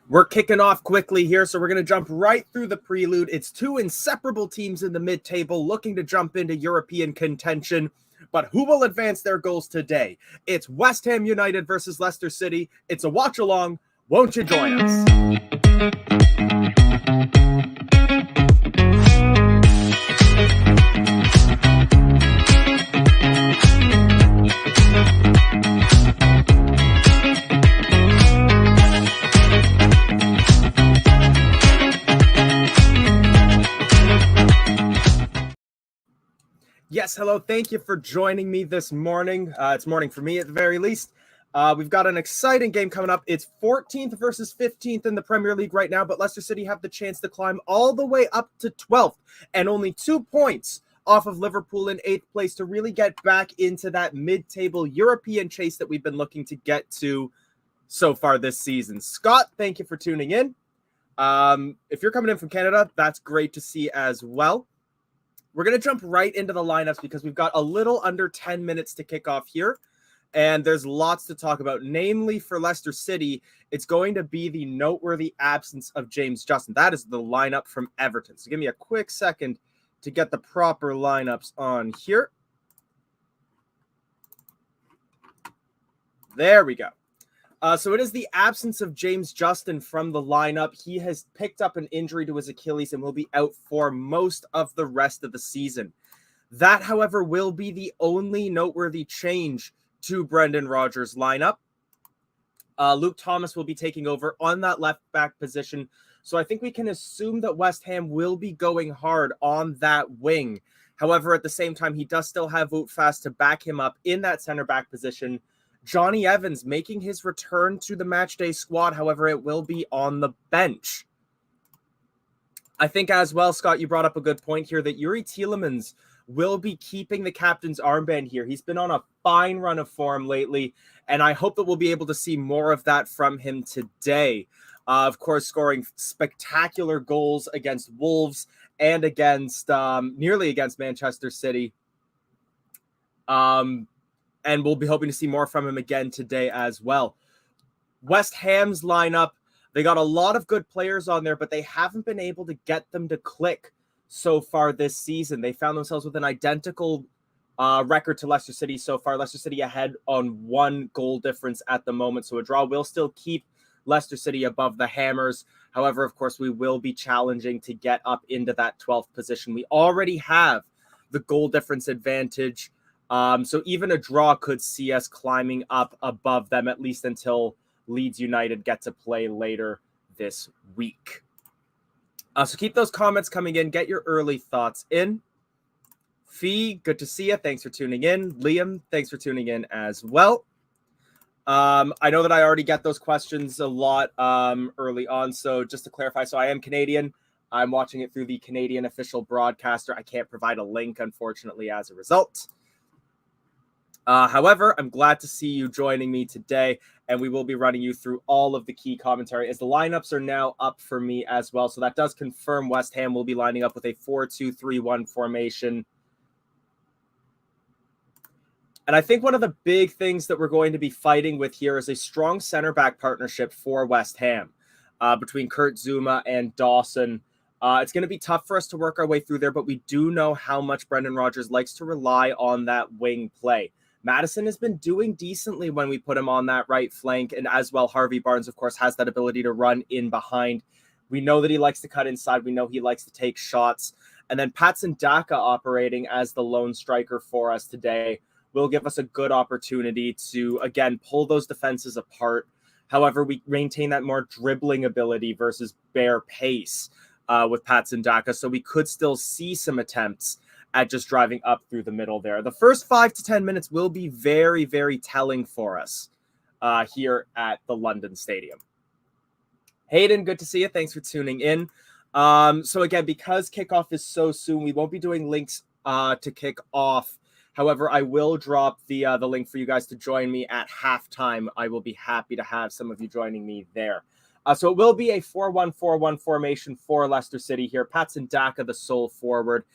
We're kicking off quickly here, so we're going to jump right through the prelude. It's two inseparable teams in the mid-table looking to jump into European contention. But who will advance their goals today? It's West Ham United versus Leicester City. It's a watch-along. Won't you join us? Yes, hello. Thank you for joining me this morning. It's morning for me at the very least. We've got an exciting game coming up. It's 14th versus 15th in the Premier League right now, but Leicester City have the chance to climb all the way up to 12th and only 2 points off of Liverpool in 8th place to really get back into that mid-table European chase that we've been looking to get to so far this season. Scott, thank you for tuning in. If you're coming in from Canada, that's great to see as well. We're going to jump right into the lineups because we've got a little under 10 minutes to kick off here. And there's lots to talk about. Namely, for Leicester City, it's going to be the noteworthy absence of James Justin. That is the lineup from Everton. So give me a quick second to get the proper lineups on here. There we go. So it is the absence of James Justin from the lineup. He has picked up an injury to his Achilles and will be out for most of the rest of the season. That, however, will be the only noteworthy change to Brendan Rodgers' lineup. Luke Thomas will be taking over on that left back position. So I think we can assume that West Ham will be going hard on that wing. However, at the same time, he does still have Wout Faes to back him up in that center back position. Johnny Evans making his return to the matchday squad. However, it will be on the bench. I think as well, Scott, you brought up a good point here that Youri Tielemans will be keeping the captain's armband here. He's been on a fine run of form lately, and I hope that we'll be able to see more of that from him today. Of course, scoring spectacular goals against Wolves and against nearly against Manchester City. And we'll be hoping to see more from him again today as well. West Ham's lineup, they got a lot of good players on there, but they haven't been able to get them to click so far this season. They found themselves with an identical record to Leicester City so far. Leicester City ahead on 1 goal difference at the moment, so a draw will still keep Leicester City above the Hammers. However, of course, we will be challenging to get up into that 12th position. We already have the goal difference advantage. So even a draw could see us climbing up above them, at least until Leeds United get to play later this week. So keep those comments coming in. Get your early thoughts in. Fee, good to see you. Thanks for tuning in. Liam, thanks for tuning in as well. I know that I already get those questions a lot early on. So just to clarify, so I am Canadian. I'm watching it through the Canadian official broadcaster. I can't provide a link, unfortunately, as a result. However, I'm glad to see you joining me today, and we will be running you through all of the key commentary as the lineups are now up for me as well. So that does confirm West Ham will be lining up with a 4-2-3-1 formation. And I think one of the big things that we're going to be fighting with here is a strong center back partnership for West Ham between Kurt Zouma and Dawson. It's going to be tough for us to work our way through there, but we do know how much Brendan Rodgers likes to rely on that wing play. Maddison has been doing decently when we put him on that right flank, and as well, Harvey Barnes, of course, has that ability to run in behind. We know that he likes to cut inside. We know he likes to take shots. And then Patson Daka operating as the lone striker for us today will give us a good opportunity to, again, pull those defenses apart. However, we maintain that more dribbling ability versus bare pace with Patson Daka, so we could still see some attempts at just driving up through the middle there. The first 5 to 10 minutes will be very, very telling for us here at the London Stadium. Hayden, good to see you. Thanks for tuning in. So again, because kickoff is so soon, we won't be doing links to kick off. However, I will drop the link for you guys to join me at halftime. I will be happy to have some of you joining me there. So it will be a 4-1-4-1 formation for Leicester City here. Patson Daka, the sole forward.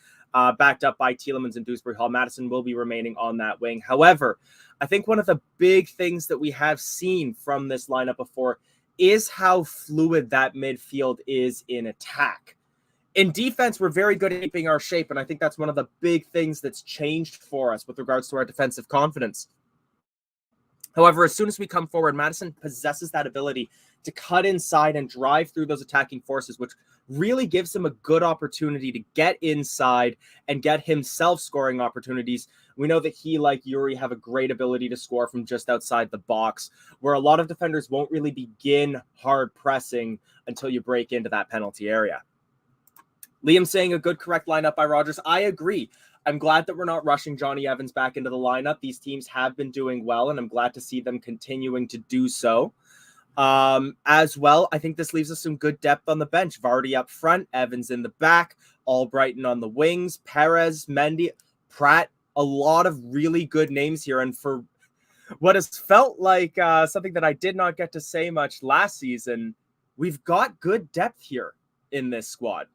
backed up by Tielemans and Dewsbury Hall. Maddison will be remaining on that wing. However, I think one of the big things that we have seen from this lineup before is how fluid that midfield is in attack. In defense, we're very good at keeping our shape, and I think that's one of the big things that's changed for us with regards to our defensive confidence. However, as soon as we come forward, Madison possesses that ability to cut inside and drive through those attacking forces, which really gives him a good opportunity to get inside and get himself scoring opportunities. We know that he, like Yuri, have a great ability to score from just outside the box, where a lot of defenders won't really begin hard pressing until you break into that penalty area. Liam saying a good, correct lineup by Rogers. I agree. I'm glad that we're not rushing Johnny Evans back into the lineup. These teams have been doing well, and I'm glad to see them continuing to do so. As well, I think this leaves us some good depth on the bench. Vardy up front, Evans in the back, Albrighton on the wings, Perez, Mendy, Pratt, a lot of really good names here. And for what has felt like something that I did not get to say much last season, we've got good depth here in this squad.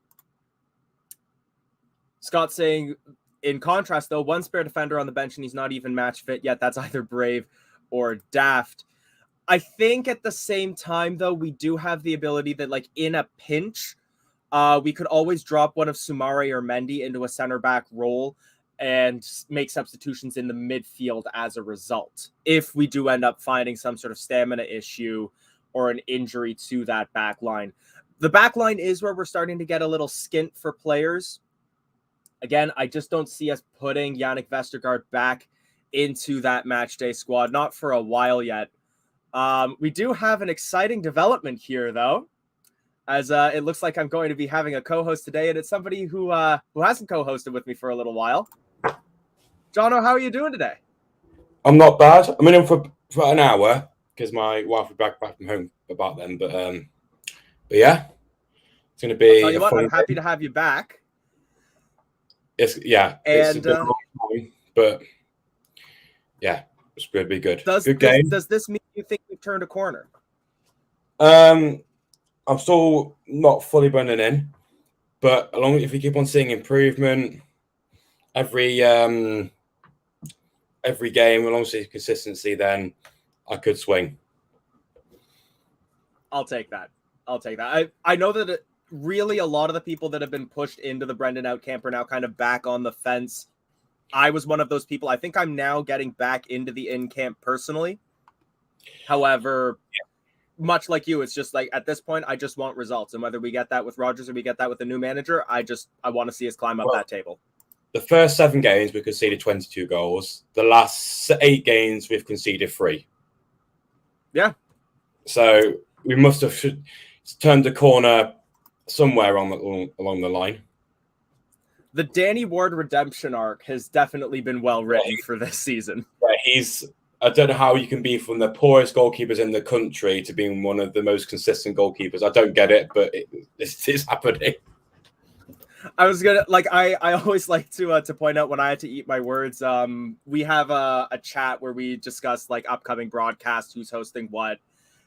Scott saying, in contrast, though, one spare defender on the bench and he's not even match fit yet. That's either brave or daft. I think at the same time, though, we do have the ability that, like, in a pinch, we could always drop one of Soumare or Mendy into a center back role and make substitutions in the midfield as a result, if we do end up finding some sort of stamina issue or an injury to that back line. The back line is where we're starting to get a little skint for players. Again, I just don't see us putting Yannick Vestergaard back into that match day squad, not for a while yet. We do have an exciting development here, though, as it looks like I'm going to be having a co-host today, and it's somebody who hasn't co-hosted with me for a little while. Jono, how are you doing today? I'm not bad. I'm in for an hour because my wife will be back from home about then. But yeah, it's going to be. I'll tell you what, I'm happy to have you back. It's a bit long time, but yeah, it's going to be good. Good game. Does this mean you think we've turned a corner? I'm still not fully burning in, but if we keep on seeing improvement every game, as long as there's consistency, then I could swing. I'll take that. I know that really a lot of the people that have been pushed into the Brendan out camp are now kind of back on the fence. I was one of those people. I think I'm now getting back into the in camp personally. However, much like you, it's just like at this point, I just want results. And whether we get that with Rodgers or we get that with a new manager, I want to see us climb up that table. The first 7 games, we conceded 22 goals. The last 8 games, we've conceded 3. Yeah. So we must have turned the corner somewhere along the line. The Danny Ward redemption arc has definitely been well written for this season. Yeah, I don't know how you can be from the poorest goalkeepers in the country to being one of the most consistent goalkeepers. I don't get it, but this is happening. I was gonna I always like to point out when I had to eat my words. We have a chat where we discuss like upcoming broadcasts, who's hosting what.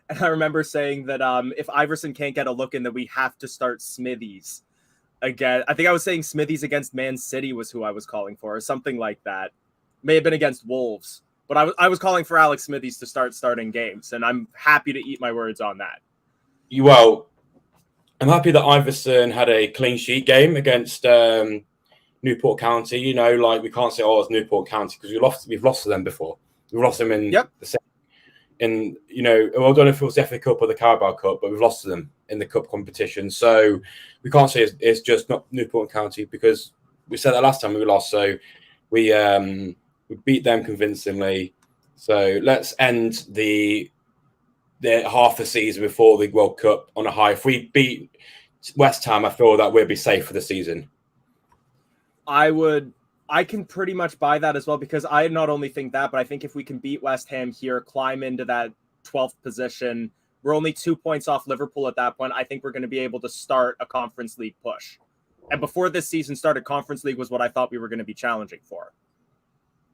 And I remember saying that if Iverson can't get a look in, that we have to start Smithies again. I think I was saying Smithies against Man City was who I was calling for, or something like that. May have been against Wolves, but I was calling for Alex Smithies to starting games, and I'm happy to eat my words on that. Well, I'm happy that Iverson had a clean sheet game against Newport County. You know, like we can't say, it's Newport County because we've lost to them before. We've lost them in the second. In I don't know if it was the FA Cup or the Carabao Cup, but we've lost to them in the cup competition. So we can't say it's just not Newport County because we said that last time we lost. So we beat them convincingly. So let's end the half the season before the World Cup on a high. If we beat West Ham, I feel that we'll be safe for the season. I can pretty much buy that as well, because I not only think that, but I think if we can beat West Ham here, climb into that 12th position, we're only 2 points off Liverpool at that point. I think we're going to be able to start a Conference League push. And before this season started, Conference League was what I thought we were going to be challenging for.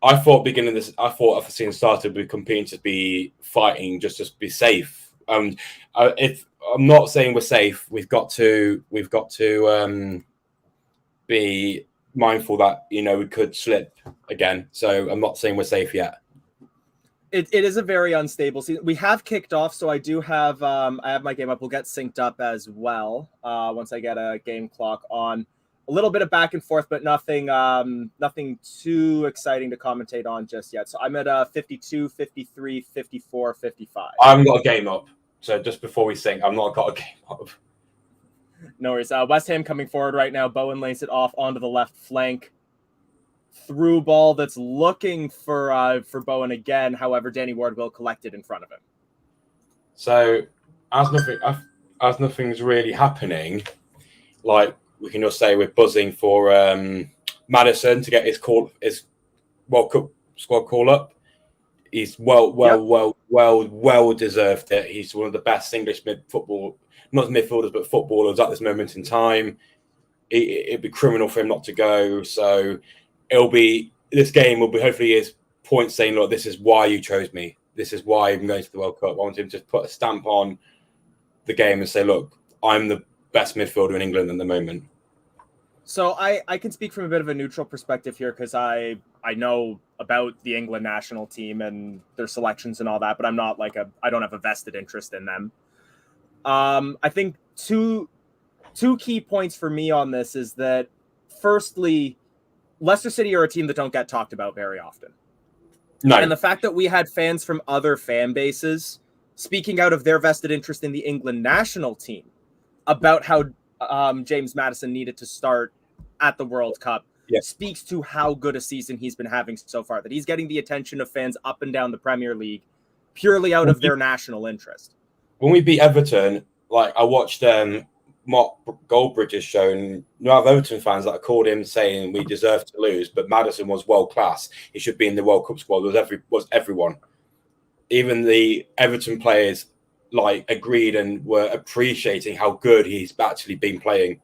I thought if the season started, we'd competing to be fighting just to be safe. If I'm not saying we're safe, we've got to be mindful that we could slip again. So I'm not saying we're safe yet. It is a very unstable season. We have kicked off, so I do have I have my game up. We'll get synced up as well once I get a game clock on. A little bit of back and forth, but nothing too exciting to commentate on just yet. So I'm at 52, 53, 54, 55. I haven't got a game up. So just before we sync, I've not got a game up. No worries. West Ham coming forward right now. Bowen lays it off onto the left flank. Through ball that's looking for Bowen again. However, Danny Ward will collect it in front of him. So as nothing's really happening, like we can just say we're buzzing for Maddison to get his World Cup squad call up. He's well deserved it. He's one of the best English not midfielders, but footballers at this moment in time. It'd be criminal for him not to go. So this game will be hopefully his point saying, look, this is why you chose me. This is why I'm going to the World Cup. I want him to put a stamp on the game and say, look, I'm the best midfielder in England at the moment. So I can speak from a bit of a neutral perspective here because I know about the England national team and their selections and all that, but I'm not I don't have a vested interest in them. I think two key points for me on this is that, firstly, Leicester City are a team that don't get talked about very often. No. And the fact that we had fans from other fan bases speaking out of their vested interest in the England national team about how James Maddison needed to start at the World Cup speaks to how good a season he's been having so far, that he's getting the attention of fans up and down the Premier League purely out of their national interest. When we beat Everton, I watched Mark Goldbridge's show, and you have Everton fans that called him saying we deserve to lose, but Maddison was world class. He should be in the World Cup squad. Was everyone, even the Everton players, agreed and were appreciating how good he's actually been playing.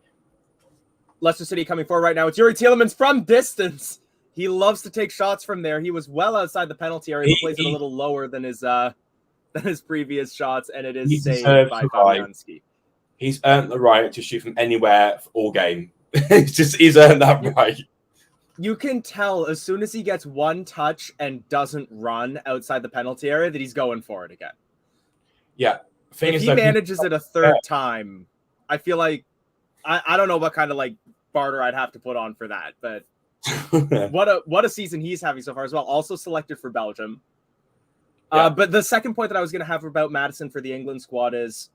Leicester City coming forward right now. It's Yuri Tielemans from distance. He loves to take shots from there. He was well outside the penalty area. He plays it a little lower than his previous shots, and it is saved by Fabianski. He's earned the right to shoot from anywhere all game. He's earned that right. You can tell as soon as he gets one touch and doesn't run outside the penalty area that he's going for it again. Yeah. If he manages it a third time, I feel like I don't know what kind of barter I'd have to put on for that, but what a season he's having so far as well. Also selected for Belgium. But the second point that I was going to have about Maddison for the England squad is,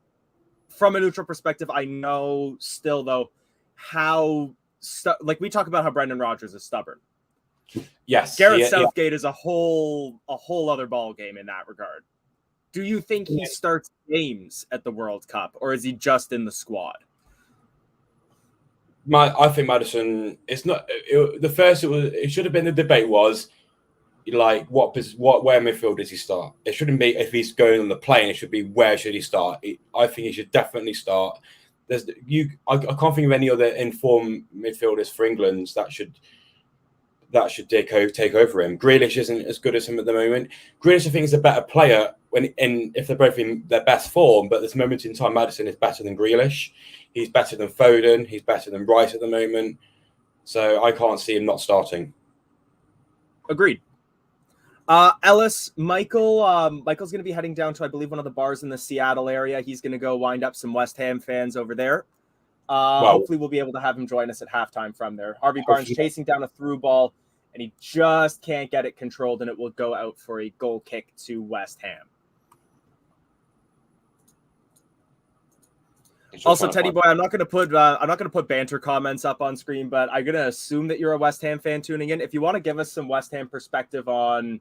from a neutral perspective, I know still though how we talk about how Brendan Rodgers is stubborn. Yes, Gareth Southgate is a whole other ball game in that regard. Do you think he starts games at the World Cup, or is he just in the squad? I think Maddison. It's not it should have been the debate was where midfield does he start? It shouldn't be if he's going on the plane. It should be where should he start? I think he should definitely start. I can't think of any other informed midfielders for England that should take over him. Grealish isn't as good as him at the moment. Grealish, I think, is a better player if they're both in their best form. But at this moment in time, Maddison is better than Grealish. He's better than Foden. He's better than Rice at the moment. So I can't see him not starting. Agreed. Ellis, Michael's going to be heading down to, I believe, one of the bars in the Seattle area. He's going to go wind up some West Ham fans over there. Hopefully we'll be able to have him join us at halftime from there. Harvey Barnes chasing down a through ball, and he just can't get it controlled, and it will go out for a goal kick to West Ham. Also, Teddy Boy, I'm not going to put banter comments up on screen, but I'm going to assume that you're a West Ham fan tuning in. If you want to give us some West Ham perspective on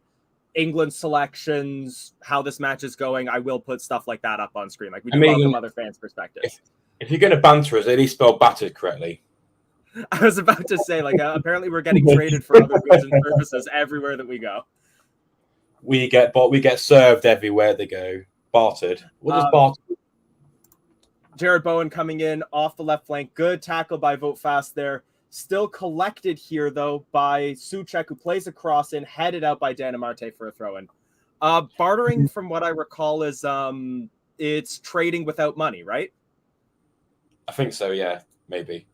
England selections, how this match is going, I will put stuff like that up on screen. We do welcome other fans' perspectives. If you're going to banter us, at least spell battered correctly. I was about to say, apparently we're getting traded for other goods and services everywhere that we go. We get served everywhere they go. Bartered. What does bartered? Jared Bowen coming in off the left flank. Good tackle by Vote Fast there. Still collected here, though, by Souček, who plays a cross in, headed out by Danamarte for a throw-in. Bartering, from what I recall, is it's trading without money, right? I think so, yeah, maybe.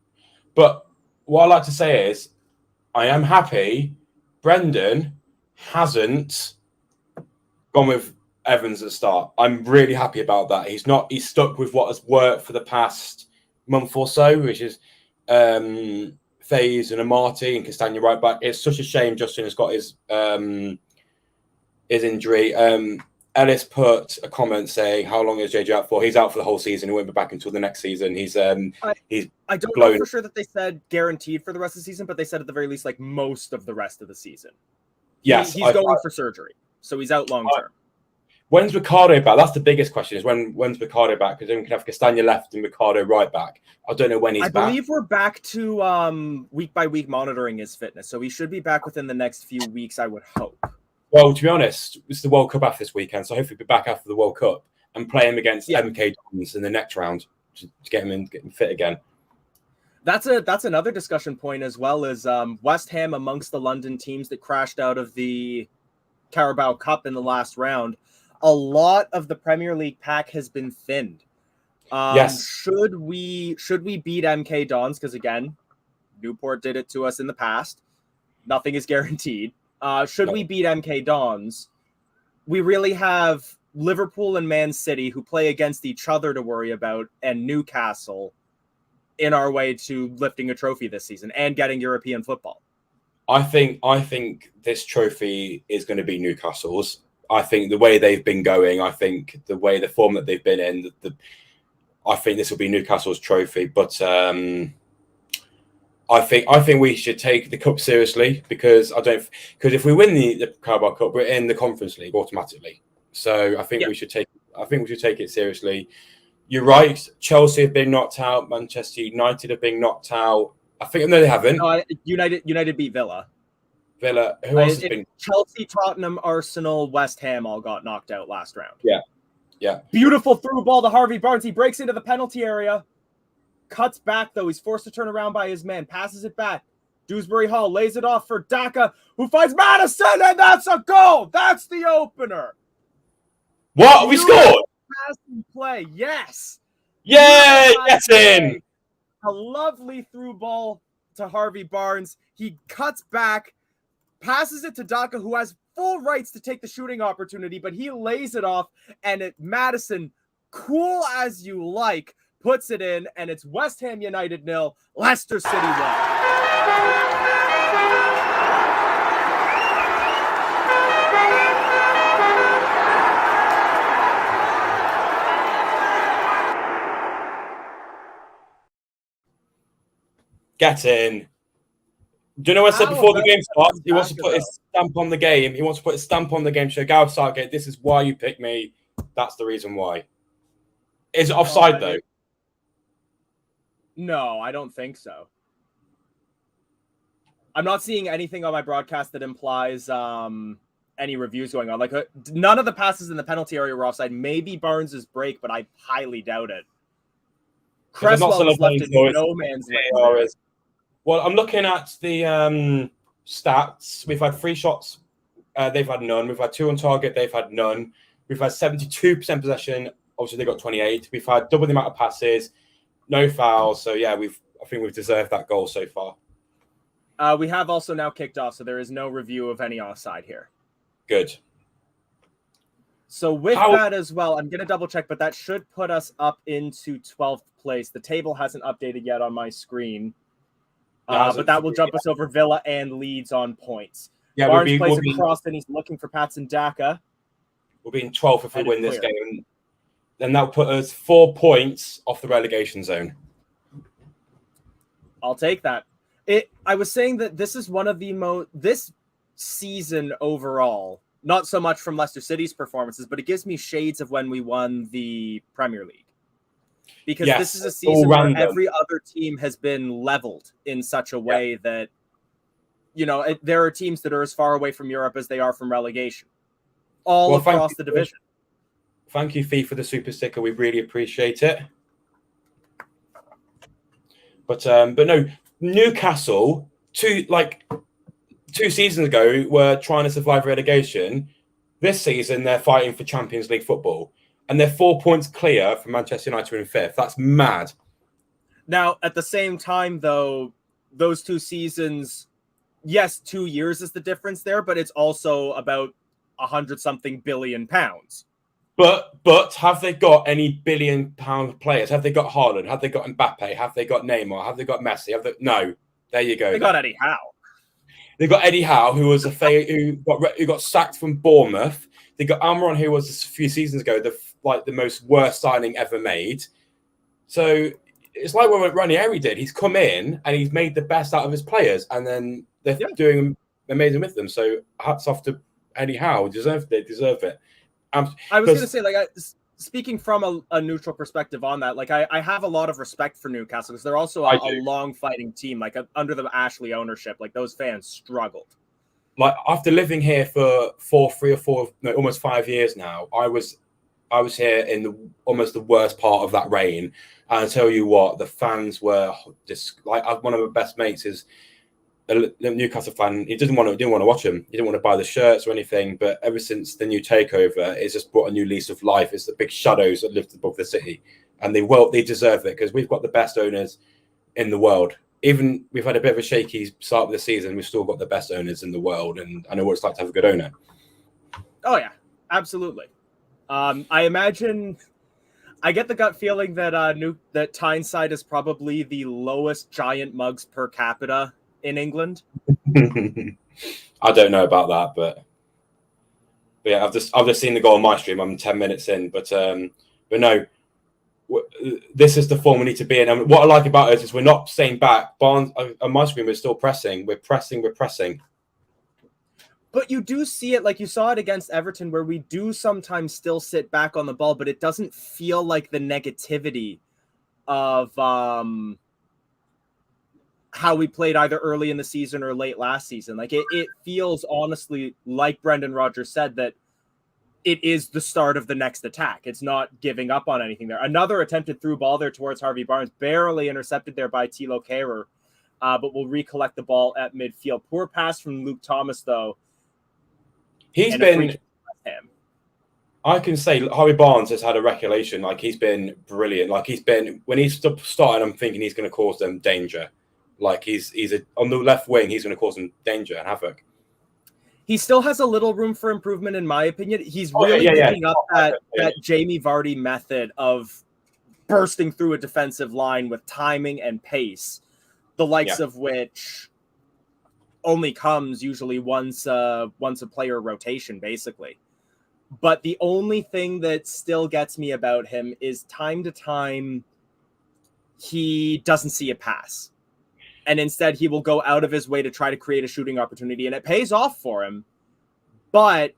But what I like to say is I am happy Brendan hasn't gone with Evans at the start. I'm really happy about that. He's stuck with what has worked for the past month or so, which is Faze and Amati and Castagna right back. It's such a shame Justin has got his injury. Ellis put a comment saying, "How long is JJ out for?" He's out for the whole season. He won't be back until the next season. I don't know for sure that they said guaranteed for the rest of the season, but they said at the very least like most of the rest of the season. Yes, he's going for surgery, so he's out long term. When's Ricardo back? That's the biggest question. Is when's Ricardo back? Because then we can have Castagna left and Ricardo right back. I don't know when he's back. I believe we're back to week by week monitoring his fitness, so he should be back within the next few weeks. I would hope. Well, to be honest, it's the World Cup after this weekend, so hopefully we'll be back after the World Cup and play him against MK Dons in the next round to get him fit again. That's another discussion point as well as West Ham amongst the London teams that crashed out of the Carabao Cup in the last round. A lot of the Premier League pack has been thinned. Yes. Should we beat MK Dons? Because again, Newport did it to us in the past. Nothing is guaranteed. Should we beat MK Dons, we really have Liverpool and Man City who play against each other to worry about, and Newcastle in our way to lifting a trophy this season and getting European football. I think this trophy is going to be Newcastle's. I think the way they've been going, I think the form that they've been in, I think this will be Newcastle's trophy. But I think we should take the cup seriously because if we win the Carabao Cup, we're in the Conference League automatically. So I think we should take it seriously. You're right. Chelsea have been knocked out. Manchester United have been knocked out. I think no, they haven't. United beat Villa. Villa. Who else has been? Chelsea, Tottenham, Arsenal, West Ham all got knocked out last round. Yeah. Beautiful through ball to Harvey Barnes. He breaks into the penalty area. Cuts back, though. He's forced to turn around by his man. Passes it back. Dewsbury Hall lays it off for Daka, who finds Madison, and that's a goal. That's the opener. What? We scored? Passing play. Yes. Yay! Yes, in. A lovely through ball to Harvey Barnes. He cuts back, passes it to Daka, who has full rights to take the shooting opportunity, but he lays it off, and Madison, cool as you like, puts it in, and it's West Ham United 0, Leicester City 1. Get in. Do you know what I said before the game starts? He wants to put his stamp on the game. He wants to put his stamp on the game. So Gareth Southgate, this is why you picked me. That's the reason why. Is it offside though? No, I don't think so. I'm not seeing anything on my broadcast that implies any reviews going on. Like none of the passes in the penalty area were offside. Maybe Barnes's break, but I highly doubt it. Cresswell was left in no man's land. Well, I'm looking at the stats. We've had 3 shots. They've had none. We've had 2 on target. They've had none. We've had 72% possession. Obviously, they got 28. We've had double the amount of passes. No fouls. So, yeah, I think we've deserved that goal so far. We have also now kicked off, so there is no review of any offside here. Good. So with that as well, I'm going to double check, but that should put us up into 12th place. The table hasn't updated yet on my screen. But that will jump us over Villa and Leeds on points. Yeah, Barnes plays across, and he's looking for Patson Daka. We'll be in 12th if we win this game. Then that'll put us 4 points off the relegation zone. I'll take that. I was saying that this is one of the this season overall, not so much from Leicester City's performances, but it gives me shades of when we won the Premier League. Because this is a season where every other team has been leveled in such a way that, there are teams that are as far away from Europe as they are from relegation. All across the division. Thank you, Fee, for the super sticker. We really appreciate it. But no, Newcastle, 2 seasons ago, were trying to survive relegation. This season, they're fighting for Champions League football. And they're 4 points clear from Manchester United in 5th. That's mad. Now, at the same time, though, those 2 seasons, yes, 2 years is the difference there, but it's also about 100-something billion. But have they got any billion-pound players? Have they got Haaland? Have they got Mbappe? Have they got Neymar? Have they got Messi? No. There you go. They got Eddie Howe. They got Eddie Howe, who was who got sacked from Bournemouth. They got Almiron, who was a few seasons ago the most worst signing ever made. So it's like what Ranieri did. He's come in and he's made the best out of his players, and then they're doing amazing with them. So hats off to Eddie Howe. They deserve it. I was going to say, like, speaking from a neutral perspective on that, like, I have a lot of respect for Newcastle because they're also a long fighting team. Like, under the Ashley ownership, like, those fans struggled. Like, after living here for almost 5 years now, I was here in almost the worst part of that reign. And I tell you what, the fans were just like, one of my best mates is a Newcastle fan. He didn't want to watch them. He didn't want to buy the shirts or anything. But ever since the new takeover, it's just brought a new lease of life. It's the big shadows that lift above the city, and they deserve it because we've got the best owners in the world. Even we've had a bit of a shaky start of the season, we've still got the best owners in the world, and I know what it's like to have a good owner. Oh yeah, absolutely. I imagine. I get the gut feeling that that Tyneside is probably the lowest giant mugs per capita in England. I don't know about that, but yeah, I've just seen the goal on my stream. I'm 10 minutes in, but no, this is the form we need to be in. And what I like about it is we're not staying back. Barnes on my screen, we're still pressing. We're pressing. But you do see it, like you saw it against Everton, where we do sometimes still sit back on the ball, but it doesn't feel like the negativity of how we played either early in the season or late last season. Like it feels honestly, like Brendan Rodgers said, that it is the start of the next attack. It's not giving up on anything there. Another attempted through ball there towards Harvey Barnes, barely intercepted there by Thilo Kehrer, but will recollect the ball at midfield. Poor pass from Luke Thomas, though. I can say Harvey Barnes has had a recollection. Like, he's been brilliant. Like, when he's starting, I'm thinking he's going to cause them danger. Like, he's on the left wing, he's going to cause them danger and havoc. He still has a little room for improvement, in my opinion. He's really picking up that Jamie Vardy method of bursting through a defensive line with timing and pace, the likes of which only comes usually once a player rotation, basically. But the only thing that still gets me about him is time to time he doesn't see a pass. And instead he will go out of his way to try to create a shooting opportunity, and it pays off for him. But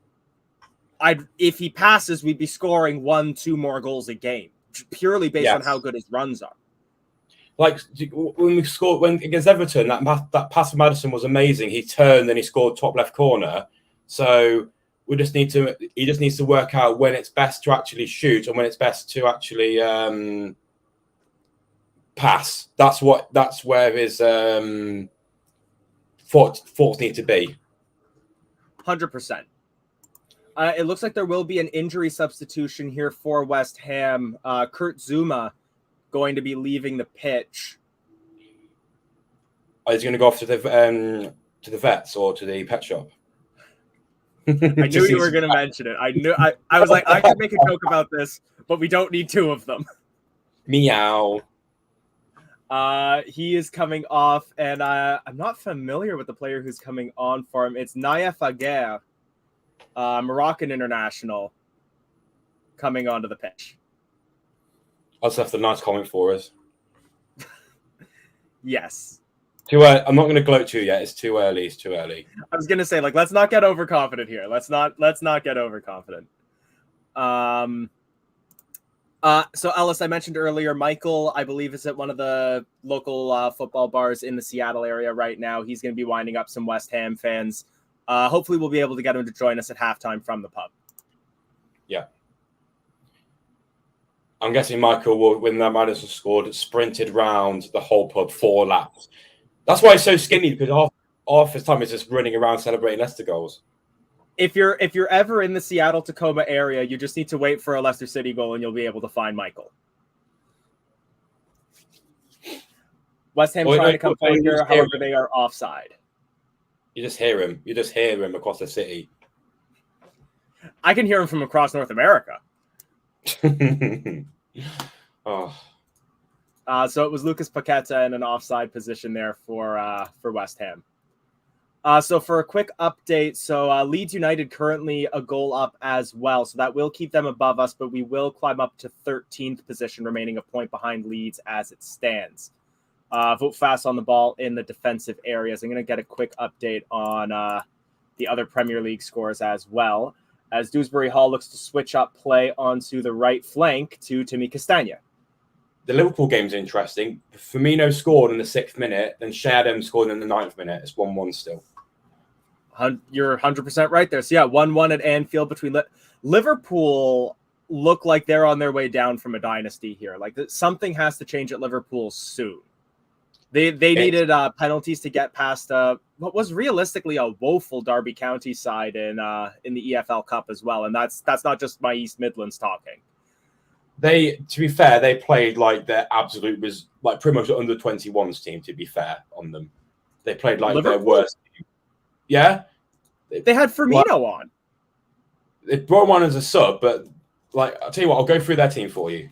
if he passes, we'd be scoring 1-2 more goals a game, purely based on how good his runs are. Like, when we scored against Everton, that pass from Maddison was amazing. He turned and he scored top left corner. So he just needs to work out when it's best to actually shoot and when it's best to actually pass. That's where his thoughts need to be. 100%. It looks like there will be an injury substitution here for West Ham. Kurt Zouma going to be leaving the pitch. Is he going to go off to the vets or to the pet shop? I knew you were going to mention it. I was like, I could make a joke about this, but we don't need two of them. Meow. He is coming off, and I'm not familiar with the player who's coming on for him. It's Naya Faguer, Moroccan international, coming onto the pitch. I just left a nice comment for us. Yes. Too early. I'm not going to gloat to you yet. It's too early. I was going to say, like, let's not get overconfident here. Let's not get overconfident. So Ellis, I mentioned earlier, Michael, I believe, is at one of the local football bars in the Seattle area right now. He's going to be winding up some West Ham fans. Hopefully we'll be able to get him to join us at halftime from the pub. Yeah. I'm guessing Michael will, when that Madison scored, sprinted round the whole pub 4 laps. That's why he's so skinny, because half his time is just running around celebrating Leicester goals. If you're ever in the Seattle Tacoma area, you just need to wait for a Leicester City goal and you'll be able to find Michael. West Ham trying to come forward here, however, they are offside. You just hear him. You just hear him across the city. I can hear him from across North America. Oh. So it was Lucas Paqueta in an offside position there for West Ham. So for a quick update, so Leeds United currently a goal up as well. So that will keep them above us, but we will climb up to 13th position, remaining a point behind Leeds as it stands. Vote fast on the ball in the defensive areas. I'm going to get a quick update on the other Premier League scores as well, as Dewsbury Hall looks to switch up play onto the right flank to Timmy Castagna. The Liverpool game's interesting. Firmino scored in the 6th minute, then Shadham scored in the 9th minute. It's 1-1 still. You're 100% right there. So, yeah, 1-1 at Anfield between Liverpool look like they're on their way down from a dynasty here. Like, something has to change at Liverpool soon. They needed penalties to get past what was realistically a woeful Derby County side in the EFL Cup as well. And that's not just my East Midlands talking. To be fair, they played like their absolute was like pretty much under 21s team. To be fair on them, they played like Liverpool? Their worst team. Yeah, they had Firmino on. They brought him on as a sub, but like I'll tell you what, I'll go through their team for you.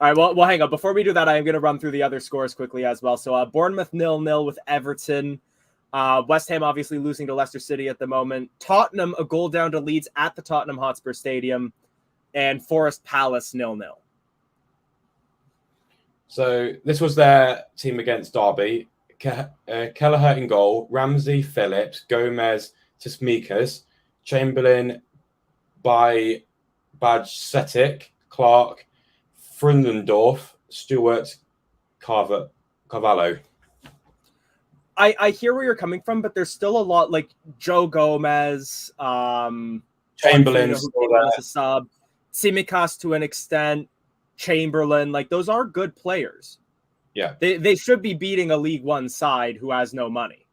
All right, well, hang on. Before we do that, I am going to run through the other scores quickly as well. So Bournemouth 0-0 with Everton. West Ham obviously losing to Leicester City at the moment. Tottenham a goal down to Leeds at the Tottenham Hotspur Stadium. And Forest Palace 0-0. So this was their team against Derby. Kelleher in goal, Ramsey, Phillips, Gomez, Tsimikas, Chamberlain, Bajcetic, Clark, Frundendorf, Stewart, Carvalho. I hear where you're coming from, but there's still a lot like Joe Gomez, Chamberlain, as a sub. Tsimikas to an extent, Chamberlain, like those are good players. Yeah. They should be beating a League One side who has no money.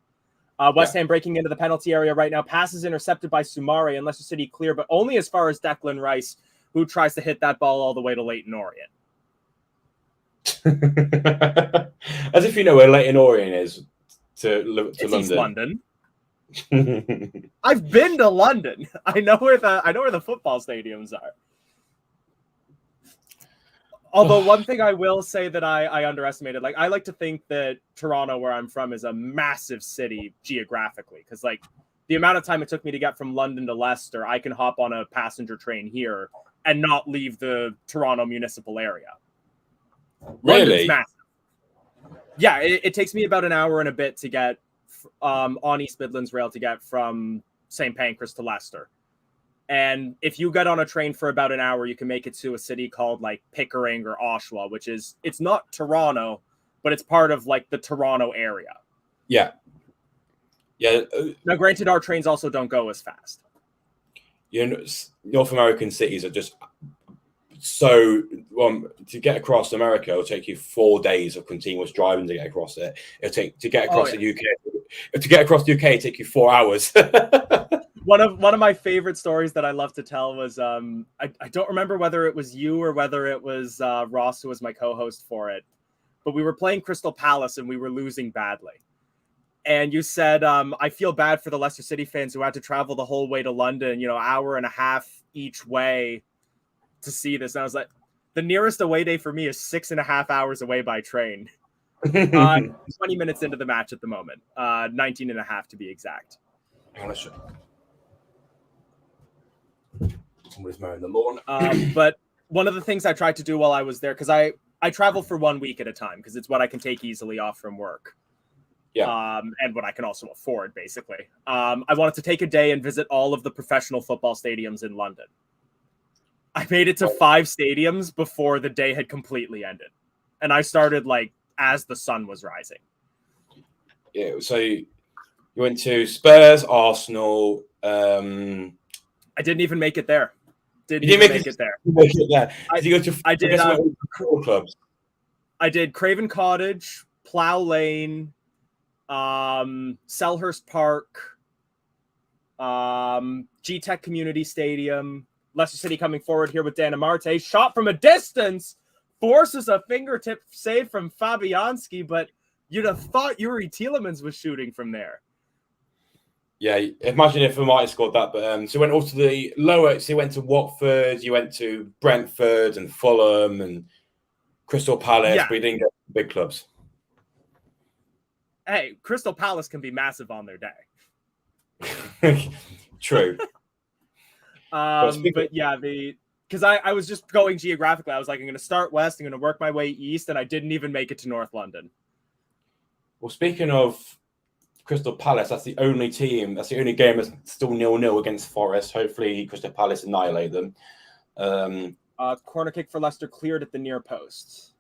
West Ham breaking into the penalty area right now. Passes intercepted by Soumare and Leicester City clear, but only as far as Declan Rice, who tries to hit that ball all the way to Leyton Orient. As if you know where Leyton Orient is to London. East London. I've been to London. I know where the football stadiums are. Although one thing I will say that I underestimated, like I like to think that Toronto, where I'm from, is a massive city geographically, because like the amount of time it took me to get from London to Leicester, I can hop on a passenger train here and not leave the Toronto municipal area. Really? London's massive. Yeah, it takes me about an hour and a bit to get on East Midlands Rail to get from St. Pancras to Leicester. And if you get on a train for about an hour, you can make it to a city called like Pickering or Oshawa, which is, it's not Toronto, but it's part of like the Toronto area. Yeah. Yeah. Now, granted, our trains also don't go as fast. You know, North American cities are just so, to get across America, it'll take you 4 days of continuous driving to get across it. It'll take, to get across the UK, to get across the UK, it'll take you 4 hours. One of my favorite stories that I love to tell was I don't remember whether it was you or whether it was Ross who was my co-host for it, but we were playing Crystal Palace and we were losing badly. And you said, I feel bad for the Leicester City fans who had to travel the whole way to London, you know, hour and a half each way to see this. And I was like, the nearest away day for me is 6.5 hours away by train. 20 minutes into the match at the moment, 19 and a half to be exact. Somebody's mowing the lawn. But one of the things I tried to do while I was there, because I travel for 1 week at a time, because it's what I can take easily off from work. Yeah. And what I can also afford, basically. I wanted to take a day and visit all of the professional football stadiums in London. I made it to 5 stadiums before the day had completely ended. And I started, like, as the sun was rising. Yeah, so you went to Spurs, Arsenal. I didn't even make it there. Didn't make it there. Make it there. Did you go to? I did. Clubs. I did Craven Cottage, Plough Lane, Selhurst Park, G-Tech Community Stadium, Leicester City coming forward here with Dan Amarte. Shot from a distance, forces a fingertip save from Fabianski, but you'd have thought Yuri Tielemans was shooting from there. Yeah, imagine if I might have scored that. But so went all to the lower. So you went to Watford, you went to Brentford and Fulham and Crystal Palace, Yeah. but you didn't get the big clubs. Hey, Crystal Palace can be massive on their day. True. But yeah, because I was just going geographically. I was like, I'm going to start west, I'm going to work my way east, and I didn't even make it to North London. Well, speaking of Crystal Palace, that's the only game that's still 0-0 against Forest. Hopefully, Crystal Palace annihilate them. Corner kick for Leicester cleared at the near post.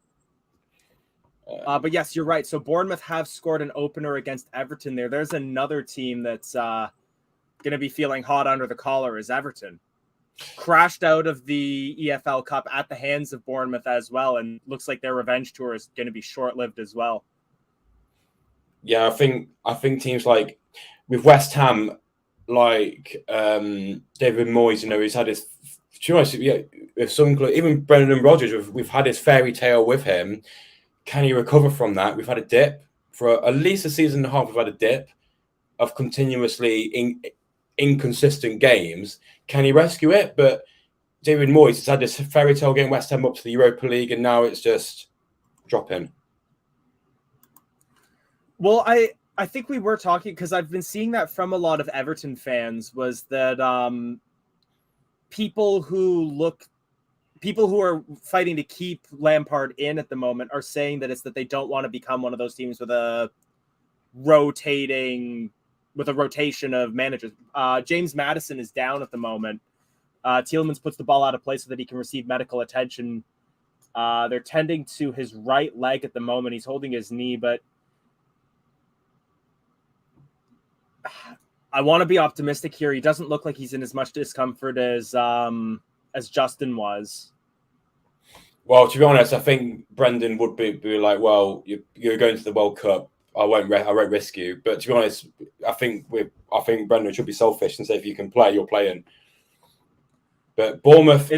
But yes, you're right. So Bournemouth have scored an opener against Everton there. There's another team that's going to be feeling hot under the collar is Everton. Crashed out of the EFL Cup at the hands of Bournemouth as well, and looks like their revenge tour is going to be short-lived as well. Yeah, I think teams like with West Ham, like David Moyes, he's had his. To be honest, yeah, with some even Brendan Rodgers, we've had his fairy tale with him. Can he recover from that? We've had a dip for at least a season and a half. We've had a dip of continuously inconsistent games. Can he rescue it? But David Moyes has had this fairy tale getting West Ham up to the Europa League, and now it's just dropping. Well, I think we were talking, because I've been seeing that from a lot of Everton fans, was that people who are fighting to keep Lampard in at the moment are saying that it's that they don't want to become one of those teams with a rotation of managers. James Maddison is down at the moment. Tielemans puts the ball out of play so that he can receive medical attention. They're tending to his right leg at the moment. He's holding his knee, but I want to be optimistic here. He doesn't look like he's in as much discomfort as Justin was. Well, to be honest, I think Brendan would be like, well, you're going to the World Cup. I won't risk you. But to be honest, I think Brendan should be selfish and say, if you can play, you're playing. But Bournemouth,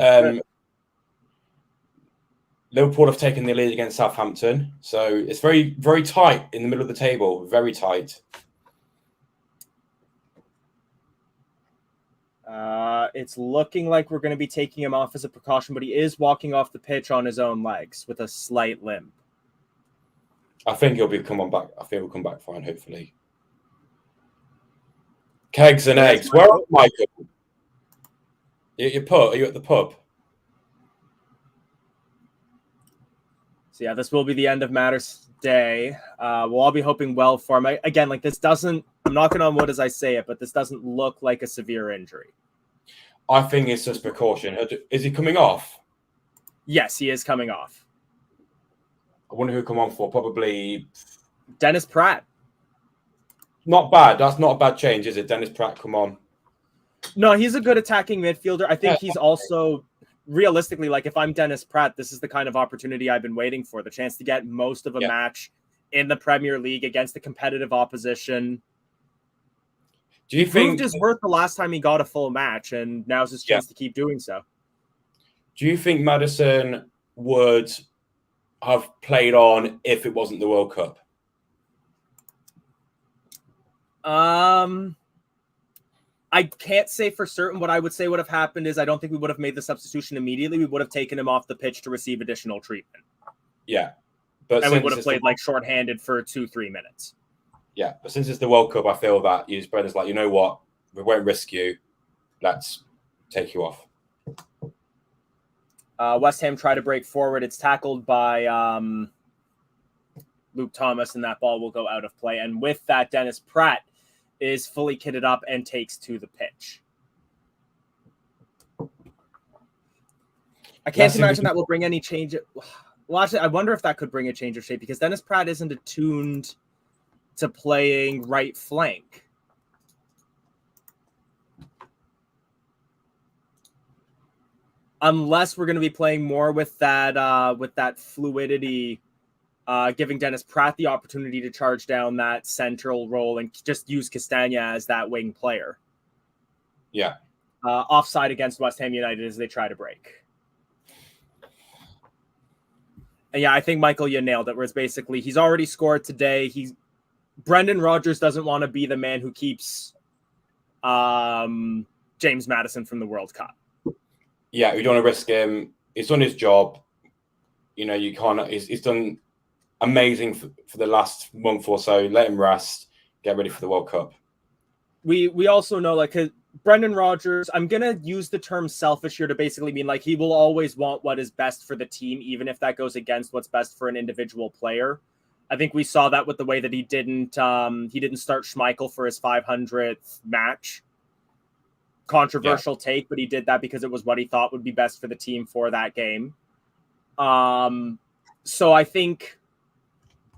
Liverpool have taken the lead against Southampton, so it's very, very tight in the middle of the table. Very tight. It's looking like we're going to be taking him off as a precaution, but he is walking off the pitch on his own legs with a slight limp. I think he'll come back fine, hopefully. Kegs and eggs. Where are Michael? Are you at the pub? So yeah, this will be the end of Matter's day. We'll all be hoping well for him. Again, like this doesn't, I'm knocking on wood as I say it, but this doesn't look like a severe injury. I think it's just precaution. Is he coming off? Yes, he is coming off. I wonder who come on for. Probably Dennis Pratt. Not bad. That's not a bad change, is it? Dennis Pratt, come on. No, he's a good attacking midfielder. I think he's also, realistically, like if I'm Dennis Pratt, this is the kind of opportunity I've been waiting for. The chance to get most of a match in the Premier League against the competitive opposition. Do you think proved his worth the last time he got a full match, and now's his chance to keep doing so? Do you think Maddison would have played on if it wasn't the World Cup? I can't say for certain. What I would say would have happened is I don't think we would have made the substitution immediately. We would have taken him off the pitch to receive additional treatment. Yeah. And we would have played like shorthanded for 2-3 minutes. Yeah, but since it's the World Cup, I feel that Brendan's like, you know what? We won't risk you. Let's take you off. West Ham try to break forward. It's tackled by Luke Thomas, and that ball will go out of play. And with that, Dennis Pratt is fully kitted up and takes to the pitch. I can't imagine that will bring any change. Well, actually, I wonder if that could bring a change of shape, because Dennis Pratt isn't attuned to playing right flank. Unless we're going to be playing more with that fluidity, giving Dennis Pratt the opportunity to charge down that central role and just use Castagna as that wing player. Yeah. Offside against West Ham United as they try to break. And yeah, I think, Michael, you nailed it, where it's basically he's already scored today. Brendan Rodgers doesn't want to be the man who keeps James Maddison from the World Cup. Yeah, we don't want to risk him. He's done his job. You know, you can't. He's done amazing for the last month or so. Let him rest. Get ready for the World Cup. We also know, like, Brendan Rodgers, I'm going to use the term selfish here to basically mean, like, he will always want what is best for the team, even if that goes against what's best for an individual player. I think we saw that with the way that he didn't start Schmeichel for his 500th match. Controversial take, but he did that because it was what he thought would be best for the team for that game. So I think,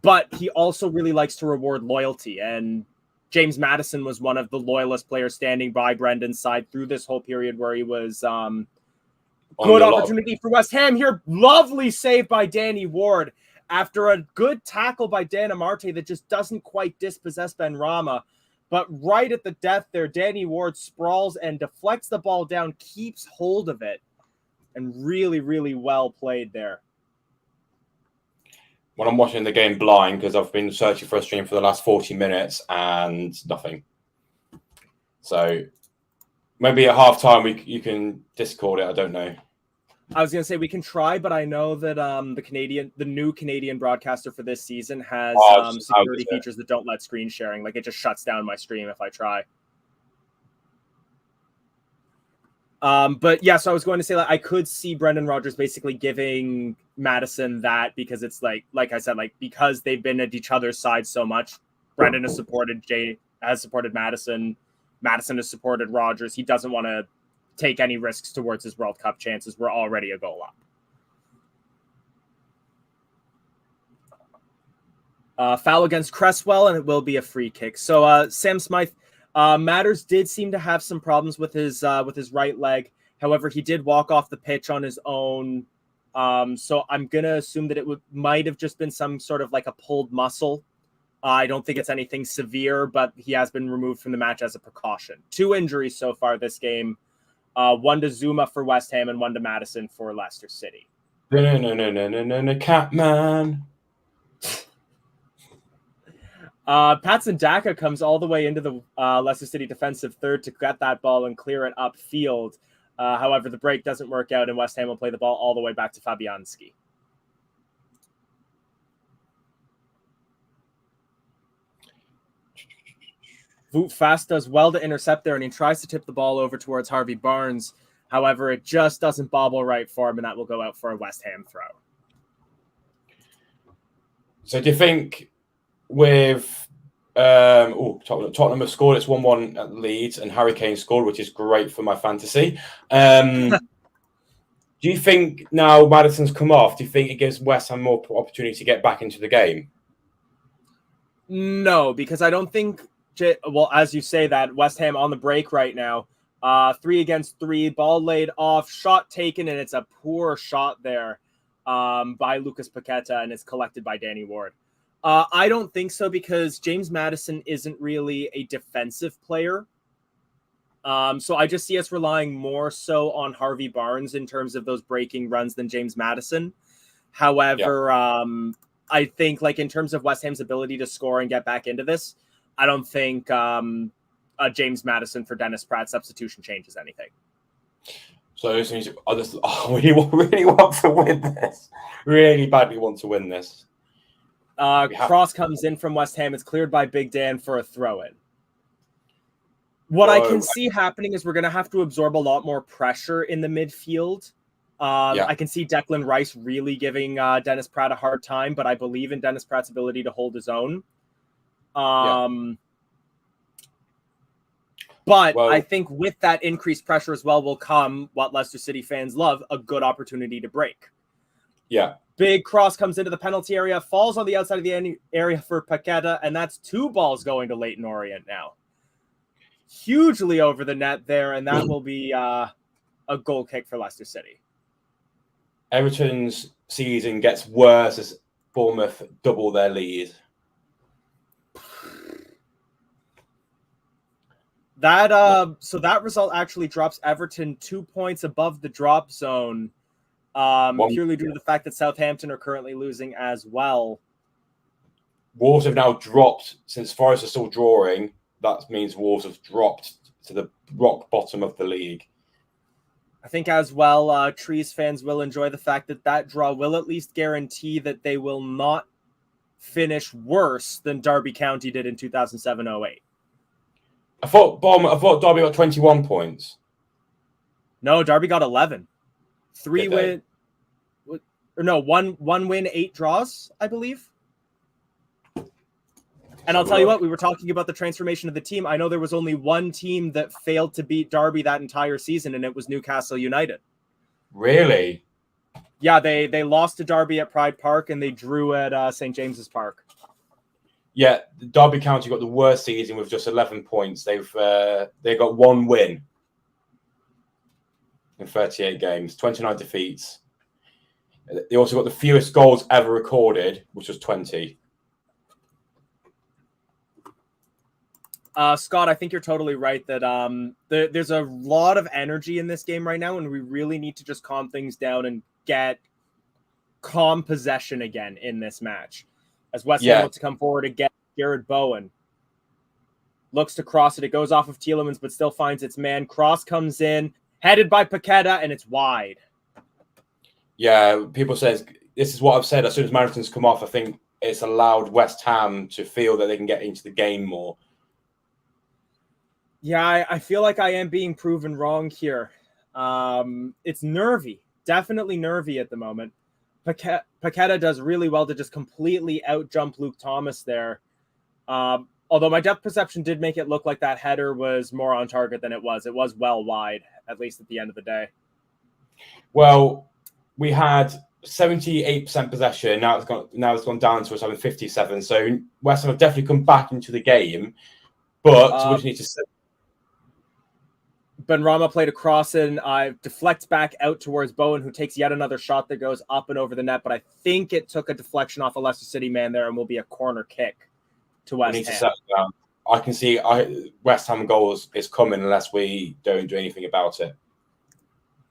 but he also really likes to reward loyalty, and James Maddison was one of the loyalist players standing by Brendan's side through this whole period where he was good opportunity for West Ham here. Lovely save by Danny Ward after a good tackle by Dan Amarte that just doesn't quite dispossess Benrahma. But right at the death there, Danny Ward sprawls and deflects the ball down, keeps hold of it, and really, really well played there. When I'm watching the game blind, because I've been searching for a stream for the last 40 minutes and nothing. So maybe at halftime you can Discord it. I don't know. I was going to say we can try, but I know that the new Canadian broadcaster for this season has security features that don't let screen sharing. Like, it just shuts down my stream if I try. But yeah, so I was going to say, like, I could see Brendan Rodgers basically giving Maddison that because it's like I said, like, because they've been at each other's side so much. Brendan has supported Maddison. Maddison has supported Rodgers. He doesn't want to take any risks towards his World Cup chances. We're already a goal up. Foul against Cresswell, and it will be a free kick. So Sam Smythe, Matters did seem to have some problems with his right leg. However, he did walk off the pitch on his own. So I'm gonna assume that might have just been some sort of like a pulled muscle. I don't think it's anything severe, but he has been removed from the match as a precaution. 2 injuries so far this game. 1 to Zuma for West Ham and 1 to Maddison for Leicester City. No, Catman. Patson Daka comes all the way into the Leicester City defensive third to get that ball and clear it upfield. However, the break doesn't work out, and West Ham will play the ball all the way back to Fabianski. Wout Fast does well to intercept there, and he tries to tip the ball over towards Harvey Barnes. However, it just doesn't bobble right for him, and that will go out for a West Ham throw. So do you think with Tottenham have scored, it's 1-1 at Leeds, and Harry Kane scored, which is great for my fantasy. Do you think now Maddison's come off, do you think it gives West Ham more opportunity to get back into the game? No, because I don't think... Well, as you say that, West Ham on the break right now. 3 against 3, ball laid off, shot taken, and it's a poor shot there by Lucas Paqueta, and it's collected by Danny Ward. I don't think so, because James Maddison isn't really a defensive player. So I just see us relying more so on Harvey Barnes in terms of those breaking runs than James Maddison. However, I think, like, in terms of West Ham's ability to score and get back into this, I don't think James Maddison for Dennis Pratt substitution changes anything. So this means we really want to win this. Really badly want to win this. Cross comes in from West Ham. It's cleared by Big Dan for a throw-in. What I can see happening is we're going to have to absorb a lot more pressure in the midfield. I can see Declan Rice really giving Dennis Pratt a hard time, but I believe in Dennis Pratt's ability to hold his own. But I think with that increased pressure as well will come what Leicester City fans love, a good opportunity to break. Yeah. Big cross comes into the penalty area, falls on the outside of the area for Paqueta, and that's 2 balls going to Leyton Orient now. Hugely over the net there, and that will be a goal kick for Leicester City. Everton's season gets worse as Bournemouth double their lead. So that result actually drops Everton 2 points above the drop zone, purely due to the fact that Southampton are currently losing as well. Wolves have now dropped, since Forest are still drawing. That means Wolves have dropped to the rock bottom of the league. I think as well, Trees fans will enjoy the fact that that draw will at least guarantee that they will not finish worse than Derby County did in 2007-08. I thought Derby got 21 points. No, Derby got 11. One win, 8 draws, I believe. And I'll tell you what, we were talking about the transformation of the team. I know there was only one team that failed to beat Derby that entire season, and it was Newcastle United. Really? Yeah, they lost to Derby at Pride Park, and they drew at St. James's Park. Yeah, Derby County got the worst season with just 11 points. They got 1 win in 38 games, 29 defeats. They also got the fewest goals ever recorded, which was 20. Scott, I think you're totally right that there's a lot of energy in this game right now, and we really need to just calm things down and get calm possession again in this match. As West Ham looks to come forward again, Jared Bowen looks to cross it. It goes off of Tielemans, but still finds its man. Cross comes in, headed by Paqueta, and it's wide. Yeah, people say this is what I've said. As soon as Marathon's come off, I think it's allowed West Ham to feel that they can get into the game more. Yeah, I feel like I am being proven wrong here. It's nervy, definitely nervy at the moment. Paqueta does really well to just completely out-jump Luke Thomas there. Although my depth perception did make it look like that header was more on target than it was. It was well wide, at least at the end of the day. Well, we had 78% possession. Now it's gone down to us having 57. So West Ham have definitely come back into the game, but we just need to. Benrahma played a cross in, deflects back out towards Bowen, who takes yet another shot that goes up and over the net. But I think it took a deflection off a Leicester City man there and will be a corner kick to West Ham. To settle down. I can see West Ham goals is coming unless we don't do anything about it.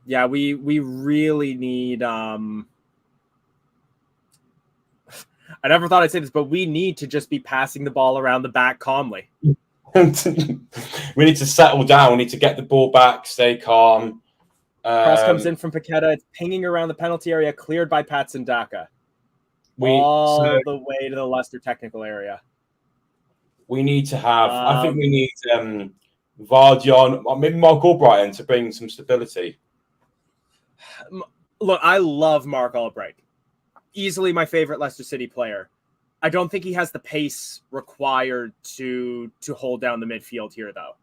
Yeah, we really need. I never thought I'd say this, but we need to just be passing the ball around the back calmly. We need to settle down. We need to get the ball back, stay calm. Cross comes in from Paqueta. It's pinging around the penalty area, cleared by Patson Daka. All the way to the Leicester technical area. We need to have. I think we need Vardion, or maybe Mark Albrighton to bring some stability. Look, I love Mark Albright. Easily my favorite Leicester City player. I don't think he has the pace required to hold down the midfield here, though.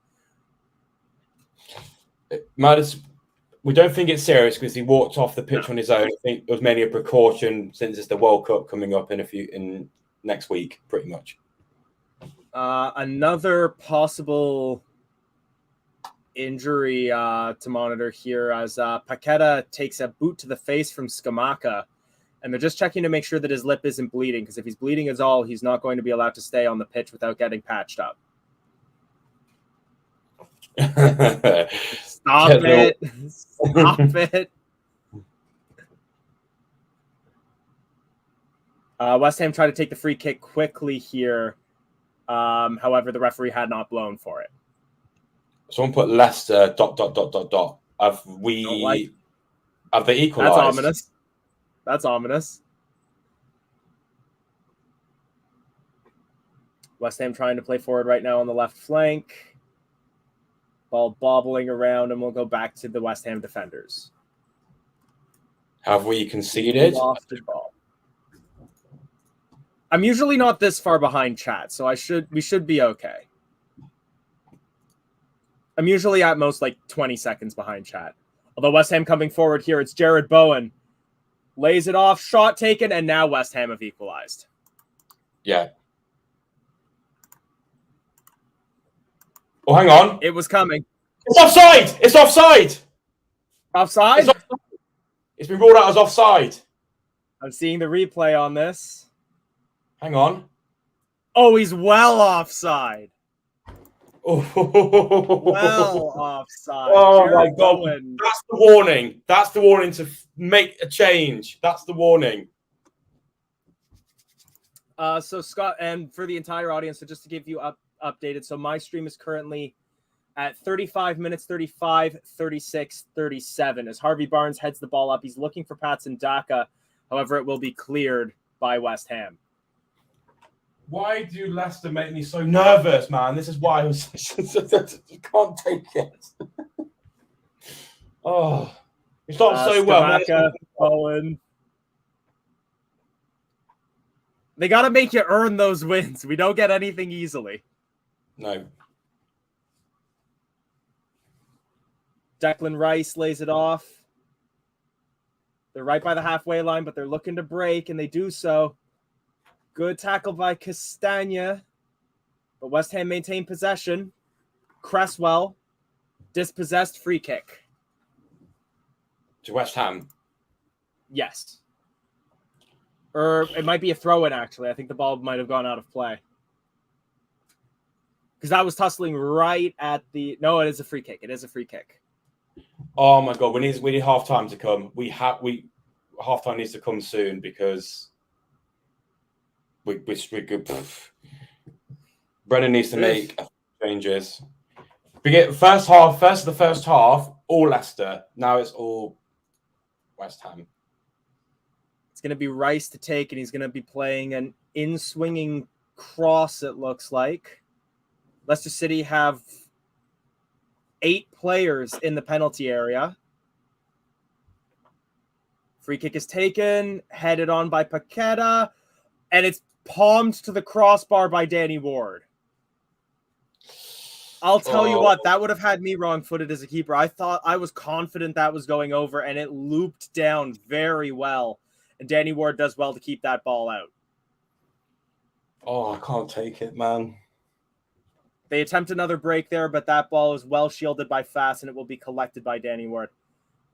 We don't think it's serious because he walked off the pitch on his own. I think it was mainly a precaution since it's the World Cup coming up in next week, pretty much. Another possible injury to monitor here as Paqueta takes a boot to the face from Scamacca. And they're just checking to make sure that his lip isn't bleeding, because if he's bleeding at all, he's not going to be allowed to stay on the pitch without getting patched up. Stop it. Stop it. West Ham tried to take the free kick quickly here. However, the referee had not blown for it. Someone put Leicester ... Have they equalised? That's ominous. That's ominous. West Ham trying to play forward right now on the left flank. Ball bobbling around, and we'll go back to the West Ham defenders. Have we conceded? Lost the ball. I'm usually not this far behind chat, so we should be okay. I'm usually at most like 20 seconds behind chat. Although West Ham coming forward here, it's Jared Bowen. Lays it off, shot taken, and now West Ham have equalized. Yeah. Oh, hang on. It was coming. It's offside! It's offside! Offside? It's offside. It's been ruled out as offside. I'm seeing the replay on this. Hang on. Oh, he's well offside. Oh. Well offside. Oh, Jared my God. Bowen. That's the warning. That's the warning to make a change. That's the warning. So, Scott, and for the entire audience, so just to give you updated, so my stream is currently at 35 minutes, 35, 36, 37. As Harvey Barnes heads the ball up, he's looking for Patson Daka. However, it will be cleared by West Ham. Why do Leicester make me so nervous, man? This is why I was can't take it. Oh, you start so well. Owen. They got to make you earn those wins. We don't get anything easily. No. Declan Rice lays it off. They're right by the halfway line, but they're looking to break, and they do so. Good tackle by Castagna, but West Ham maintain possession. Cresswell, dispossessed, free kick. To West Ham? Yes. Or it might be a throw-in, actually. I think the ball might have gone out of play. Because that was tussling right at the... No, it is a free kick. It is a free kick. Oh, my God. We need half-time to come. Half-time needs to come soon because... We could. Brennan needs to make changes. We get first of the first half, all Leicester. Now it's all West Ham. It's going to be Rice to take, and he's going to be playing an in-swinging cross, it looks like. Leicester City have 8 players in the penalty area. Free kick is taken, headed on by Paqueta, and it's palmed to the crossbar by Danny Ward. I'll tell you what, that would have had me wrong-footed as a keeper. I was confident that was going over, and it looped down very well. And Danny Ward does well to keep that ball out. Oh, I can't take it, man. They attempt another break there, but that ball is well shielded by Fast, and it will be collected by Danny Ward.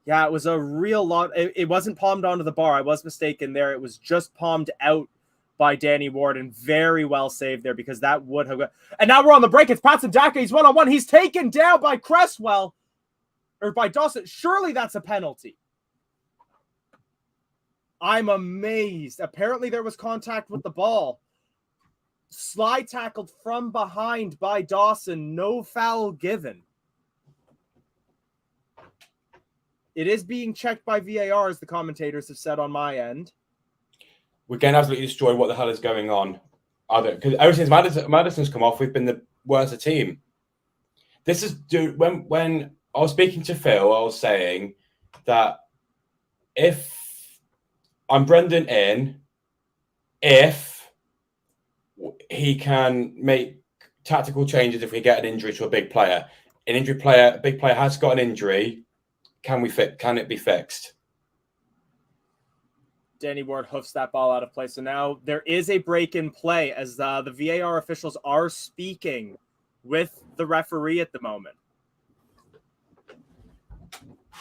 Yeah, it was a real lot. It wasn't palmed onto the bar. I was mistaken there. It was just palmed out by Danny Ward, and very well saved there because that would have... And now we're on the break. It's Patson Daka. He's one-on-one. He's taken down by Cresswell, or by Dawson. Surely that's a penalty. I'm amazed. Apparently there was contact with the ball. Slide tackled from behind by Dawson. No foul given. It is being checked by VAR, as the commentators have said on my end. We're getting absolutely destroyed. What the hell is going on? Because ever since Madison's come off, we've been the worst team. This is when I was speaking to Phil, I was saying that if I'm Brendan in, if he can make tactical changes if we get an injury to a big player, a big player has got an injury, can it be fixed? Danny Ward hoofs that ball out of play. So now there is a break in play as the VAR officials are speaking with the referee at the moment.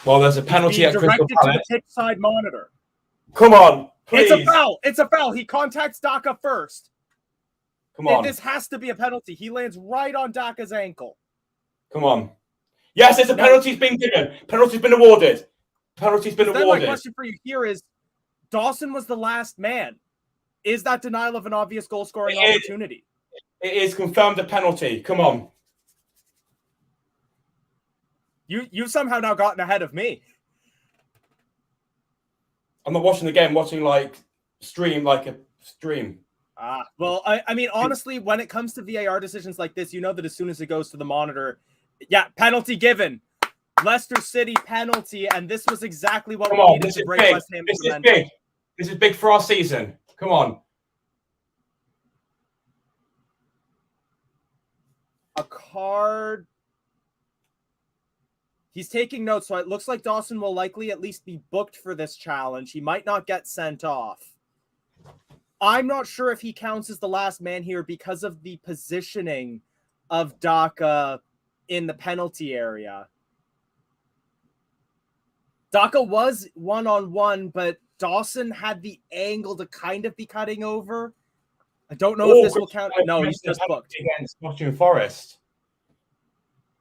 Well, there's a penalty at Crystal Palace. To the pitch side monitor. Come on, please. It's a foul. It's a foul. He contacts Daka first. Come on. This has to be a penalty. He lands right on Daka's ankle. Come on. Yes, it's a penalty's been given. Penalty's been awarded. Penalty's been awarded. Then my question for you here is, Dawson was the last man. Is that denial of an obvious goal-scoring opportunity? It is confirmed a penalty. Come on. You've somehow now gotten ahead of me. I'm not watching the game. I'm watching a stream. Well, I mean, honestly, when it comes to VAR decisions like this, you know that as soon as it goes to the monitor, yeah, penalty given. Leicester City penalty, and this was exactly what we needed to break West Ham. This is big. This is big for our season. Come on. A card. He's taking notes, so it looks like Dawson will likely at least be booked for this challenge. He might not get sent off. I'm not sure if he counts as the last man here because of the positioning of Daka in the penalty area. Daka was one-on-one, but Dawson had the angle to kind of be cutting over. I don't know if this will count. No, he's just booked. Against Nottingham Forest.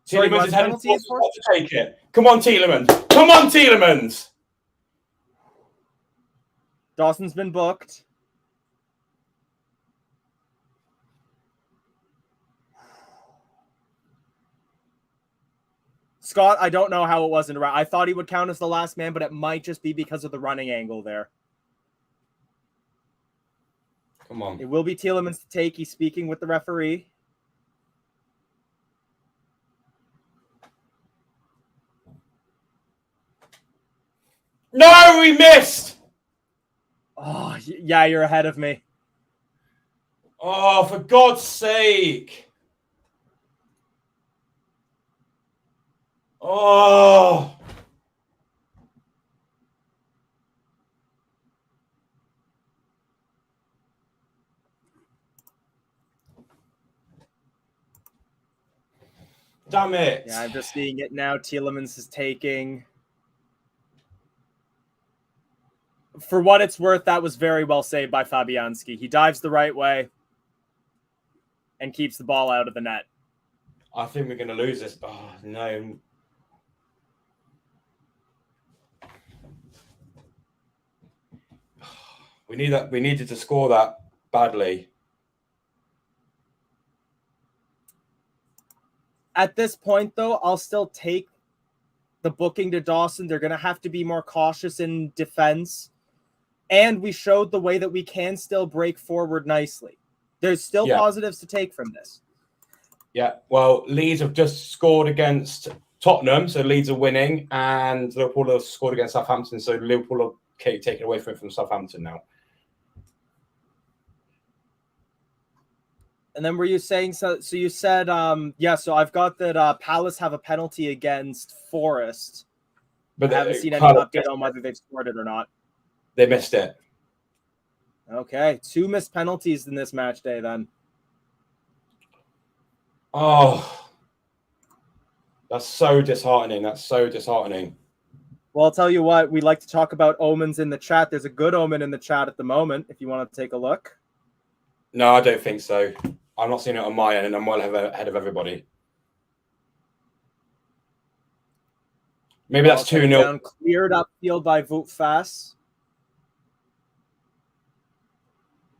Sorry, Tielemans is heading towards to take it. Come on, Tielemans. Come on, Tielemans. Dawson's been booked. Scott, I don't know how it wasn't around. I thought he would count as the last man, but it might just be because of the running angle there. Come on. It will be Tielemans to take. He's speaking with the referee. No, we missed. Oh, yeah, you're ahead of me. Oh, for God's sake. Oh. Damn it. Yeah, I'm just seeing it now. Tielemans is taking. For what it's worth, that was very well saved by Fabianski. He dives the right way and keeps the ball out of the net. I think we're going to lose this. Oh, no. We needed to score that badly. At this point, though, I'll still take the booking to Dawson. They're going to have to be more cautious in defense. And we showed the way that we can still break forward nicely. There's still positives to take from this. Yeah, well, Leeds have just scored against Tottenham, so Leeds are winning, and Liverpool have scored against Southampton, so Liverpool are taken away from Southampton now. And then were you saying, so you said, so I've got that Palace have a penalty against Forest. But I haven't seen any update on whether they've scored it or not. They missed it. Okay, 2 missed penalties in this match day then. Oh, that's so disheartening. Well, I'll tell you what, we like to talk about omens in the chat. There's a good omen in the chat at the moment, if you want to take a look. No, I don't think so. I'm not seeing it on my end, and I'm well ahead of everybody. Maybe that's 2-0. Cleared upfield by Wout Faes.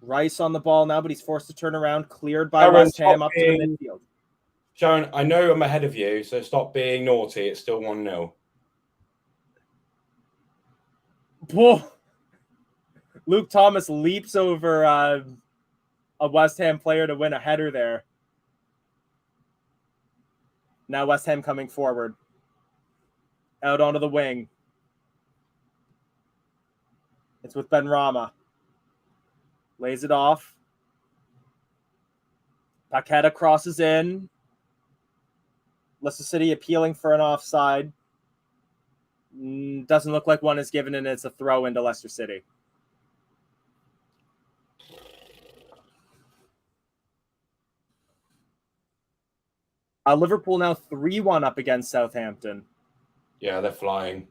Rice on the ball now, but he's forced to turn around. Cleared by West Ham up to the midfield. Sharon, I know I'm ahead of you, so stop being naughty. It's still 1-0. Whoa. Luke Thomas leaps over a West Ham player to win a header there. Now West Ham coming forward. Out onto the wing. It's with Benrahma. Lays it off. Paqueta crosses in. Leicester City appealing for an offside. Doesn't look like one is given, and it's a throw into Leicester City. Liverpool now 3-1 up against Southampton. Yeah, they're flying.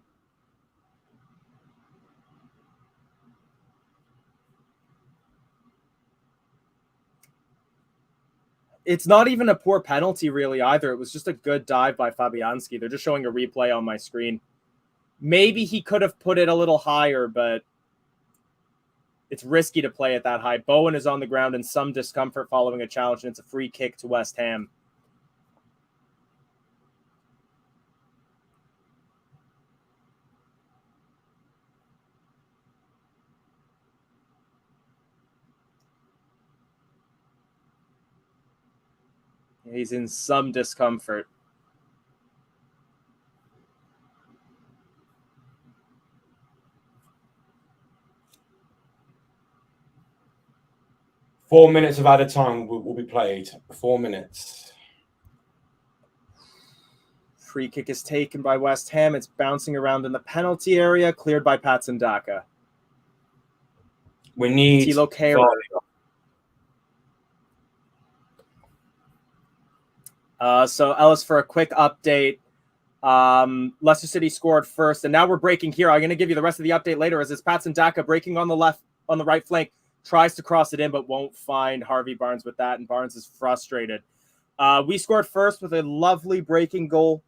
It's not even a poor penalty, really, either. It was just a good dive by Fabianski. They're just showing a replay on my screen. Maybe he could have put it a little higher, but it's risky to play it that high. Bowen is on the ground in some discomfort following a challenge, and it's a free kick to West Ham. He's in some discomfort. Four minutes of added time will be played. 4 minutes. Free kick is taken by West Ham. It's bouncing around in the penalty area, cleared by Patson Daka. We need Tilo Kehrer. So Ellis, for a quick update, Leicester City scored first, and now we're breaking here. I'm going to give you the rest of the update later, as it's Patson Daka breaking on the right flank, tries to cross it in, but won't find Harvey Barnes with that, and Barnes is frustrated. We scored first with a lovely breaking goal.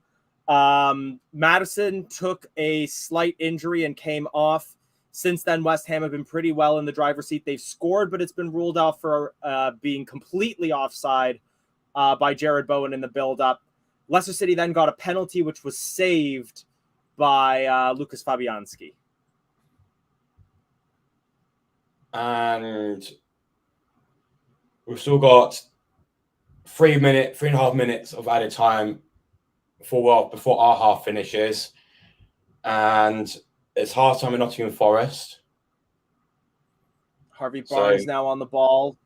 Madison took a slight injury and came off. Since then, West Ham have been pretty well in the driver's seat. They've scored, but it's been ruled out for being completely offside by Jared Bowen in the build-up. Leicester City then got a penalty, which was saved by Lucas Fabianski. And we've still got 3.5 minutes of added time before our half finishes. And it's half time in Nottingham Forest. Harvey Barnes now on the ball.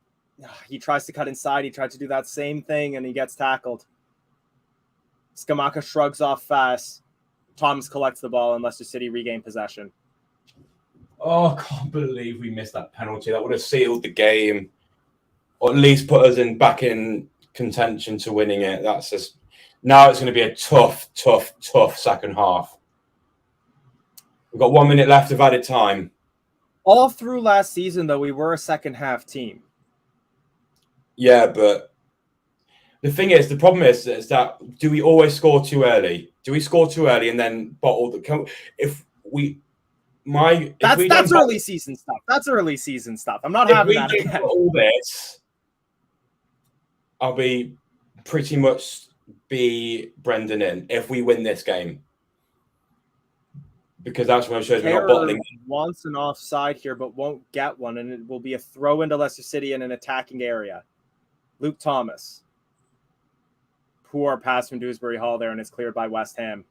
He tries to cut inside. He tried to do that same thing, and he gets tackled. Scamacca shrugs off fast. Thomas collects the ball, and Leicester City regain possession. Oh, I can't believe we missed that penalty. That would have sealed the game, or at least put us back in contention to winning it. That's just now it's going to be a tough second half. We've got 1 minute left of added time. All through last season, though, we were a second half team. Yeah, but the problem is that do we always score too early? Do we score too early and then bottle the? That's early season stuff. That's early season stuff. I'm not having that again. All this, I'll be pretty much Brendan in if we win this game. Because that's when it shows we're not bottling. Wants an offside here, but won't get one, and it will be a throw into Leicester City in an attacking area. Luke Thomas. Poor pass from Dewsbury Hall there, and it's cleared by West Ham.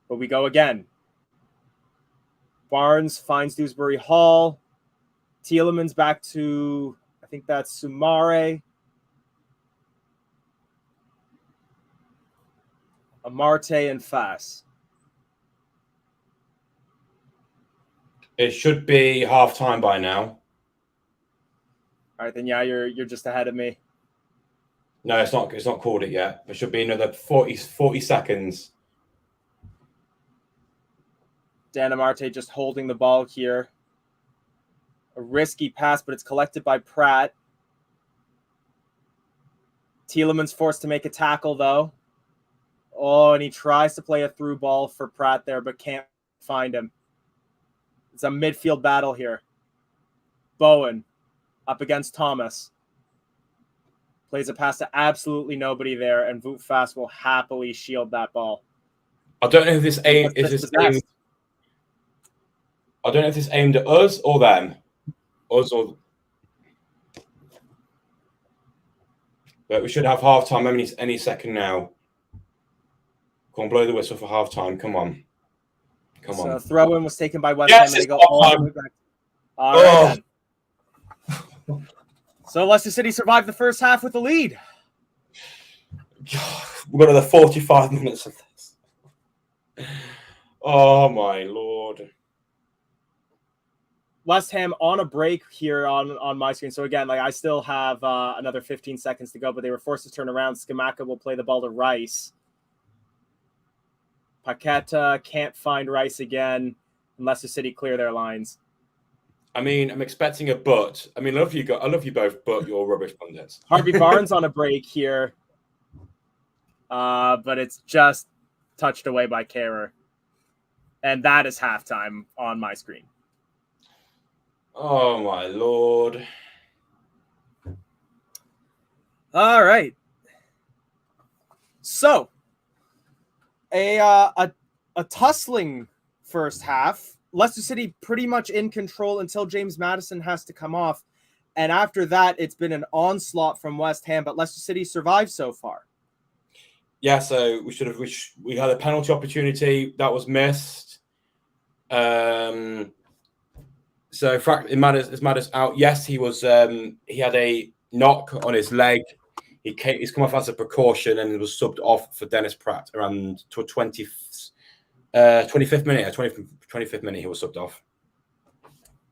But we go again. Barnes finds Dewsbury Hall. Tielemans back to, I think that's Sumare. Amarte and Fass. It should be half time by now. All right, then yeah, you're just ahead of me. No, it's not. It's not called it yet. There should be another 40 seconds. Dan Amarte just holding the ball here. A risky pass, but it's collected by Pratt. Tielemans forced to make a tackle, though. Oh, and he tries to play a through ball for Pratt there, but can't find him. It's a midfield battle here. Bowen up against Thomas. Plays a pass to absolutely nobody there, and Wout Fass will happily shield that ball. I don't know if this aimed at us or them. Us or. But we should have half time any second now. Come on, blow the whistle for half time. Come on. So throw-in was taken by West Ham, and they go all the way back. All right, then. So Leicester City survived the first half with the lead. We've got another 45 minutes of this. Oh, my Lord. West Ham on a break here on my screen. So, again, I still have another 15 seconds to go, but they were forced to turn around. Scamacca will play the ball to Rice. Paqueta can't find Rice again. And Leicester City clear their lines. I mean, I'm expecting a but. I mean, I love you both, but you're rubbish pundits. Harvey Barnes on a break here. But it's just touched away by Kehrer. And that is halftime on my screen. Oh, my Lord. All right. So, a tussling first half. Leicester City pretty much in control until James Maddison has to come off. And after that, it's been an onslaught from West Ham, but Leicester City survived so far. Yeah, so we had a penalty opportunity that was missed. So is Maddis out? Yes, he was. He had a knock on his leg. He's come off as a precaution and was subbed off for Dennis Pratt around to 25th minute. 25th minute, he was subbed off.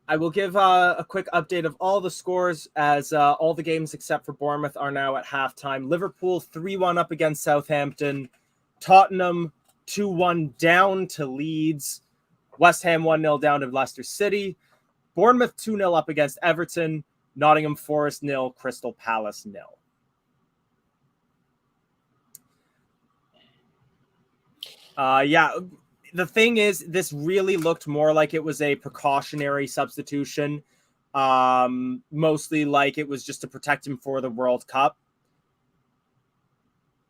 I will give a quick update of all the scores as all the games except for Bournemouth are now at halftime. Liverpool 3-1 up against Southampton. Tottenham 2-1 down to Leeds. West Ham 1-0 down to Leicester City. Bournemouth 2-0 up against Everton. Nottingham Forest 0. Crystal Palace 0. The thing is, this really looked more like it was a precautionary substitution. Mostly like it was just to protect him for the World Cup.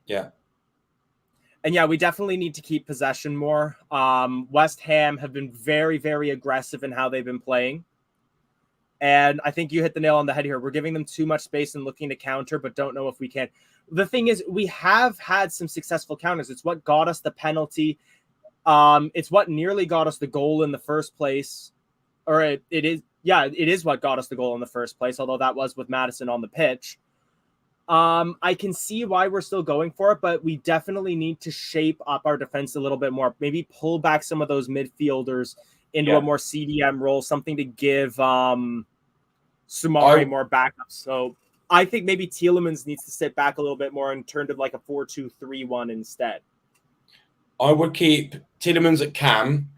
Yeah. And yeah, we definitely need to keep possession more. West Ham have been very, very aggressive in how they've been playing. And I think you hit the nail on the head here. We're giving them too much space and looking to counter, but don't know if we can. The thing is, we have had some successful counters. It's what got us the penalty. It's what nearly got us the goal in the first place. Or it is what got us the goal in the first place, although that was with Madison on the pitch. I can see why we're still going for it, but we definitely need to shape up our defense a little bit more. Maybe pull back some of those midfielders into a more CDM role, something to give Sumari more backup. So I think maybe Tielemans needs to sit back a little bit more and turn to like a 4-2-3-1 instead. I would keep Tielemans at cam,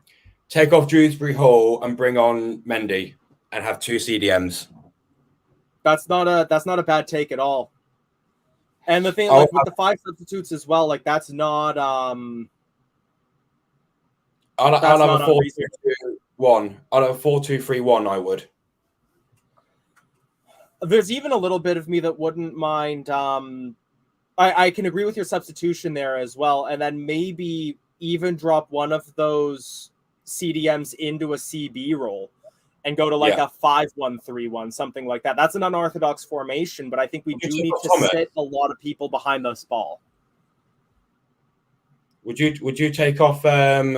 take off Dewsbury Hall, and bring on Mendy and have 2 CDMs. That's not a bad take at all. And the thing, like with the 5 substitutes as well, like that's not I'll have a 4-2-1. I'll have a 4-2-3-1. I would. There's even a little bit of me that wouldn't mind. I can agree with your substitution there as well, and then maybe even drop one of those CDMs into a CB role and go to like a 5-1-3-1, something like that. That's an unorthodox formation, but I think we do need to sit a lot of people behind this ball. Would you take off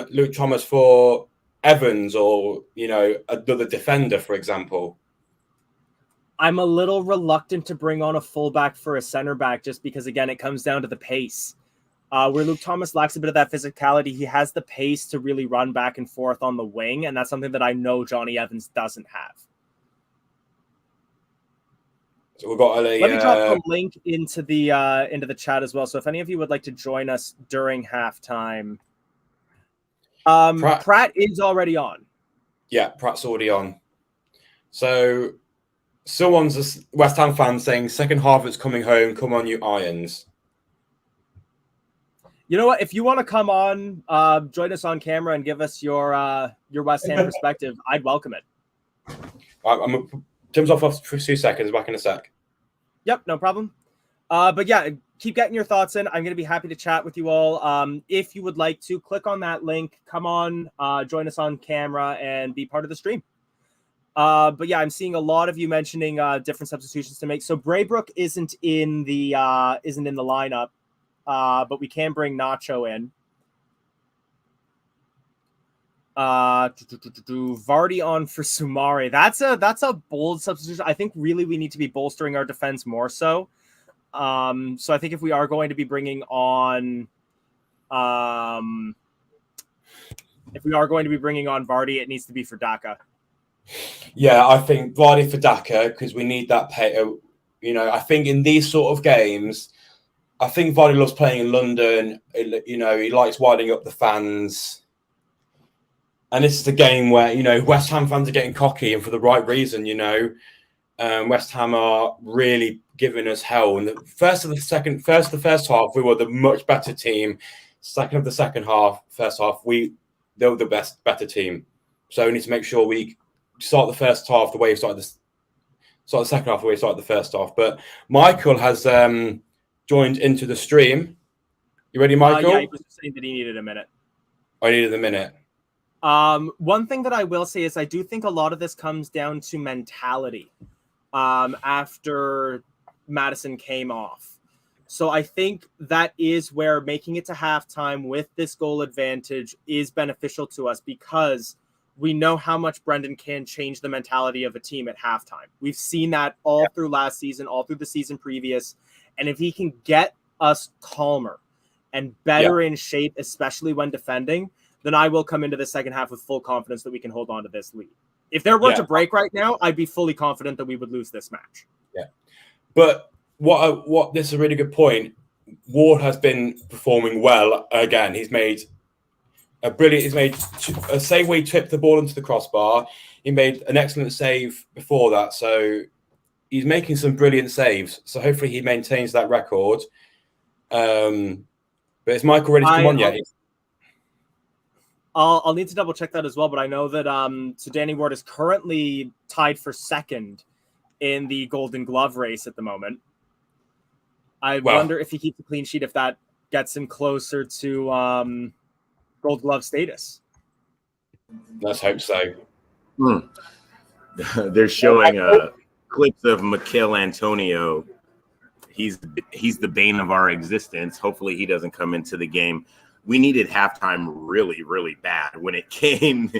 Luke Thomas for Evans or another defender, for example? I'm a little reluctant to bring on a fullback for a center back just because, again, it comes down to the pace. Where Luke Thomas lacks a bit of that physicality, he has the pace to really run back and forth on the wing, and that's something that I know Johnny Evans doesn't have. So we've got let me drop a link into the chat as well. So if any of you would like to join us during halftime, Pratt is already on. Yeah, Pratt's already on. So someone's a West Ham fan saying second half it's coming home. Come on, you Irons. You know what? If you want to come on, join us on camera and give us your West Ham perspective, I'd welcome it. Tim's off for 2 seconds. Back in a sec. Yep, no problem. But yeah, keep getting your thoughts in. I'm going to be happy to chat with you all. If you would like to, click on that link. Come on, join us on camera and be part of the stream. But yeah, I'm seeing a lot of you mentioning different substitutions to make. So Braybrook isn't in the lineup. But we can bring Nacho in. Vardy on for Sumari. That's a bold substitution. I think really we need to be bolstering our defense more so. So I think if we are going to be bringing on, Vardy, it needs to be for Daka. Yeah, I think Vardy for Daka because we need that pay. I think in these sort of games, I think Vardy loves playing in London. He likes winding up the fans. And this is a game where, West Ham fans are getting cocky and for the right reason, West Ham are really giving us hell. And the first of the first half, we were the much better team. Second of the second half, first half, they were the better team. So we need to make sure we start the first half the way we started the second half the way we started the first half. But Michael has joined into the stream. You ready, Michael? Yeah, he was saying that he needed a minute. I needed a minute. One thing that I will say is I do think a lot of this comes down to mentality after Madison came off. So I think that is where making it to halftime with this goal advantage is beneficial to us because we know how much Brendan can change the mentality of a team at halftime. We've seen that all through last season, all through the season previous. And if he can get us calmer and better in shape, especially when defending, then I will come into the second half with full confidence that we can hold on to this lead. If there were to break right now, I'd be fully confident that we would lose this match. Yeah. But what this is a really good point. Ward has been performing well again. He's made a save where he tipped the ball into the crossbar. He made an excellent save before that. So he's making some brilliant saves. So hopefully he maintains that record. But is Michael ready to come on yet? I'll need to double check that as well, but I know that so Danny Ward is currently tied for second in the Golden Glove race at the moment. I wonder if he keeps a clean sheet, if that gets him closer to Gold Glove status. Let's hope so. They're showing clips of Mikel Antonio. He's the bane of our existence. Hopefully he doesn't come into the game. We needed halftime really, really bad when it came.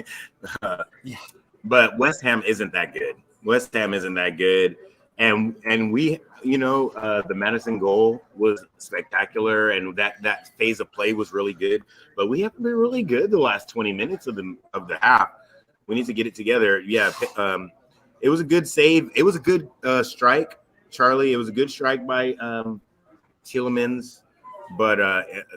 But West Ham isn't that good. West Ham isn't that good. And we, the Madison goal was spectacular, and that phase of play was really good. But we haven't been really good the last 20 minutes of the half. We need to get it together. Yeah, it was a good save. It was a good strike, Charlie. It was a good strike by Tielemans. But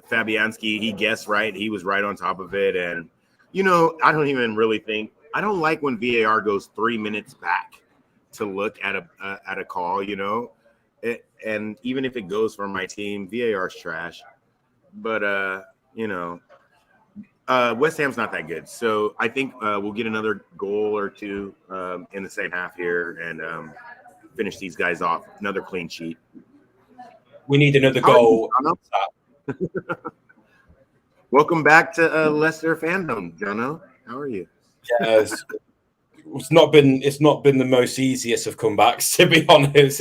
Fabianski, he guessed right. He was right on top of it. And, I don't even really think – I don't like when VAR goes 3 minutes back to look at a call, and even if it goes for my team, VAR's trash. But, West Ham's not that good. So I think we'll get another goal or two in the second half here and finish these guys off. Another clean sheet. We need another goal. Welcome back to Leicester fandom, Jono. How are you? Yes. It's not been the most easiest of comebacks, to be honest.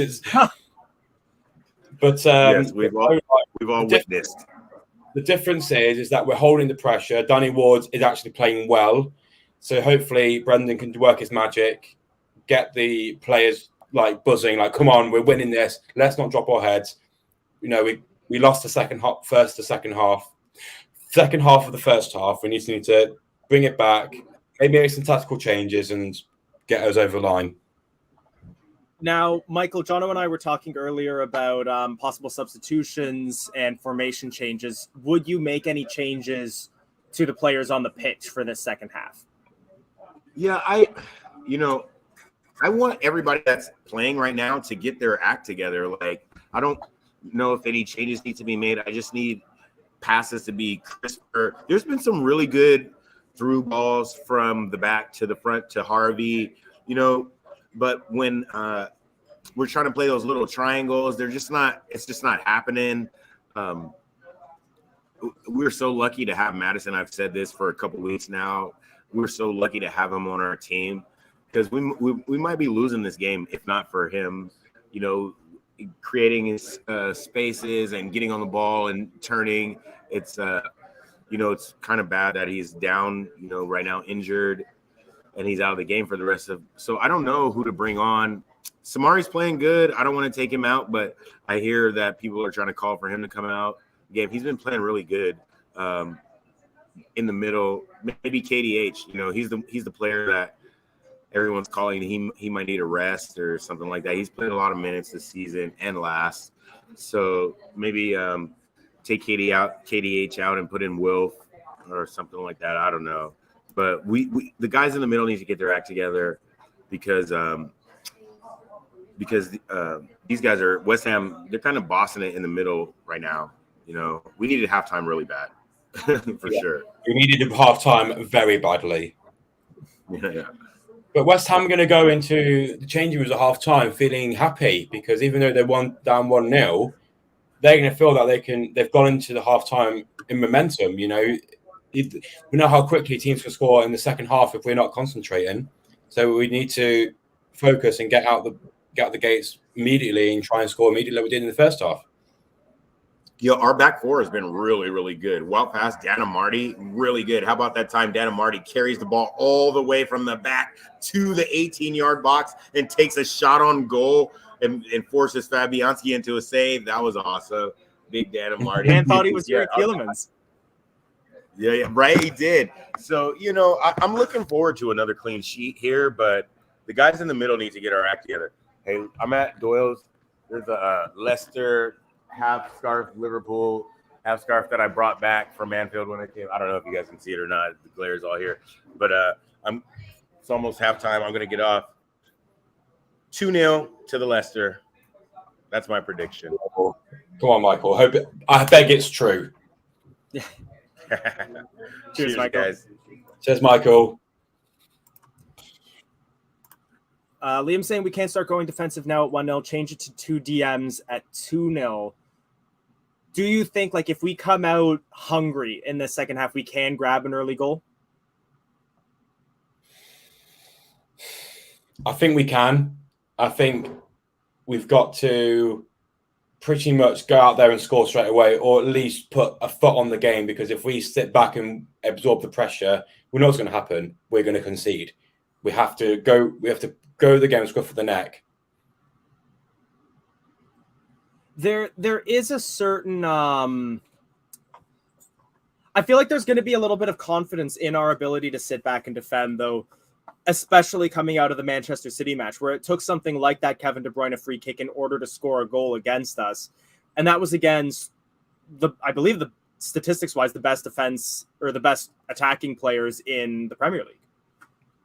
Yes, we've all witnessed. The difference is that we're holding the pressure. Danny Ward is actually playing well, so hopefully Brendan can work his magic, get the players buzzing. Come on, we're winning this. Let's not drop our heads. We lost the second half of the first half. We need to bring it back. Maybe make some tactical changes and get us over the line. Now, Michael, Jono and I were talking earlier about possible substitutions and formation changes. Would you make any changes to the players on the pitch for this second half? Yeah, I want everybody that's playing right now to get their act together. I don't know if any changes need to be made. I just need passes to be crisper. There's been some really good through balls from the back to the front to Harvey, but when we're trying to play those little triangles, it's just not happening. We're so lucky to have Madison. I've said this for a couple of weeks now. We're so lucky to have him on our team because we might be losing this game if not for him, creating his spaces and getting on the ball and turning. It's it's kind of bad that he's down, right now injured, and he's out of the game for the rest of. So I don't know who to bring on. Samari's playing good. I don't want to take him out, but I hear that people are trying to call for him to come out. Game. He's been playing really good in the middle. Maybe KDH. He's the player that everyone's calling. He might need a rest or something like that. He's played a lot of minutes this season and last. So maybe take KDH out and put in Wilf or something like that. I don't know. But the guys in the middle need to get their act together because these guys are West Ham. They're kind of bossing it in the middle right now. We needed halftime really bad for sure. We needed halftime very badly. Yeah. But West Ham are going to go into the changing rooms at halftime feeling happy because even though they're down 1-0, they're going to feel that they've gone into the halftime in momentum. We know how quickly teams can score in the second half if we're not concentrating. So we need to focus and get out the gates immediately and try and score immediately like we did in the first half. Our back four has been really, really good. Well past Dana Marty, really good. How about that time Dana Marty carries the ball all the way from the back to the 18-yard box and takes a shot on goal and forces Fabianski into a save? That was awesome. Big Dana Marty. Man thought he was Gary Tielemans. Yeah, right. He did. So, I'm looking forward to another clean sheet here, but the guys in the middle need to get our act together. Hey, I'm at Doyle's. There's a Leicester half scarf, Liverpool half scarf that I brought back from Anfield when I came. I don't know if you guys can see it or not. The glare's all here. But it's almost halftime. I'm going to get off 2-0 to the Leicester. That's my prediction. Come on, Michael. I beg it's true. Cheers, Michael. Guys. Cheers, Michael. Liam saying we can't start going defensive now at 1-0. Change it to 2 DMs at 2-0. Do you think, like, if we come out hungry in the second half, we can grab an early goal? I think we can. I think we've got to pretty much go out there and score straight away, or at least put a foot on the game, because if we sit back and absorb the pressure, we know what's going to happen. We're going to concede. We have to go the game scruff of the neck. There is a certain I feel like there's going to be a little bit of confidence in our ability to sit back and defend, though, especially coming out of the Manchester City match, where it took something like that Kevin De Bruyne free kick in order to score a goal against us. And that was against I believe the statistics wise, the best defense or the best attacking players in the Premier League.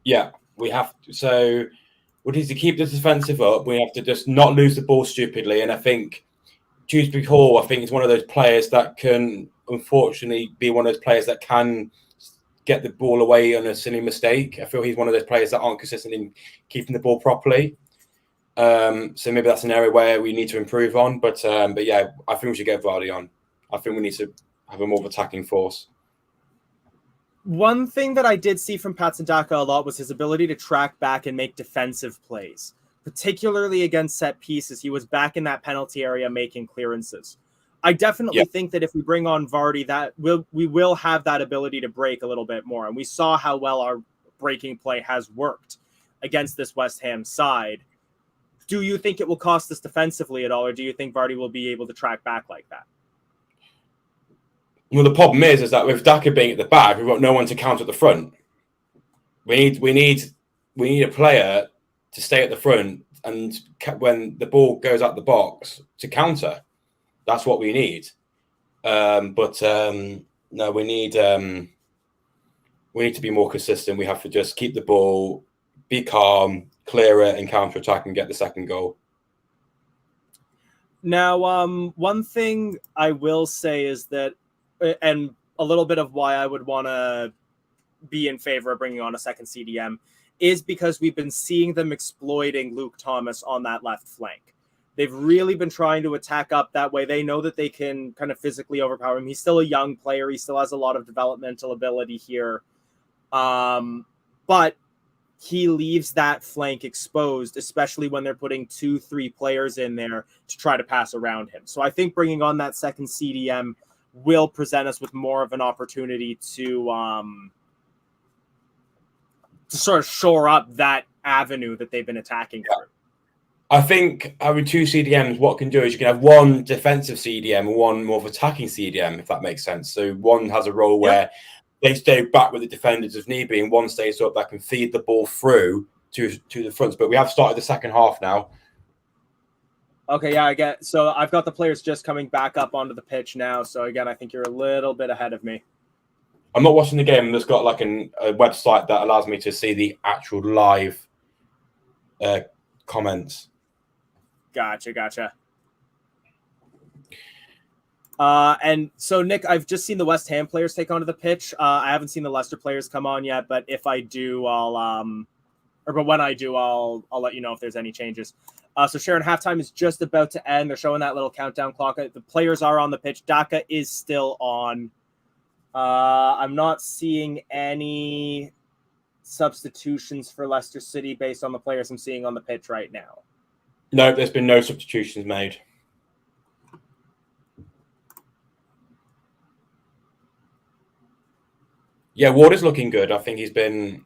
Yeah, we have to. So we need to keep the defensive up. We have to just not lose the ball stupidly. And I think Dewsbury Hall, I think, is one of those players that can, unfortunately, be one of those players that can get the ball away on a silly mistake. I feel he's one of those players that aren't consistent in keeping the ball properly. So maybe that's an area where we need to improve on. But yeah, I think we should get Vardy on. I think we need to have a more of attacking force. One thing that I did see from Patson Daka a lot was his ability to track back and make defensive plays, particularly against set pieces. He was back in that penalty area making clearances. I definitely think that if we bring on Vardy, that we will have that ability to break a little bit more. And we saw how well our breaking play has worked against this West Ham side. Do you think it will cost us defensively at all, or do you think Vardy will be able to track back like that? Well, the problem is that with Daka being at the back, we've got no one to counter at the front. We need a player to stay at the front, and when the ball goes out the box, to counter. That's what we need. No, we need to be more consistent. We have to just keep the ball, be calm, clear it, and counter attack and get the second goal. Now, one thing I will say is that, and a little bit of why I would want to be in favor of bringing on a second CDM, is because we've been seeing them exploiting Luke Thomas on that left flank. They've really been trying to attack up that way. They know that they can kind of physically overpower him. He's still a young player. He still has a lot of developmental ability here. But he leaves that flank exposed, especially when they're putting 2-3 players in there to try to pass around him. So I think bringing on that second CDM will present us with more of an opportunity to sort of shore up that avenue that they've been attacking through. I think having two CDMs, what can do is you can have one defensive CDM and one more of attacking CDM, if that makes sense. So one has a role where they stay back with the defenders if need be, and one stays up that can feed the ball through to the fronts. But we have started the second half now. Okay, yeah, I get. So I've got the players just coming back up onto the pitch now. So again, I think you're a little bit ahead of me. I'm not watching the game. I've just got like a website that allows me to see the actual live comments. Gotcha. And so, Nick, I've just seen the West Ham players take onto the pitch. I haven't seen the Leicester players come on yet, but if I do, but when I do, I'll let you know if there's any changes. So Sharon, halftime is just about to end. They're showing that little countdown clock. The players are on the pitch. Daka is still on. I'm not seeing any substitutions for Leicester City based on the players I'm seeing on the pitch right now. No, there's been no substitutions made. Yeah, Ward is looking good. I think he's been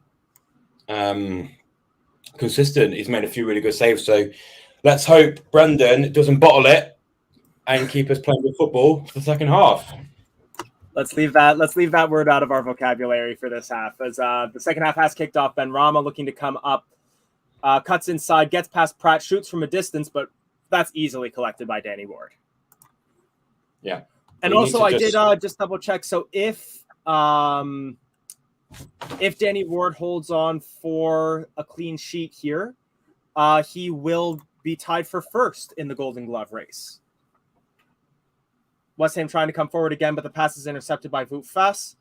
consistent. He's made a few really good saves. So let's hope Brendan doesn't bottle it and keep us playing good football for the second half. Let's leave that word out of our vocabulary for this half. As the second half has kicked off, Ben Rama looking to come up, cuts inside, gets past Pratt, shoots from a distance, but that's easily collected by Danny Ward. Yeah. And also, I did just double check. So if Danny Ward holds on for a clean sheet here, he will be tied for first in the Golden Glove race. West Ham trying to come forward again, but the pass is intercepted by Wout Faes.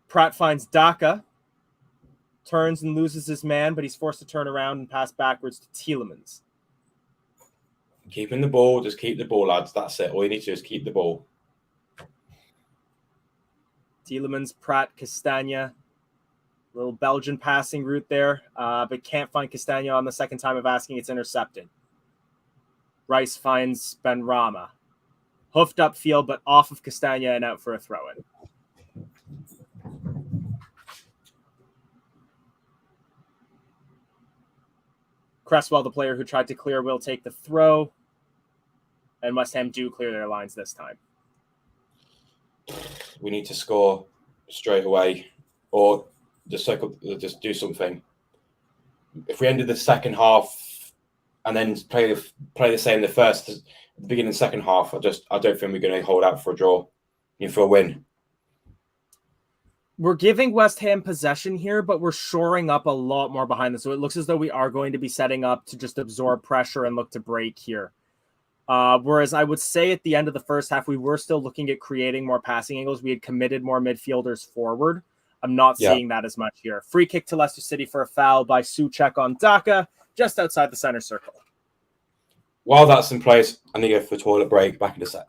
Pratt finds Daka, turns and loses his man, but he's forced to turn around and pass backwards to Tielemans. Keeping the ball, just keep the ball, lads. That's it. All you need to do is keep the ball. Tielemans, Pratt, Castagna. Little Belgian passing route there, but can't find Castagna on the second time of asking. It's intercepted. Rice finds Benrahma. Hoofed upfield, but off of Castagna and out for a throw-in. Cresswell, the player who tried to clear, will take the throw. And West Ham do clear their lines this time. We need to score straight away, or just do something. If we ended the second half and then play the same the beginning of the second half, I don't think we're going to hold out for a draw, for a win. We're giving West Ham possession here, but we're shoring up a lot more behind this. So it looks as though we are going to be setting up to just absorb pressure and look to break here. Whereas I would say at the end of the first half, we were still looking at creating more passing angles. We had committed more midfielders forward. I'm not seeing that as much here. Free kick to Leicester City for a foul by Souček on Daka, just outside the center circle. While that's in place, I need to go for a toilet break. Back in a sec.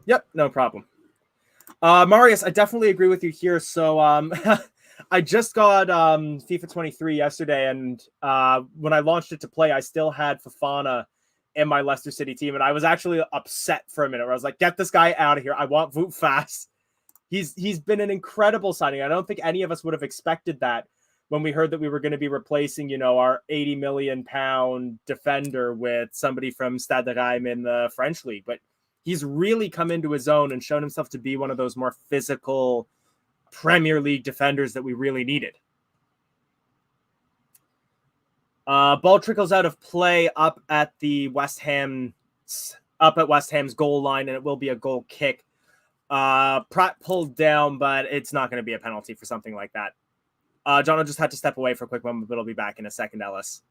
Yep, no problem. Marius, I definitely agree with you here. So I just got FIFA 23 yesterday, and when I launched it to play, I still had Fofana in my Leicester City team, and I was actually upset for a minute where I was like, get this guy out of here. I want Wout Faes. He's been an incredible signing. I don't think any of us would have expected that when we heard that we were going to be replacing, our 80 million pound defender with somebody from Stade de Reims in the French league. But he's really come into his own and shown himself to be one of those more physical Premier League defenders that we really needed. Ball trickles out of play up at West Ham's goal line, and it will be a goal kick. Pratt pulled down, but it's not going to be a penalty for something like that. John just had to step away for a quick moment, but he'll be back in a second, Ellis.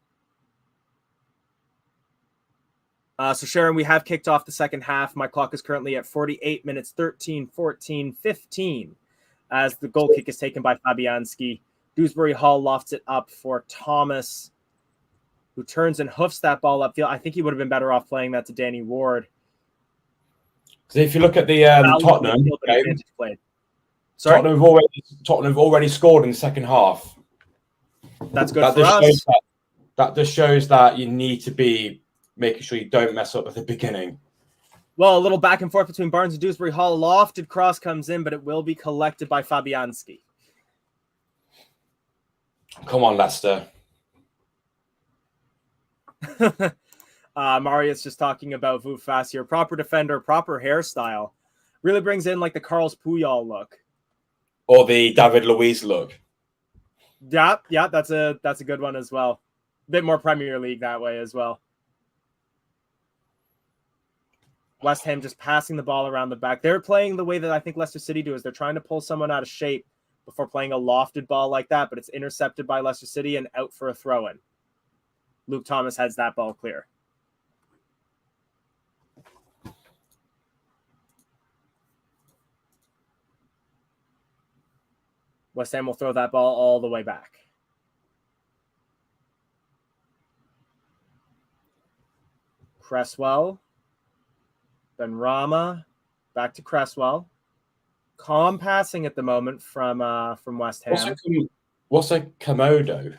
So Sharon, we have kicked off the second half. My clock is currently at 48 minutes, 13, 14, 15, as the goal kick is taken by Fabianski. Dewsbury Hall lofts it up for Thomas, who turns and hoofs that ball upfield. I think he would have been better off playing that to Danny Ward. So if you look at the Tottenham game, Tottenham have already scored in the second half. That's good for us. That just shows that you need to be making sure you don't mess up at the beginning. Well, a little back and forth between Barnes and Dewsbury Hall. Lofted cross comes in, but it will be collected by Fabianski. Come on, Leicester. Marius just talking about Wout Faes here. Proper defender, proper hairstyle. Really brings in like the Carles Puyol look. Or the David Luiz look. Yeah, that's a good one as well. A bit more Premier League that way as well. West Ham just passing the ball around the back. They're playing the way that I think Leicester City do, is they're trying to pull someone out of shape before playing a lofted ball like that, but it's intercepted by Leicester City and out for a throw-in. Luke Thomas heads that ball clear. West Ham will throw that ball all the way back. Cresswell. Benrahma. Back to Cresswell. Calm passing at the moment from West Ham. What's a Komodo?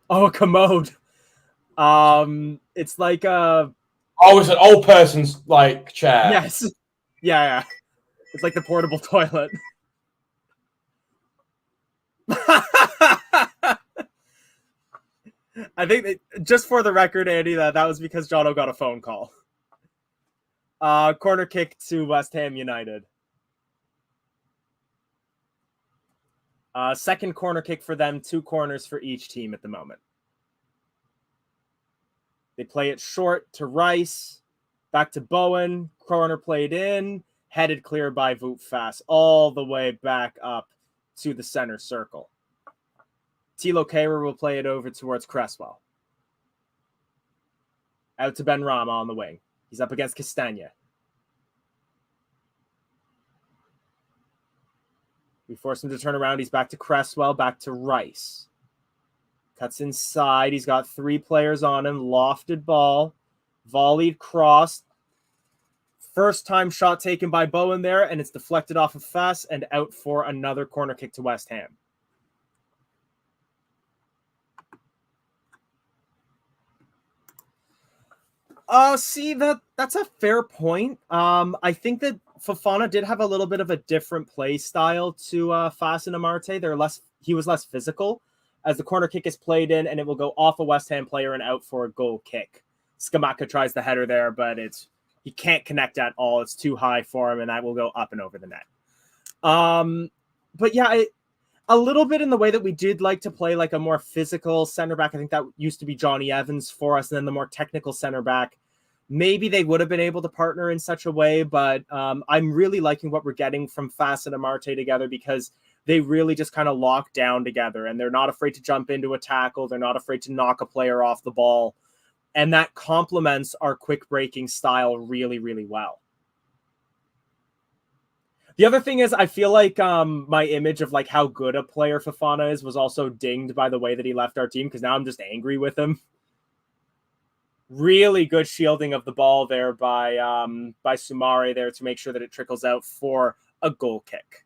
Oh, a commode. It's like a... Oh, it's an old person's like chair. Yes. Yeah. It's like the portable toilet. I think just for the record, Andy, that was because Jono got a phone call. Corner kick to West Ham United. Second corner kick for them. 2 corners for each team at the moment. They play it short to Rice. Back to Bowen. Corner played in. Headed clear by Wout Faes. All the way back up to the center circle. Thilo Kehrer will play it over towards Cresswell. Out to Benrahma on the wing. He's up against Castagna. We force him to turn around. He's back to Cresswell, back to Rice. Cuts inside. He's got 3 players on him. Lofted ball. Volleyed, crossed. First time shot taken by Bowen there, and it's deflected off of Fess and out for another corner kick to West Ham. See, that's a fair point. I think that Fofana did have a little bit of a different play style to Fass and Amarte. He was less physical, as the corner kick is played in, and it will go off a West Ham player and out for a goal kick. Scamacca tries the header there, but he can't connect at all. It's too high for him, and that will go up and over the net. But yeah, a little bit in the way that we did like to play like a more physical center back. I think that used to be Johnny Evans for us, and then the more technical center back. Maybe they would have been able to partner in such a way, but I'm really liking what we're getting from Fass and Amarte together, because they really just kind of lock down together, and they're not afraid to jump into a tackle. They're not afraid to knock a player off the ball. And that complements our quick breaking style really, really well. The other thing is, I feel like my image of like how good a player Fofana is was also dinged by the way that he left our team, because now I'm just angry with him. Really good shielding of the ball there by Soumare there to make sure that it trickles out for a goal kick.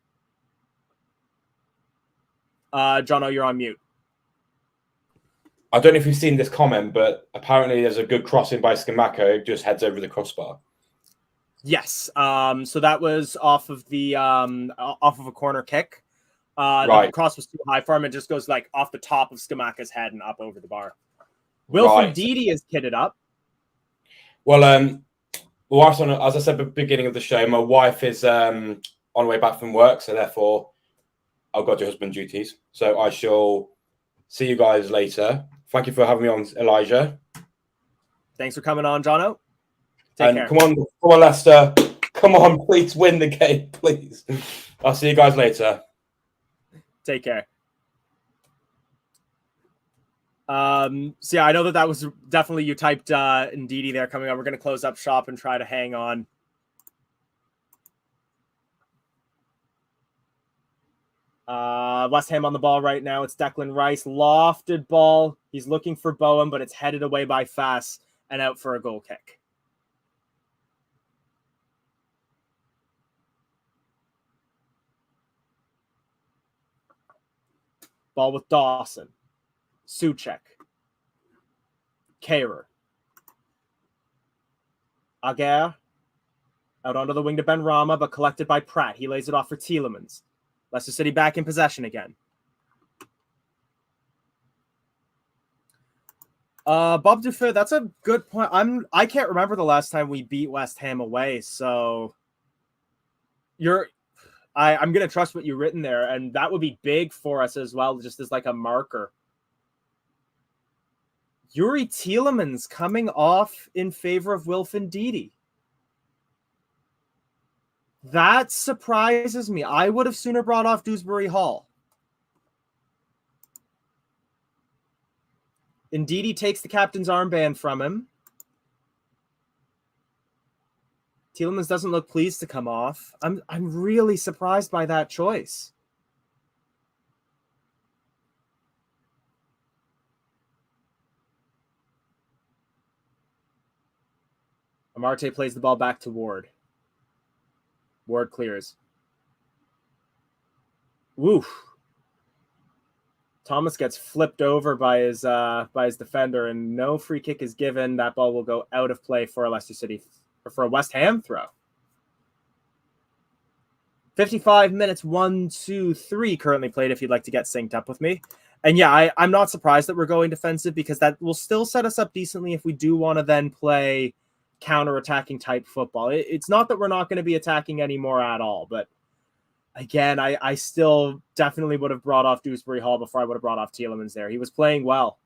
Jono, you're on mute. I don't know if you've seen this comment, but apparently there's a good crossing by Scamacca. It just heads over the crossbar. Yes. So that was off of a corner kick. Right. The cross was too high for him. It just goes like off the top of Scamacca's head and up over the bar. Wilfred Ndidi is kitted up. Well, as I said at the beginning of the show, my wife is on the way back from work, so therefore I've got to do husband duties. So I shall see you guys later. Thank you for having me on, Elijah. Thanks for coming on, Jono. Take care. Come on, Leicester. Come on, please win the game, please. I'll see you guys later. Take care. So yeah, I know that was definitely, you typed Ndidi there coming up. We're going to close up shop and try to hang on. West Ham on the ball right now. It's Declan Rice. Lofted ball. He's looking for Bowen, but it's headed away by Fass and out for a goal kick. Ball with Dawson. Souček. Kehrer. Aguirre. Out onto the wing to Ben Rama, but collected by Pratt. He lays it off for Tielemans. Leicester City back in possession again. Bob Dufair, that's a good point. I can't remember the last time we beat West Ham away, so I'm gonna trust what you've written there, and that would be big for us as well, just as like a marker. Yuri Tielemans coming off in favor of Wilfred Ndidi. That surprises me. I would have sooner brought off Dewsbury Hall. Ndidi takes the captain's armband from him. Tielemans doesn't look pleased to come off. I'm really surprised by that choice. Amarte plays the ball back to Ward. Ward clears. Woof. Thomas gets flipped over by his defender, and no free kick is given. That ball will go out of play for a Leicester City, or for a West Ham throw. 55 minutes, 1, 2, 3 currently played if you'd like to get synced up with me. And yeah, I'm not surprised that we're going defensive, because that will still set us up decently if we do want to then play counter-attacking type football. It's not that we're not going to be attacking anymore at all, but again, I still definitely would have brought off Dewsbury Hall before I would have brought off Tielemans there. He was playing well.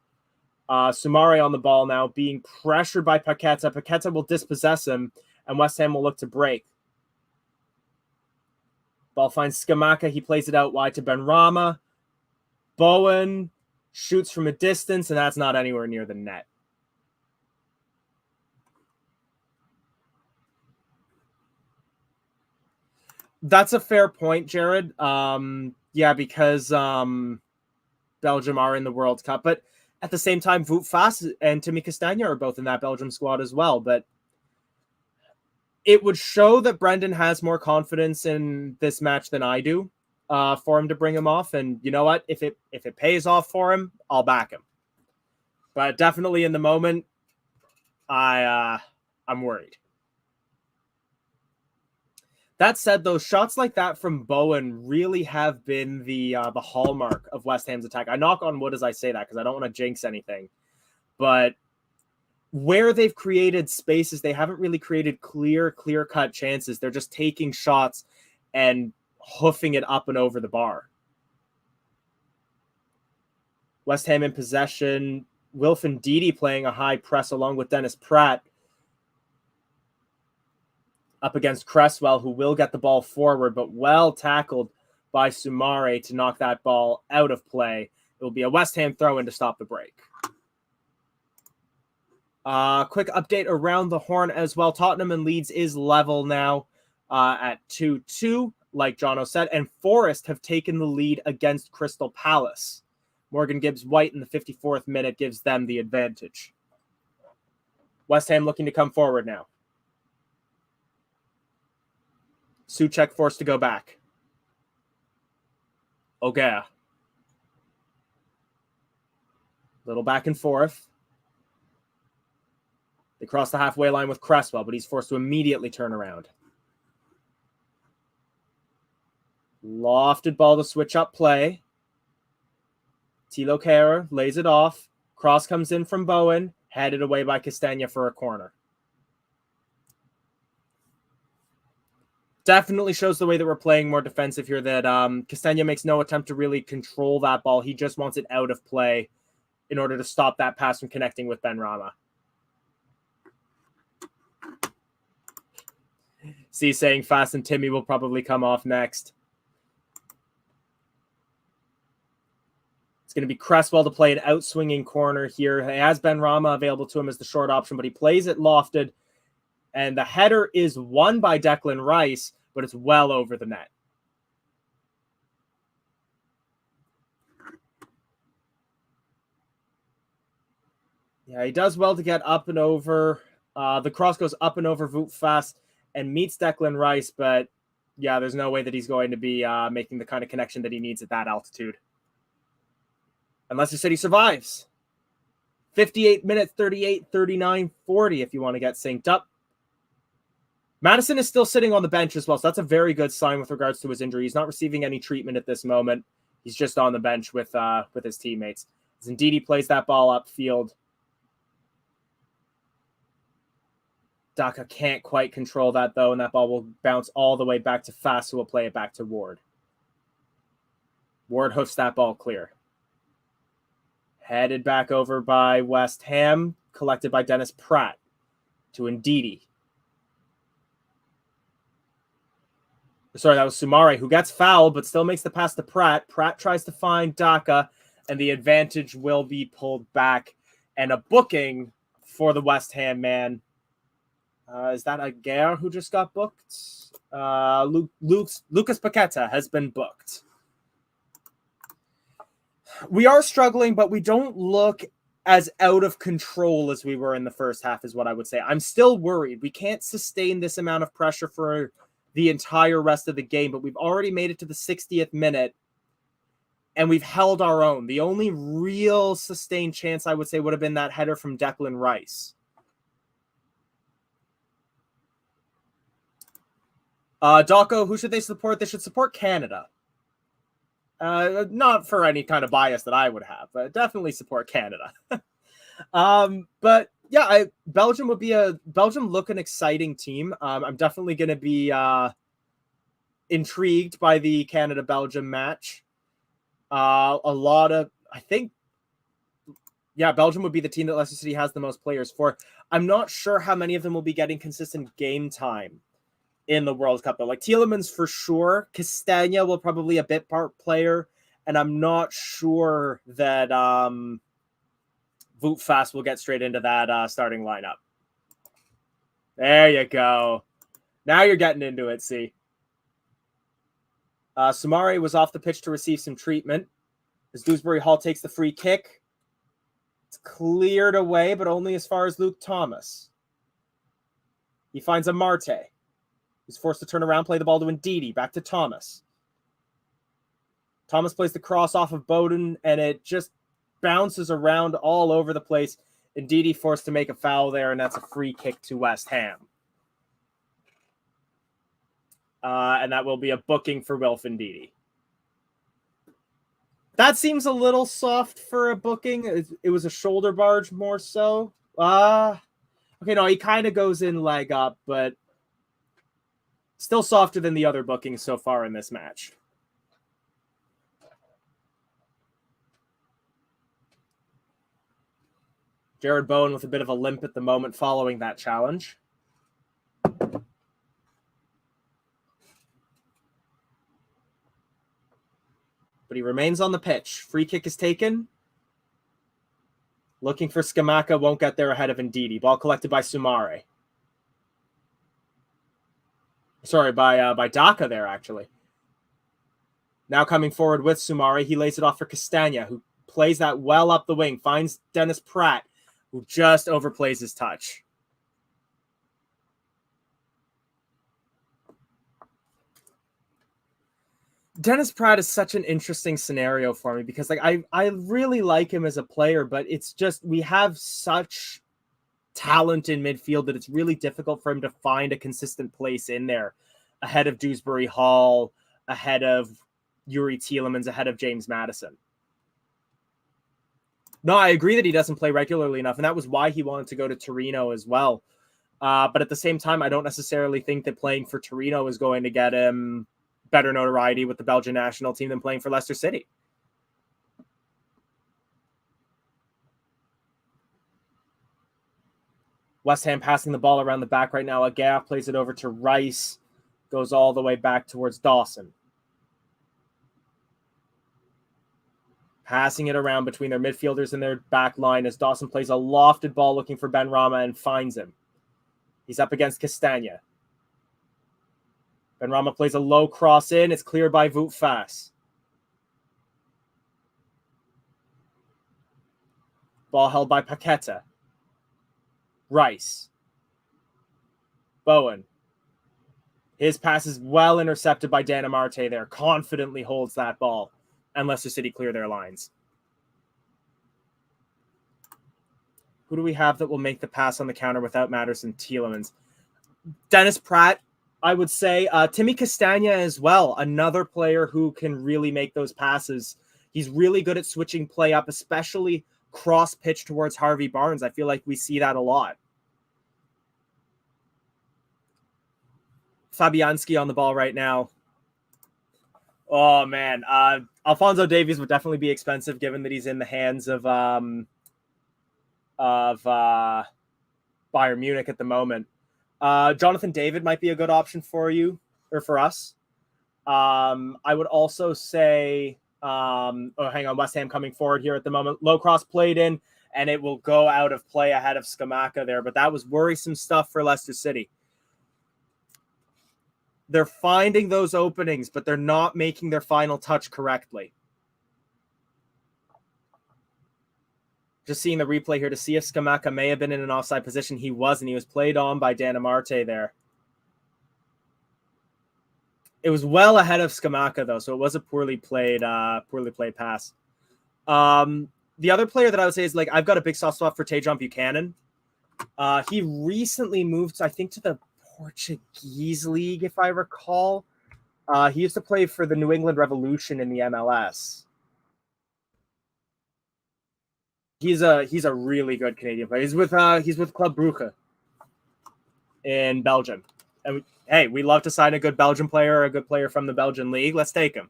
Soumare on the ball now, being pressured by Paqueta. Paqueta will dispossess him, and West Ham will look to break. Ball finds Scamacca. He plays it out wide to Ben Rama. Bowen shoots from a distance, and that's not anywhere near the net. That's a fair point, Jared. Yeah, because Belgium are in the World Cup. But At the same time, Wout Faes and Timmy Castagna are both in that Belgium squad as well. But it would show that Brendan has more confidence in this match than I do for him to bring him off. And you know what? If it pays off for him, I'll back him. But definitely in the moment, I'm worried. That said, though, shots like that from Bowen really have been the hallmark of West Ham's attack. I knock on wood as I say that because I don't want to jinx anything. But where they've created spaces, they haven't really created clear-cut chances. They're just taking shots and hoofing it up and over the bar. West Ham in possession. Wilfred Ndidi playing a high press along with Dennis Pratt up against Cresswell, who will get the ball forward, but well tackled by Soumare to knock that ball out of play. It will be a West Ham throw-in to stop the break. Quick update around the horn as well. Tottenham and Leeds is level now at 2-2, like Jono said, and Forest have taken the lead against Crystal Palace. Morgan Gibbs-White in the 54th minute gives them the advantage. West Ham looking to come forward now. Souček forced to go back. Okay. Little back and forth. They cross the halfway line with Cresswell, but he's forced to immediately turn around. Lofted ball to switch up play. Thilo Kehrer lays it off. Cross comes in from Bowen, headed away by Castagna for a corner. Definitely shows the way that we're playing more defensive here, that Castagna makes no attempt to really control that ball. He just wants it out of play in order to stop that pass from connecting with Benrahma. See, saying Fast and Timmy will probably come off next. It's going to be Cresswell to play an out-swinging corner here. He has Benrahma available to him as the short option, but he plays it lofted. And the header is won by Declan Rice, but it's well over the net. Yeah, he does well to get up and over. The cross goes up and over Wout Faes and meets Declan Rice, but yeah, there's no way that he's going to be making the kind of connection that he needs at that altitude. And Leicester City survives. 58 minutes, 38, 39, 40 if you want to get synced up. Madison is still sitting on the bench as well, so that's a very good sign with regards to his injury. He's not receiving any treatment at this moment. He's just on the bench with his teammates. Ndidi plays that ball upfield. Daka can't quite control that, though, and that ball will bounce all the way back to Faes, who will play it back to Ward. Ward hoofs that ball clear. Headed back over by West Ham, collected by Dennis Pratt to Ndidi. Sorry, that was Soumare, who gets fouled, but still makes the pass to Pratt. Pratt tries to find Daka, and the advantage will be pulled back. And a booking for the West Ham man. Is that Aguirre who just got booked? Lucas Paqueta has been booked. We are struggling, but we don't look as out of control as we were in the first half, is what I would say. I'm still worried. We can't sustain this amount of pressure for the entire rest of the game, but we've already made it to the 60th minute, and we've held our own. The only real sustained chance, I would say, would have been that header from Declan Rice. Daco, who should they support? They should support Canada. Not for any kind of bias that I would have, but definitely support Canada. But yeah, Belgium look an exciting team. I'm definitely going to be intrigued by the Canada-Belgium match. Belgium would be the team that Leicester City has the most players for. I'm not sure how many of them will be getting consistent game time in the World Cup, though. Like Tielemans for sure. Castagna will probably a bit part player, and I'm not sure that Wout Faes will get straight into that starting lineup. There you go. Now you're getting into it, see. Soumare was off the pitch to receive some treatment as Dewsbury Hall takes the free kick. It's cleared away, but only as far as Luke Thomas. He finds a Marte. He's forced to turn around, play the ball to Ndidi. Back to Thomas. Thomas plays the cross off of Bowden, and it just bounces around all over the place. Ndidi forced to make a foul there, and that's a free kick to West Ham. And that will be a booking for Wilf Ndidi. That seems a little soft for a booking. It was a shoulder barge more so. Okay, no, he kind of goes in leg up, but still softer than the other bookings so far in this match. Jared Bowen with a bit of a limp at the moment following that challenge. But he remains on the pitch. Free kick is taken. Looking for Scamacca, won't get there ahead of Ndidi. Ball collected by Sumare. Sorry, by Daka there, actually. Now coming forward with Sumare, he lays it off for Castagna, who plays that well up the wing, finds Dennis Pratt, who just overplays his touch. Dennis Pratt is such an interesting scenario for me because I really like him as a player, but it's just we have such talent in midfield that it's really difficult for him to find a consistent place in there ahead of Dewsbury Hall, ahead of Yuri Tielemans, ahead of James Maddison. No, I agree that he doesn't play regularly enough, and that was why he wanted to go to Torino as well. But at the same time, I don't necessarily think that playing for Torino is going to get him better notoriety with the Belgian national team than playing for Leicester City. West Ham passing the ball around the back right now. Agaf plays it over to Rice. Goes all the way back towards Dawson. Passing it around between their midfielders and their back line as Dawson plays a lofted ball looking for Benrahma and finds him. He's up against Castagna. Benrahma plays a low cross in. It's cleared by Wout Faes. Ball held by Paqueta. Rice. Bowen. His pass is well intercepted by Dana Marte there. Confidently holds that ball. And Leicester City clear their lines. Who do we have that will make the pass on the counter without Maddison Tielemans? Dennis Pratt, I would say. Timmy Castagna as well. Another player who can really make those passes. He's really good at switching play up, especially cross pitch towards Harvey Barnes. I feel like we see that a lot. Fabianski on the ball right now. Oh, man. Alphonso Davies would definitely be expensive given that he's in the hands of Bayern Munich at the moment. Jonathan David might be a good option for you or for us. I would also say, hang on, West Ham coming forward here at the moment. Low cross played in, and it will go out of play ahead of Scamacca there. But that was worrisome stuff for Leicester City. They're finding those openings, but they're not making their final touch correctly. Just seeing the replay here to see if Scamacca may have been in an offside position. He wasn't. He was played on by Dana Marte there. It was well ahead of Scamacca, though, so it was a poorly played pass. The other player that I would say is, like, I've got a big soft spot for Tejan Buchanan. He recently moved, I think, to the Portuguese league, if I recall. He used to play for the New England Revolution in the MLS. He's a really good Canadian player. He's with Club Brugge in Belgium. And we love to sign a good Belgian player or a good player from the Belgian league. Let's take him.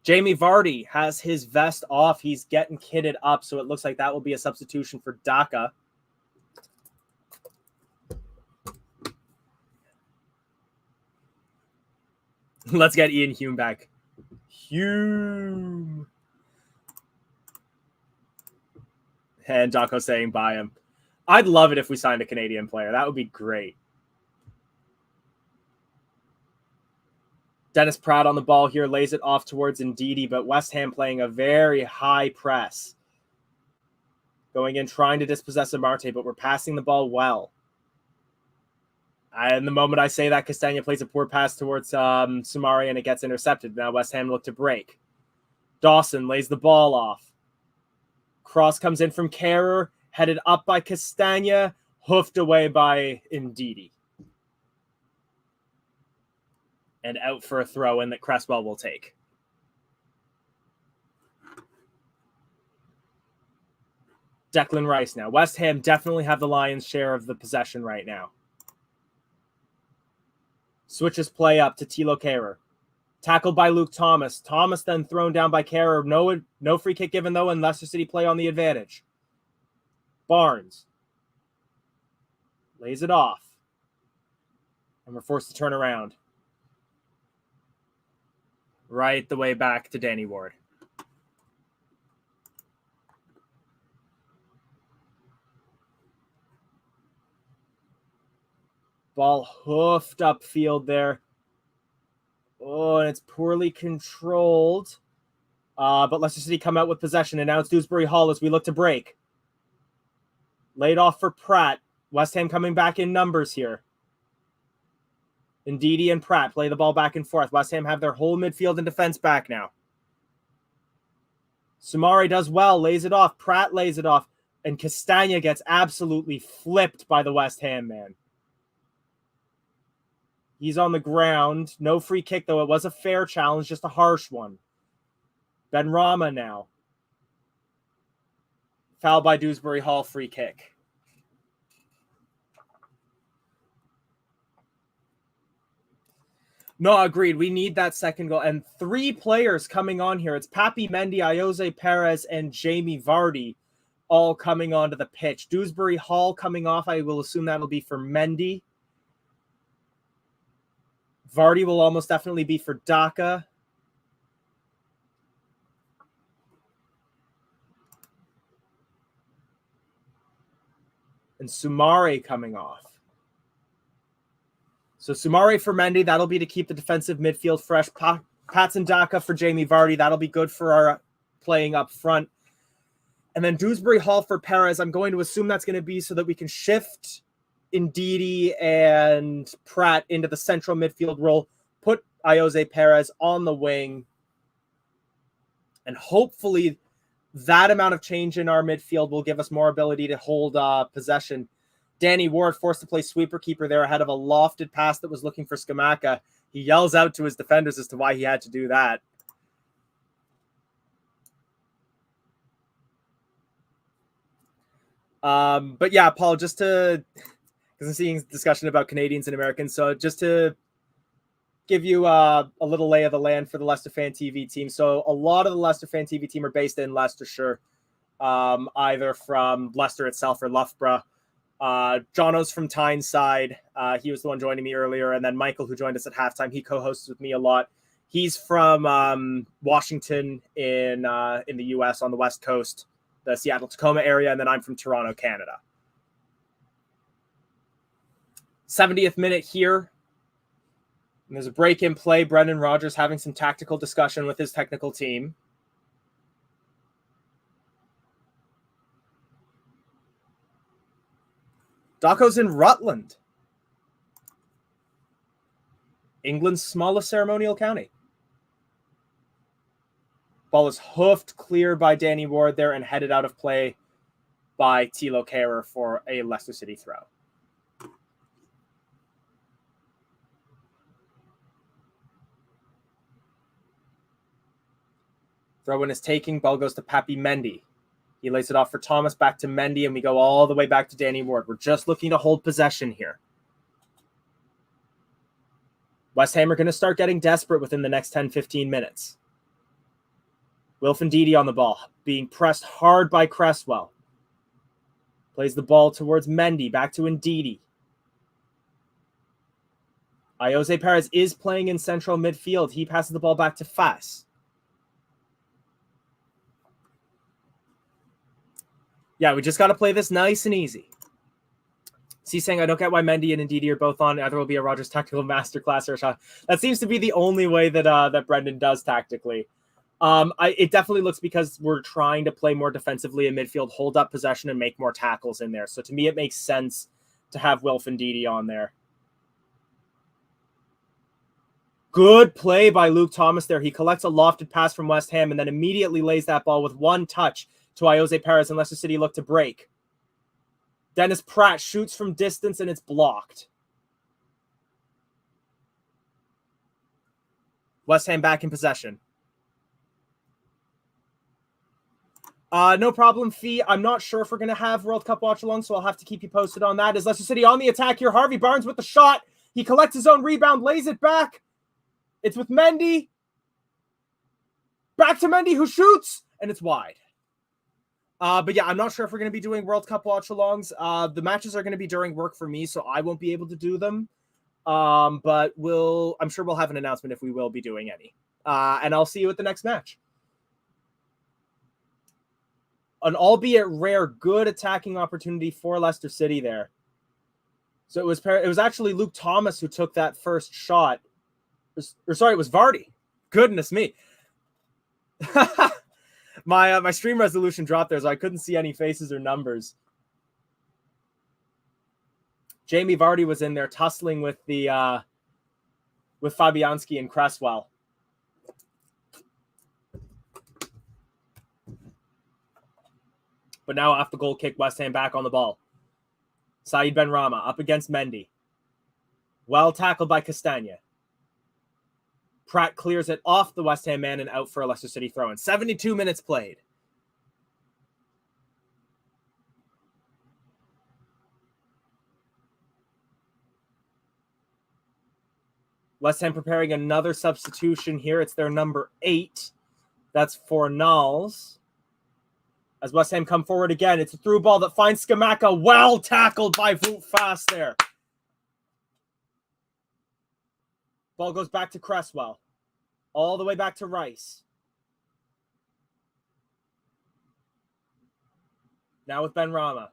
Jamie Vardy has his vest off. He's getting kitted up, so it looks like that will be a substitution for Daka. Let's get Ian Hume back. Hume. And Dako saying buy him. I'd love it if we signed a Canadian player. That would be great. Dennis Pratt on the ball here, lays it off towards Ndidi, but West Ham playing a very high press. Going in, trying to dispossess Amarte, but we're passing the ball well. And the moment I say that, Castagna plays a poor pass towards Sumari, and it gets intercepted. Now West Ham look to break. Dawson lays the ball off. Cross comes in from Kerrer, headed up by Castagna, hoofed away by Ndidi. And out for a throw-in that Cresswell will take. Declan Rice now. West Ham definitely have the lion's share of the possession right now. Switches play up to Thilo Kehrer. Tackled by Luke Thomas. Thomas then thrown down by Kehrer. No free kick given, though, and Leicester City play on the advantage. Barnes lays it off. And we're forced to turn around. Right the way back to Danny Ward. Ball hoofed upfield there. Oh, and it's poorly controlled. But Leicester City come out with possession, and now it's Dewsbury Hall as we look to break. Laid off for Pratt. West Ham coming back in numbers here. Ndidi and Pratt play the ball back and forth. West Ham have their whole midfield and defense back now. Sumari does well, lays it off. Pratt lays it off. And Castagna gets absolutely flipped by the West Ham man. He's on the ground. No free kick, though. It was a fair challenge, just a harsh one. Ben Rama now. Foul by Dewsbury Hall, free kick. No, agreed. We need that second goal. And 3 players coming on here. It's Papi Mendy, Ayoze Perez, and Jamie Vardy all coming onto the pitch. Dewsbury Hall coming off. I will assume that'll be for Mendy. Vardy will almost definitely be for Daka. And Sumari coming off. So Sumari for Mendy, that'll be to keep the defensive midfield fresh. Patson Daka for Jamie Vardy, that'll be good for our playing up front. And then Dewsbury Hall for Perez, I'm going to assume that's going to be so that we can shift Ndidi and Pratt into the central midfield role, put Ayoze Perez on the wing, and hopefully that amount of change in our midfield will give us more ability to hold possession. Danny Ward forced to play sweeper keeper there ahead of a lofted pass that was looking for Scamacca. He yells out to his defenders as to why he had to do that. But yeah, Paul, just to, because I'm seeing discussion about Canadians and Americans, so just to give you a little lay of the land for the Leicester Fan TV team. So a lot of the Leicester Fan TV team are based in Leicestershire, either from Leicester itself or Loughborough. Jono's from Tyneside. He was the one joining me earlier. And then Michael, who joined us at halftime, he co-hosts with me a lot. He's from Washington in the U.S. on the West Coast, the Seattle-Tacoma area. And then I'm from Toronto, Canada. 70th minute here. And there's a break in play. Brendan Rodgers having some tactical discussion with his technical team. Daco's in Rutland, England's smallest ceremonial county. Ball is hoofed clear by Danny Ward there and headed out of play by Thilo Kehrer for a Leicester City throw. Throw-in is taking. Ball goes to Papi Mendy. He lays it off for Thomas, back to Mendy, and we go all the way back to Danny Ward. We're just looking to hold possession here. West Ham are going to start getting desperate within the next 10-15 minutes. Wilf Ndidi on the ball, being pressed hard by Cresswell. Plays the ball towards Mendy, back to Ndidi. Ayoze Perez is playing in central midfield. He passes the ball back to Fass. Yeah, we just got to play this nice and easy. He's saying, I don't get why Mendy and Ndidi are both on. Either will be a Rodgers tactical masterclass or a shot. That seems to be the only way that that Brendan does tactically. It definitely looks because we're trying to play more defensively in midfield, hold up possession, and make more tackles in there. So to me, it makes sense to have Wilf Ndidi on there. Good play by Luke Thomas there. He collects a lofted pass from West Ham and then immediately lays that ball with one touch to Ayoze Perez, and Leicester City look to break. Dennis Pratt shoots from distance and it's blocked. West Ham back in possession. No problem, Fee. I'm not sure if we're going to have World Cup watch-along, so I'll have to keep you posted on that. Is Leicester City on the attack here? Harvey Barnes with the shot. He collects his own rebound, lays it back. It's with Mendy. Back to Mendy, who shoots, and it's wide. But yeah, I'm not sure if we're going to be doing World Cup watch-alongs. The matches are going to be during work for me, so I won't be able to do them. But I'm sure we'll have an announcement if we will be doing any. And I'll see you at the next match. An albeit rare, good attacking opportunity for Leicester City there. So it was actually Luke Thomas who took that first shot. It was Vardy. Goodness me. My stream resolution dropped there, so I couldn't see any faces or numbers. Jamie Vardy was in there tussling with Fabianski and Cresswell. But now off the goal kick, West Ham back on the ball. Saeed Benrahma up against Mendy. Well tackled by Castagna. Pratt clears it off the West Ham man and out for a Leicester City throw-in. 72 minutes played. West Ham preparing another substitution here. It's their number 8. That's for Knowles. As West Ham come forward again, it's a through ball that finds Scamacca. Well tackled by Wout Faes there. Ball goes back to Cresswell. All the way back to Rice. Now with Benrahma.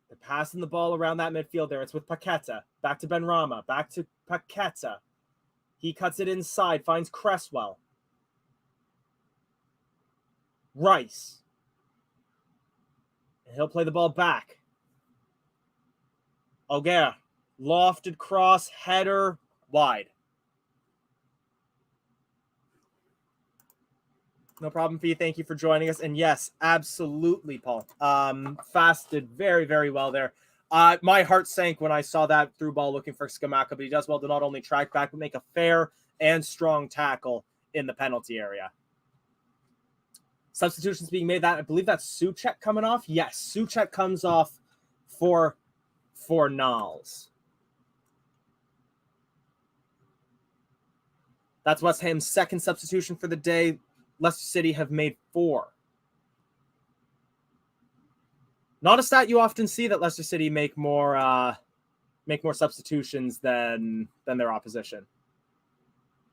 They're passing the ball around that midfield there. It's with Paqueta. Back to Benrahma. Back to Paqueta. He cuts it inside. Finds Cresswell. Rice. And he'll play the ball back. Auger. Lofted cross. Header. Wide. No problem, Fee. Thank you for joining us. And yes, absolutely, Paul. Fast did very, very well there. My heart sank when I saw that through ball looking for Scamacca, but he does well to not only track back, but make a fair and strong tackle in the penalty area. Substitutions being made. I believe that's Souček coming off. Yes, Souček comes off for Knowles. That's West Ham's second substitution for the day. Leicester City have made 4. Not a stat you often see that Leicester City make more substitutions than their opposition.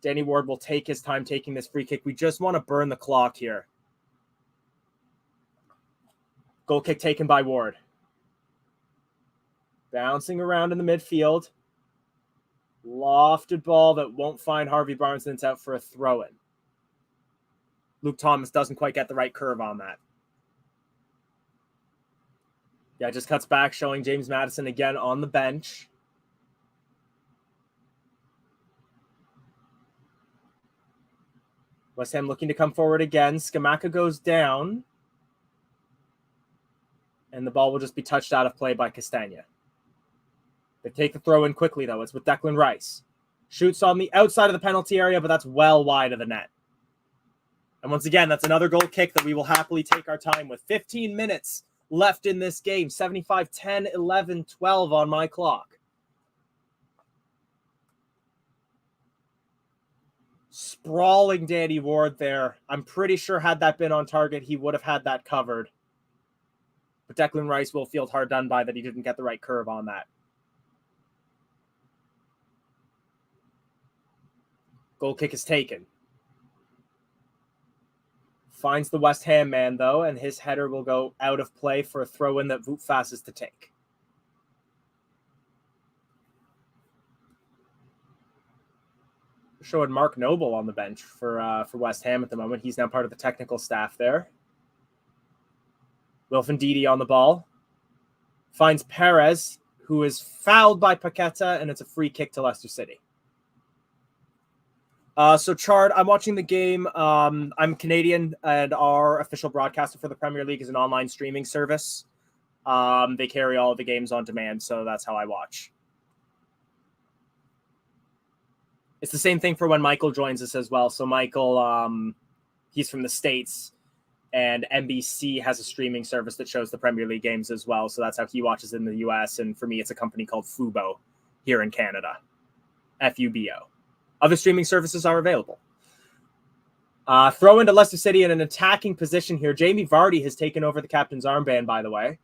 Danny Ward will take his time taking this free kick. We just want to burn the clock here. Goal kick taken by Ward. Bouncing around in the midfield. Lofted ball that won't find Harvey Barnes, and it's out for a throw-in. Luke Thomas doesn't quite get the right curve on that. Yeah, just cuts back, showing James Maddison again on the bench. West Ham looking to come forward again. Scamacca goes down. And the ball will just be touched out of play by Castagna. They take the throw in quickly, though. It's with Declan Rice. Shoots on the outside of the penalty area, but that's well wide of the net. And once again, that's another goal kick that we will happily take our time with. 15 minutes left in this game. 75, 10, 11, 12 on my clock. Sprawling Danny Ward there. I'm pretty sure had that been on target, he would have had that covered. But Declan Rice will feel hard done by that he didn't get the right curve on that. Goal kick is taken. Finds the West Ham man, though, and his header will go out of play for a throw-in that Wout Faes is to take. showing Mark Noble on the bench for West Ham at the moment. He's now part of the technical staff there. Wilfred Ndidi on the ball. Finds Perez, who is fouled by Paqueta, and it's a free kick to Leicester City. So, Chard, I'm watching the game. I'm Canadian, and our official broadcaster for the Premier League is an online streaming service. They carry all of the games on demand, so that's how I watch. It's the same thing for when Michael joins us as well. So Michael, he's from the States, and NBC has a streaming service that shows the Premier League games as well. So that's how he watches in the US. And for me, it's a company called Fubo here in Canada, Fubo. Other streaming services are available. Throw into Leicester City in an attacking position here. Jamie Vardy has taken over the captain's armband, by the way.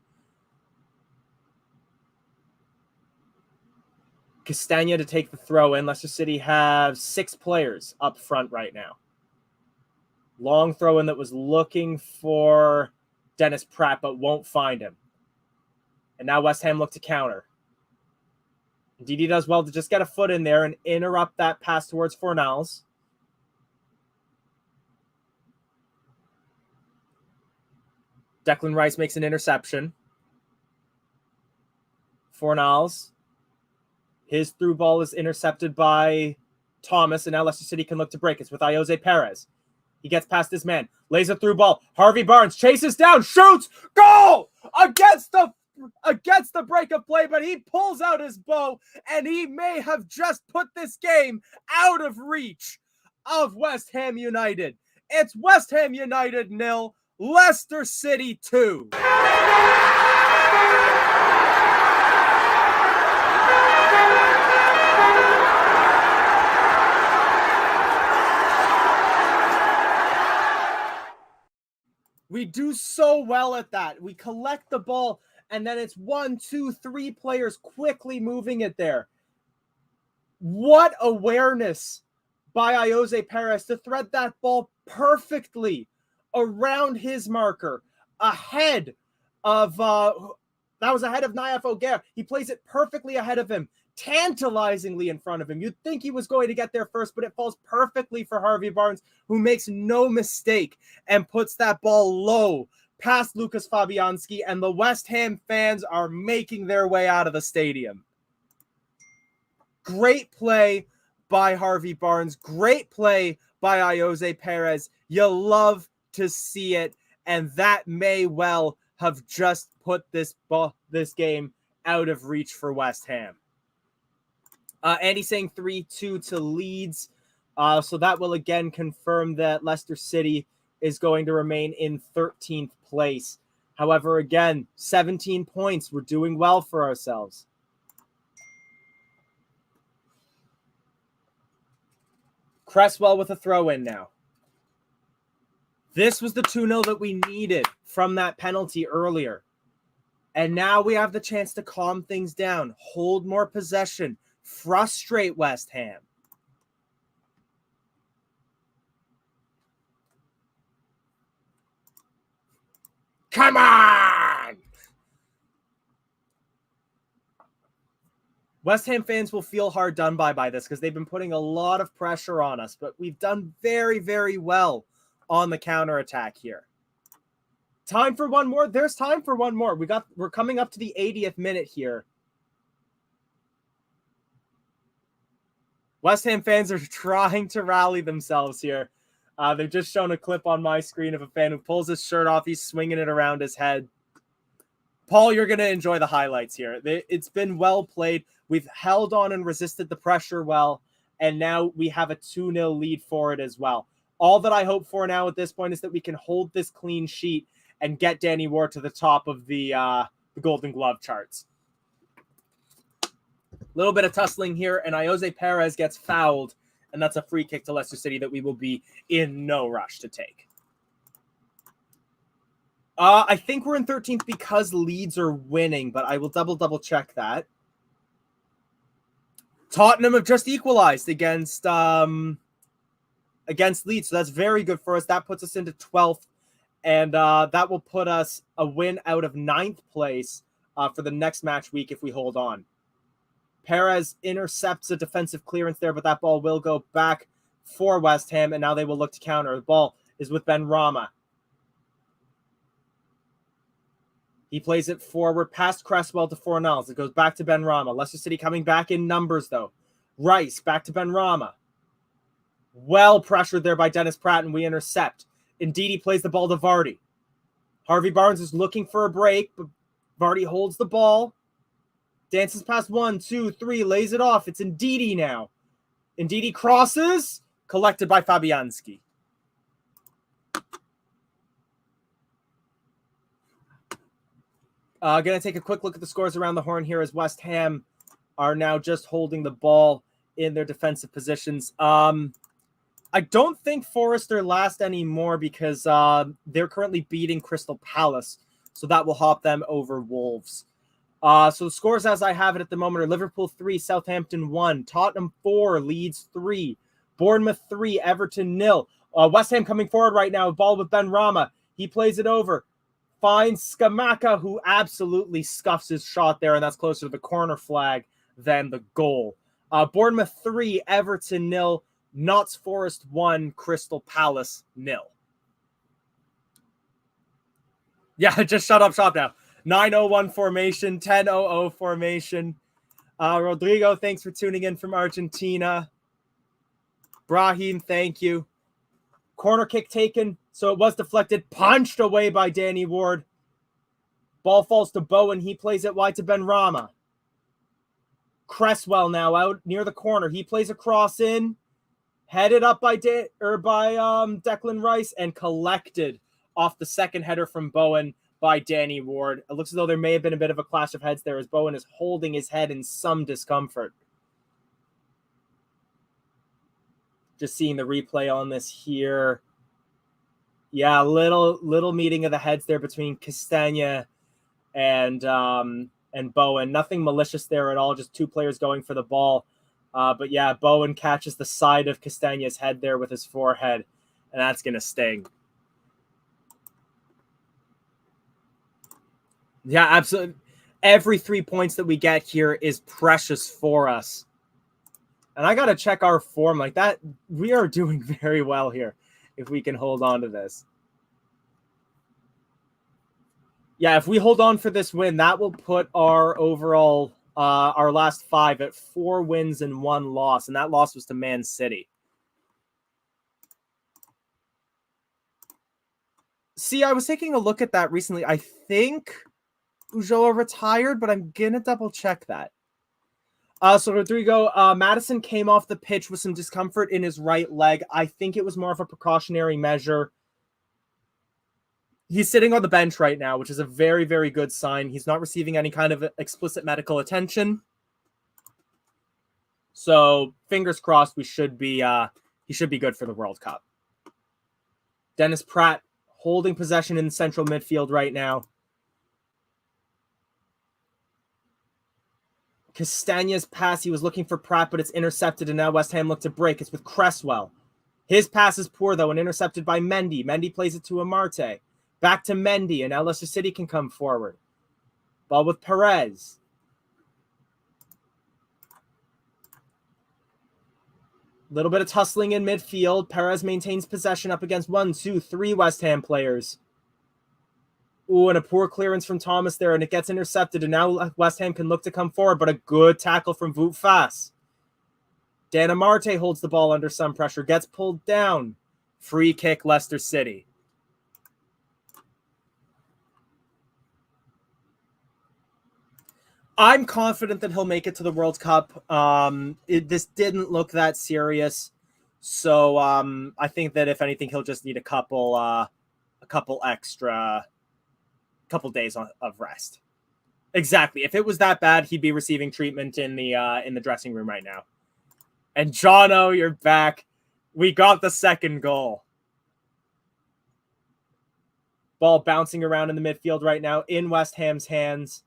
Castagna to take the throw in. Leicester City have 6 players up front right now. Long throw in that was looking for Dennis Pratt, but won't find him. And now West Ham look to counter. Ndidi does well to just get a foot in there and interrupt that pass towards Fornals. Declan Rice makes an interception. Fornals. His through ball is intercepted by Thomas, and now Leicester City can look to break. It's with Ayoze Perez. He gets past his man. Lays a through ball. Harvey Barnes chases down, shoots, goal! Against the break of play, but he pulls out his bow, and he may have just put this game out of reach of West Ham United. It's West Ham United 0, Leicester City 2. We do so well at that. We collect the ball, and then it's 1, 2, 3 players quickly moving it there. What awareness by Ayoze Perez to thread that ball perfectly around his marker, ahead of that was ahead of Naif Oguer. He plays it perfectly ahead of him, tantalizingly in front of him. You'd think he was going to get there first, but it falls perfectly for Harvey Barnes, who makes no mistake and puts that ball low past Lucas Fabianski, and the West Ham fans are making their way out of the stadium. Great play by Harvey Barnes. Great play by Ayoze Perez. You love to see it, and that may well have just put this game out of reach for West Ham. Andy saying 3-2 to Leeds. So that will again confirm that Leicester City is going to remain in 13th place. However, again, 17 points. We're doing well for ourselves. Cresswell with a throw-in now. This was the 2-0 that we needed from that penalty earlier. And now we have the chance to calm things down, hold more possession, frustrate West Ham. Come on! West Ham fans will feel hard done by this because they've been putting a lot of pressure on us, but we've done very, very well on the counterattack here. Time for one more. There's time for one more. We're coming up to the 80th minute here. West Ham fans are trying to rally themselves here. They've just shown a clip on my screen of a fan who pulls his shirt off. He's swinging it around his head. Paul, you're going to enjoy the highlights here. It's been well played. We've held on and resisted the pressure well, and now we have a 2-0 lead for it as well. All that I hope for now at this point is that we can hold this clean sheet and get Danny Ward to the top of the Golden Glove charts. A little bit of tussling here, and Ayoze Perez gets fouled, and that's a free kick to Leicester City that we will be in no rush to take. I think we're in 13th because Leeds are winning, but I will double check that. Tottenham have just equalized against Leeds, so that's very good for us. That puts us into 12th, and that will put us a win out of 9th place for the next match week if we hold on. Perez intercepts a defensive clearance there, but that ball will go back for West Ham, and now they will look to counter. The ball is with Ben Rama. He plays it forward past Cresswell to Fornals. It goes back to Ben Rama. Leicester City coming back in numbers, though. Rice back to Ben Rama. Well pressured there by Dennis Pratt, and we intercept. Indeed, he plays the ball to Vardy. Harvey Barnes is looking for a break, but Vardy holds the ball. Dances past 1, 2, 3, lays it off. It's Ndidi now. Ndidi crosses, collected by Fabianski. Going to take a quick look at the scores around the horn here as West Ham are now just holding the ball in their defensive positions. I don't think Forest are last anymore because they're currently beating Crystal Palace, so that will hop them over Wolves. So the scores as I have it at the moment are Liverpool 3, Southampton 1, Tottenham 4, Leeds 3, Bournemouth 3, Everton 0. West Ham coming forward right now, ball with Ben Rama. He plays it over. Finds Skamaka, who absolutely scuffs his shot there, and that's closer to the corner flag than the goal. Bournemouth 3, Everton 0, Notts Forest 1, Crystal Palace 0. Yeah, just shut up shop now. 9-0-1 formation, 10-0-0 formation. Rodrigo, thanks for tuning in from Argentina. Brahim, thank you. Corner kick taken, so it was deflected, punched away by Danny Ward. Ball falls to Bowen. He plays it wide to Ben Rama. Cresswell now out near the corner. He plays a cross in, headed up by Declan Rice, and collected off the second header from Bowen by Danny Ward. It looks as though there may have been a bit of a clash of heads there as Bowen is holding his head in some discomfort. Just seeing the replay on this here. Yeah, little meeting of the heads there between Castagna and Bowen. Nothing malicious there at all, just two players going for the ball. But yeah, Bowen catches the side of Castagna's head there with his forehead, and that's going to sting. Yeah, absolutely. Every 3 points that we get here is precious for us. And I got to check our form like that. We are doing very well here if we can hold on to this. Yeah, if we hold on for this win, that will put our overall, our last 5 at 4 wins and 1 loss. And that loss was to Man City. See, I was taking a look at that recently. I think Ulloa retired, but I'm going to double check that. So Rodrigo, Madison came off the pitch with some discomfort in his right leg. I think it was more of a precautionary measure. He's sitting on the bench right now, which is a very, very good sign. He's not receiving any kind of explicit medical attention. So fingers crossed, he should be good for the World Cup. Dennis Pratt holding possession in central midfield right now. Castagna's pass, he was looking for Pratt, but it's intercepted, and now West Ham look to break. It's with Cresswell. His pass is poor, though, and intercepted by Mendy. Mendy plays it to Amarte. Back to Mendy, and now Leicester City can come forward. Ball with Perez. Little bit of tussling in midfield. Perez maintains possession up against 1, 2, 3 West Ham players. Ooh, and a poor clearance from Thomas there, and it gets intercepted, and now West Ham can look to come forward, but a good tackle from Wout Faes. Dan Amarte holds the ball under some pressure, gets pulled down. Free kick, Leicester City. I'm confident that he'll make it to the World Cup. This didn't look that serious, so I think that if anything, he'll just need a couple days of rest. Exactly. If it was that bad, he'd be receiving treatment in the dressing room right now. And Jono, you're back. We got the second goal. Ball bouncing around in the midfield right now in West Ham's hands.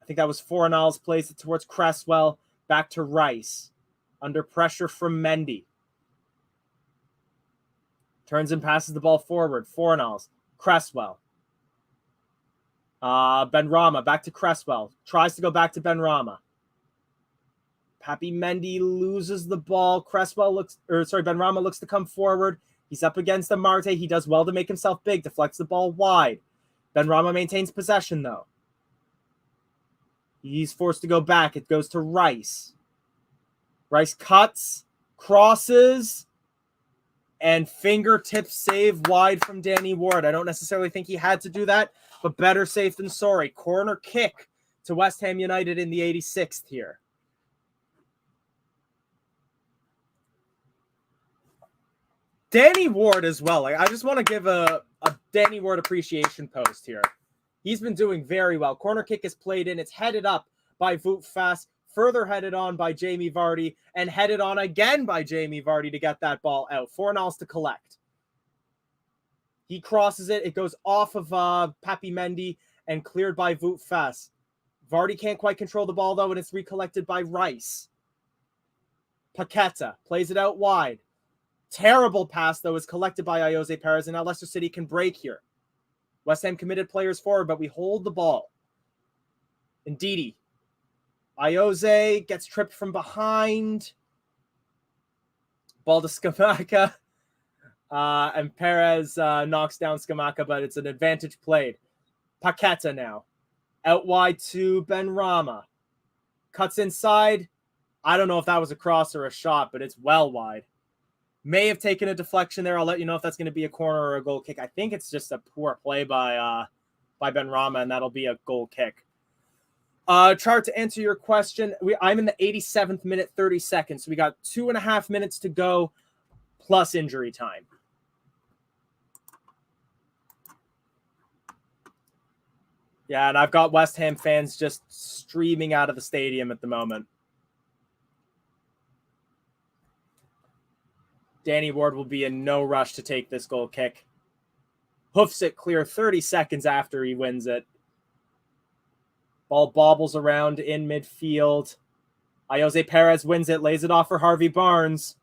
I think that was Fornals, plays it towards Cresswell. Back to Rice. Under pressure from Mendy. Turns and passes the ball forward. Fornals. Cresswell. Ben Rama back to Cresswell. Tries to go back to Ben Rama. Pappy Mendy loses the ball. Benrahma looks to come forward. He's up against Amarte. He does well to make himself big, deflects the ball wide. Benrahma maintains possession, though. He's forced to go back. It goes to Rice. Rice cuts, crosses, and fingertip save wide from Danny Ward. I don't necessarily think he had to do that, but better safe than sorry. Corner kick to West Ham United in the 86th here. Danny Ward as well. I just want to give a Danny Ward appreciation post here. He's been doing very well. Corner kick is played in. It's headed up by Wout Faes, further headed on by Jamie Vardy, and headed on again by Jamie Vardy to get that ball out. Fornals to collect. He crosses it. It goes off of Pappy Mendy and cleared by Wout Faes. Vardy can't quite control the ball, though, and it's recollected by Rice. Paqueta plays it out wide. Terrible pass, though, is collected by Ayoze Perez, and now Leicester City can break here. West Ham committed players forward, but we hold the ball. Ndidi. Ayoze gets tripped from behind. Ball to Scamacca. And Perez knocks down Scamacca, but it's an advantage played. Paqueta now. Out wide to Benrahma. Cuts inside. I don't know if that was a cross or a shot, but it's well wide. May have taken a deflection there. I'll let you know if that's going to be a corner or a goal kick. I think it's just a poor play by Benrahma, and that'll be a goal kick. Chart, to answer your question, I'm in the 87th minute, 30 seconds. So we got 2.5 minutes to go plus injury time. Yeah, and I've got West Ham fans just streaming out of the stadium at the moment. Danny Ward will be in no rush to take this goal kick. Hoofs it clear 30 seconds after he wins it. Ball bobbles around in midfield. Ayoze Perez wins it, lays it off for Harvey Barnes.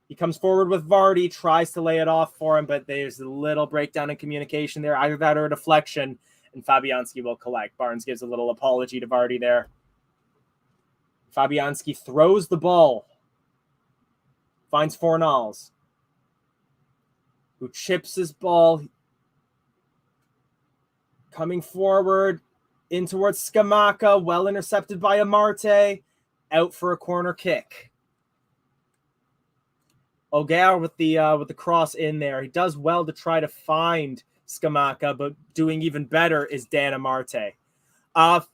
He comes forward with Vardy, tries to lay it off for him, but there's a little breakdown in communication there. Either that or a deflection, and Fabianski will collect. Barnes gives a little apology to Vardy there. Fabianski throws the ball. Finds Fornals, who chips his ball. Coming forward in towards Scamacca, well intercepted by Amarte. Out for a corner kick. Auger with the cross in there. He does well to try to find Scamacca, but doing even better is Dan Amarte.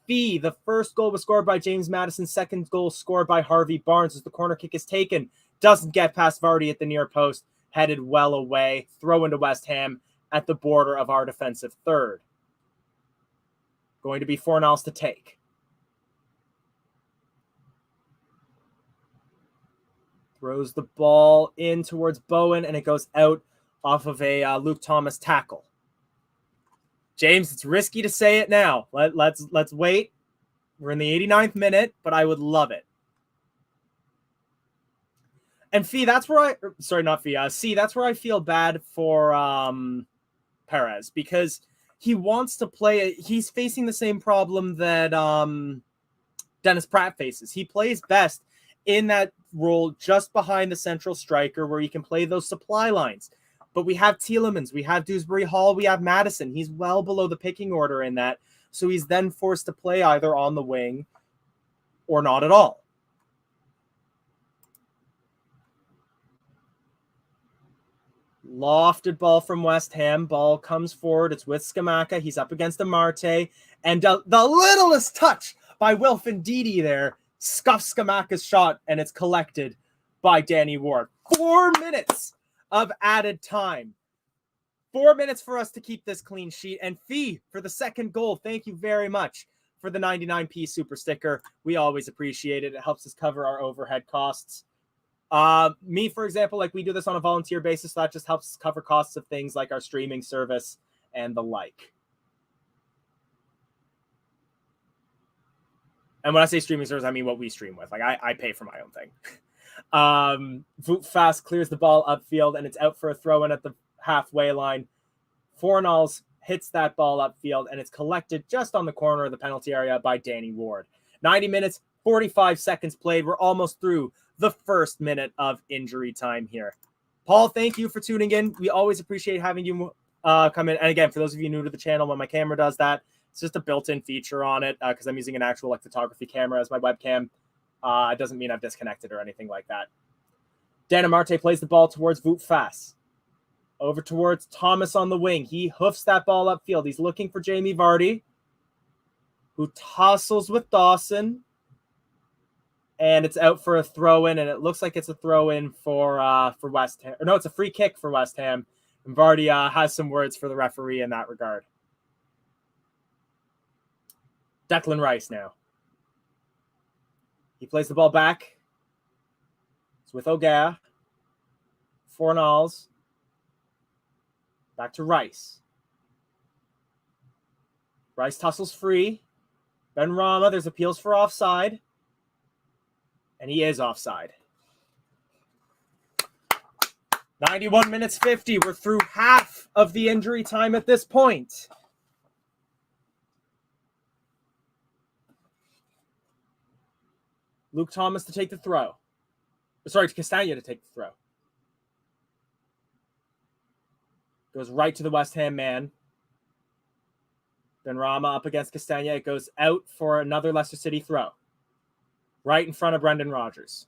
Fee, the first goal was scored by James Maddison. Second goal scored by Harvey Barnes as the corner kick is taken. Doesn't get past Vardy at the near post. Headed well away. Throw into West Ham at the border of our defensive third. Going to be Fornals to take. Throws the ball in towards Bowen, and it goes out off of a Luke Thomas tackle. James, it's risky to say it now. Let's wait. We're in the 89th minute, but I would love it. And Fee, that's where that's where I feel bad for Perez, because he wants to play. He's facing the same problem that Dennis Pratt faces. He plays best in that role just behind the central striker where he can play those supply lines. But we have Tielemans, we have Dewsbury Hall, we have Maddison. He's well below the picking order in that. So he's then forced to play either on the wing or not at all. Lofted ball from West Ham. Ball comes forward. It's with Scamacca. He's up against Amarte. And the littlest touch by Wilfred Ndidi there scuffs Scamacca's shot, and it's collected by Danny Ward. 4 minutes of added time. 4 minutes for us to keep this clean sheet. And Fee, for the second goal, thank you very much for the 99p super sticker. We always appreciate it. It helps us cover our overhead costs. Me, for example, like we do this on a volunteer basis, so that just helps us cover costs of things like our streaming service and the like. And when I say streaming service, I mean what we stream with. Like I pay for my own thing. Wout Faes clears the ball upfield, and it's out for a throw-in at the halfway line. Fornals hits that ball upfield, and it's collected just on the corner of the penalty area by Danny Ward. 90 minutes, 45 seconds played. We're almost through the first minute of injury time here. Paul, thank you for tuning in. We always appreciate having you come in. And again, for those of you new to the channel, when my camera does that, it's just a built-in feature on it because I'm using an actual photography camera as my webcam. It doesn't mean I've disconnected or anything like that. Danamarte plays the ball towards Wout Faes. Over towards Thomas on the wing. He hoofs that ball upfield. He's looking for Jamie Vardy, who tussles with Dawson. And it's out for a throw-in, and it looks like it's a throw-in for West Ham. Or no, it's a free kick for West Ham. And Vardy has some words for the referee in that regard. Declan Rice now. He plays the ball back. It's with O'Gara. Fornals. Back to Rice. Rice tussles free. Ben Rama, there's appeals for offside. And he is offside. 91 minutes 50. We're through half of the injury time at this point. Luke Thomas to take the throw. Sorry, to Castagna to take the throw. Goes right to the West Ham man. Benrahma up against Castagna. It goes out for another Leicester City throw. Right in front of Brendan Rodgers.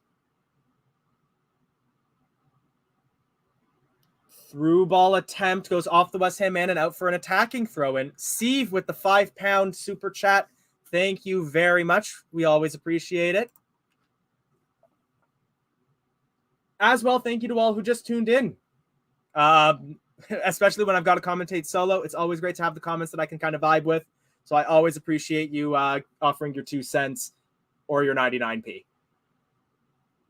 Through ball attempt goes off the West Ham man and out for an attacking throw-in. Steve with the £5 super chat. Thank you very much. We always appreciate it. As well, thank you to all who just tuned in. Especially when I've got to commentate solo. It's always great to have the comments that I can kind of vibe with. So I always appreciate you offering your 2 cents or your 99p.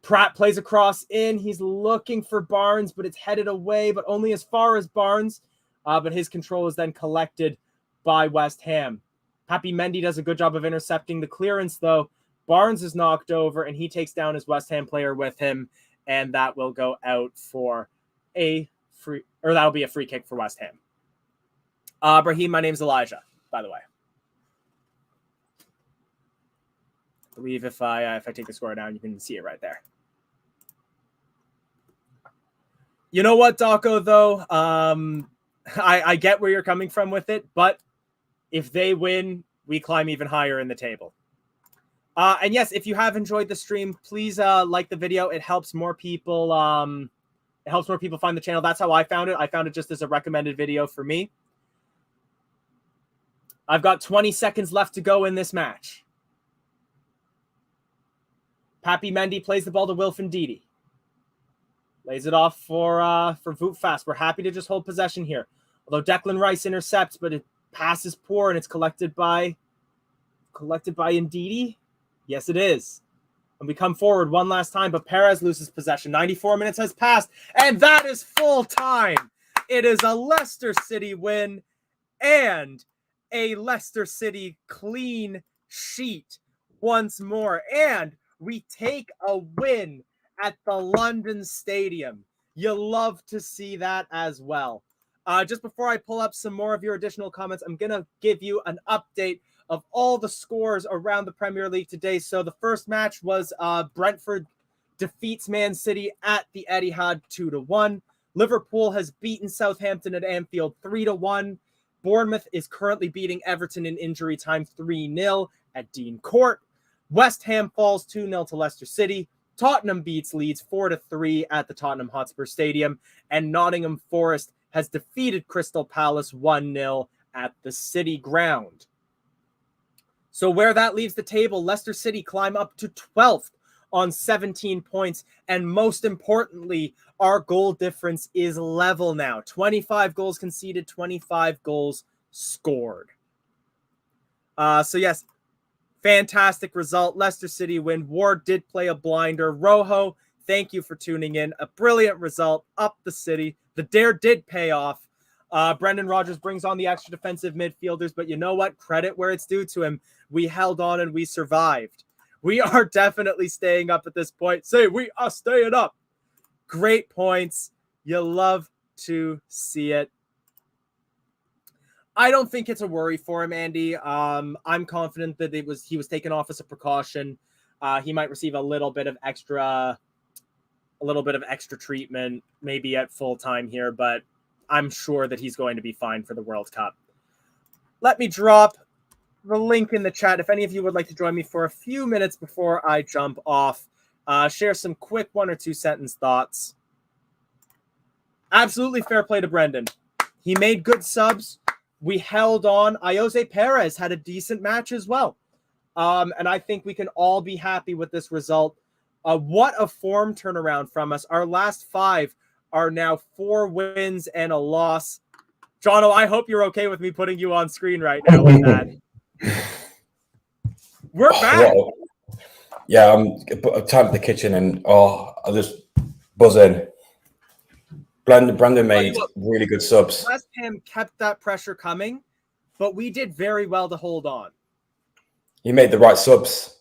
Pratt plays across in. He's looking for Barnes, but it's headed away, but only as far as Barnes. But his control is then collected by West Ham. Happy Mendy does a good job of intercepting the clearance, though. Barnes is knocked over, and he takes down his West Ham player with him, and that will go out for a free, or that'll be a free kick for West Ham. Brahim, my name's Elijah, by the way. I believe if I take the score down, you can see it right there. You know what, Daco, though? I get where you're coming from with it, but if they win, we climb even higher in the table. And yes, if you have enjoyed the stream, please like the video. It helps more people. It helps more people find the channel. That's how I found it. I found it just as a recommended video for me. I've got 20 seconds left to go in this match. Pappy Mendy plays the ball to Wilfin Ndidi. Lays it off for Wout Faes. We're happy to just hold possession here. Although Declan Rice intercepts, but it passes poor and it's collected by Ndidi. Yes, it is. And we come forward one last time, but Perez loses possession. 94 minutes has passed, and that is full time. It is a Leicester City win and a Leicester City clean sheet once more. And we take a win at the London Stadium. You love to see that as well. Just before I pull up some more of your additional comments, I'm going to give you an update of all the scores around the Premier League today. So the first match was Brentford defeats Man City at the Etihad 2-1. Liverpool has beaten Southampton at Anfield 3-1. Bournemouth is currently beating Everton in injury time 3-0 at Dean Court. West Ham falls 2-0 to Leicester City. Tottenham beats Leeds 4-3 at the Tottenham Hotspur Stadium. And Nottingham Forest has defeated Crystal Palace 1-0 at the City Ground. So where that leaves the table, Leicester City climb up to 12th on 17 points. And most importantly, our goal difference is level now. 25 goals conceded, 25 goals scored. So yes, fantastic result. Leicester City win. Ward did play a blinder. Rojo, thank you for tuning in. A brilliant result. Up the City. The dare did pay off. Brendan Rodgers brings on the extra defensive midfielders, but you know what? Credit where it's due to him. We held on and we survived. We are definitely staying up at this point. Say, we are staying up. Great points. You love to see it. I don't think it's a worry for him, Andy. I'm confident that he was taken off as a precaution. He might receive a little bit of extra treatment, maybe at full time here, but I'm sure that he's going to be fine for the World Cup. Let me drop the link in the chat if any of you would like to join me for a few minutes before I jump off. Share some quick 1 or 2 sentence thoughts. Absolutely fair play to Brendan. He made good subs. We held on. Ayoze Perez had a decent match as well. And I think we can all be happy with this result. What a form turnaround from us. Our last 5 are now 4 wins and a loss. Jono, I hope you're okay with me putting you on screen right now with that. We're back. Well, yeah, I'm time to the kitchen and I'll just buzz in. Brandon made really good subs. West Ham kept that pressure coming, but we did very well to hold on. He made the right subs.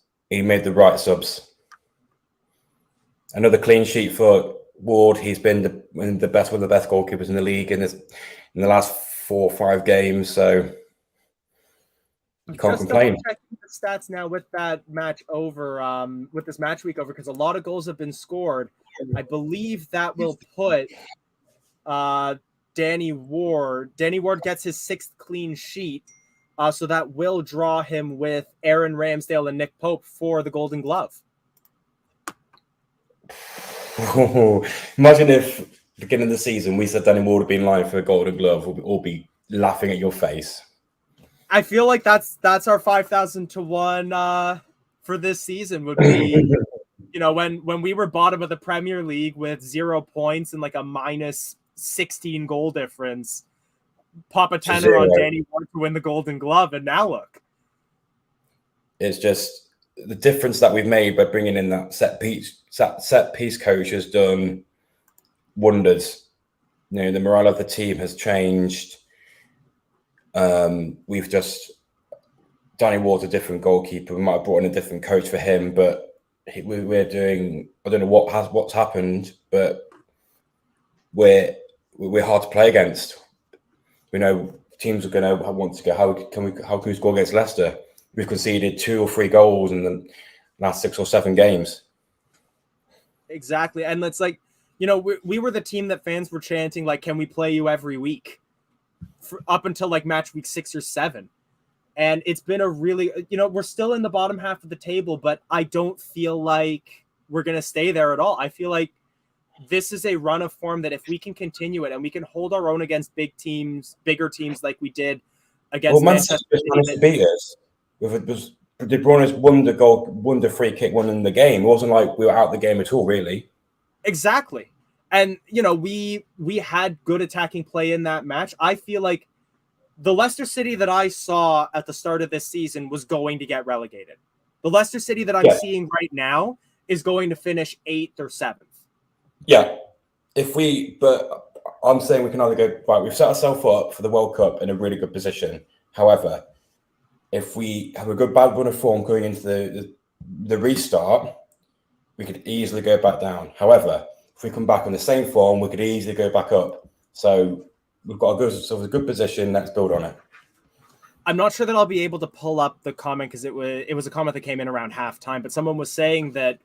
Another clean sheet for Ward. He's been one of the best goalkeepers in the league in the last 4 or 5 games. So you can't complain. Checking the stats now with that match over, with this match week over, because a lot of goals have been scored. I believe that will put Danny Ward. Danny Ward gets his 6th clean sheet. So that will draw him with Aaron Ramsdale and Nick Pope for the Golden Glove. Imagine if beginning of the season we said Danny Ward would be in line for a Golden Glove. We'll all be laughing at your face. I feel like that's our 5,000 to 1 for this season would be, when we were bottom of the Premier League with 0 points and like a minus 16 goal difference. Pop a tenner on Danny Ward to win the Golden Glove, and now look. It's just the difference that we've made by bringing in that set piece coach has done wonders. The morale of the team has changed. We've just Danny Ward's a different goalkeeper. We might have brought in a different coach for him, but we're doing. I don't know what's happened, but we're hard to play against. We know teams are going to want to go. How can we score against Leicester? We've conceded 2 or 3 goals in the last 6 or 7 games. Exactly, and it's like we were the team that fans were chanting like, "Can we play you every week?" Up until like match week 6 or 7, and it's been a really we're still in the bottom half of the table, but I don't feel like we're going to stay there at all. I feel like this is a run of form that if we can continue it and we can hold our own against bigger teams like we did against Manchester City, beat us. De Bruyne's won the goal, won the free kick, won in the game. It wasn't like we were out the game at all, really. Exactly. And, we had good attacking play in that match. I feel like the Leicester City that I saw at the start of this season was going to get relegated. The Leicester City that I'm seeing right now is going to finish 8th or 7th. Yeah. But I'm saying we can either go, right, we've set ourselves up for the World Cup in a really good position. However, if we have a good bad run of form going into the restart, we could easily go back down. However, if we come back on the same form, we could easily go back up. So we've got a good position. Let's build on it. I'm not sure that I'll be able to pull up the comment because it was a comment that came in around halftime, but someone was saying that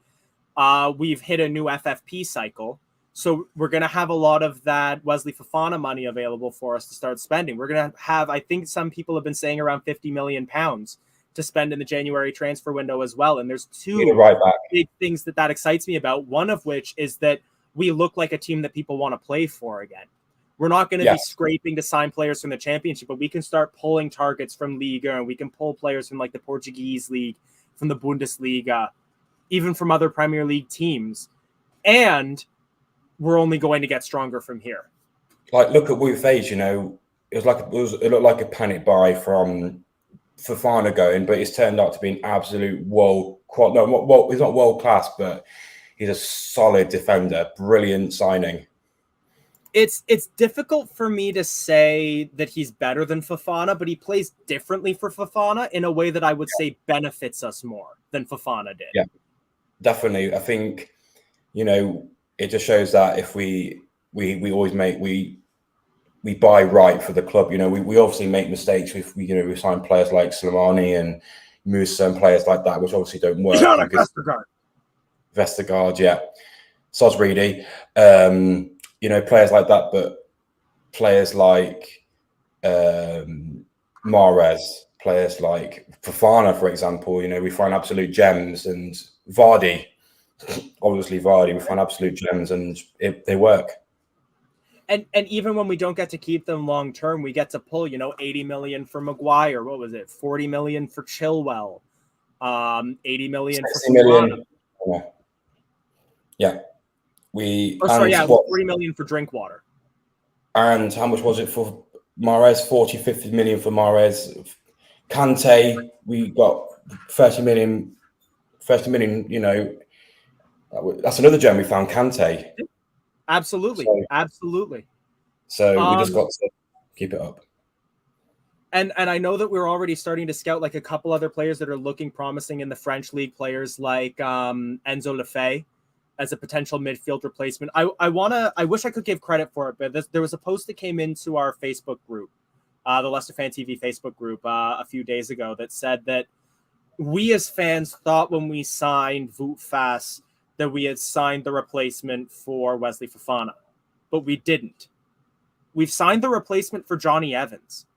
we've hit a new FFP cycle. So we're going to have a lot of that Wesley Fofana money available for us to start spending. We're going to have, I think some people have been saying around £50 million to spend in the January transfer window as well. And there's 2 big things that excites me about. One of which is that we look like a team that people want to play for again. We're not going to be scraping to sign players from the Championship, but we can start pulling targets from Liga, and we can pull players from like the Portuguese league, from the Bundesliga, even from other Premier League teams. And we're only going to get stronger from here. Like, look at Wu Fei's, it looked like a panic buy from Fofana going, but it's turned out to be an absolute he's not world class, but he's a solid defender. Brilliant signing. It's difficult for me to say that he's better than Fofana, but he plays differently for Fofana in a way that I would say benefits us more than Fofana did. Yeah, definitely. I think, it just shows that if we always we buy right for the club. We obviously make mistakes if we sign players like Slimani and Musa and players like that, which obviously don't work. Vestergaard, yeah. Sosreedy, players like that, but players like Mahrez, players like Fofana, for example, we find absolute gems, and Vardy, obviously we find absolute gems, and they work. And even when we don't get to keep them long term, we get to pull, 80 million for Maguire. What was it? 40 million for Chilwell. 80 million for million. Yeah. 40 million for Drinkwater. And how much was it for Mahrez? 40, 50 million for Mahrez. Kante, we got 30 million, that's another gem we found, Kante. Absolutely. Absolutely. So we just got to keep it up. And I know that we're already starting to scout like a couple other players that are looking promising in the French league, players like Enzo Lefebvre as a potential midfield replacement. I wish I could give credit for it, but there was a post that came into our Facebook group, the Leicester Fan TV Facebook group a few days ago, that said that we as fans thought when we signed Wout Faes that we had signed the replacement for Wesley Fofana, but we didn't. We've signed the replacement for Johnny Evans,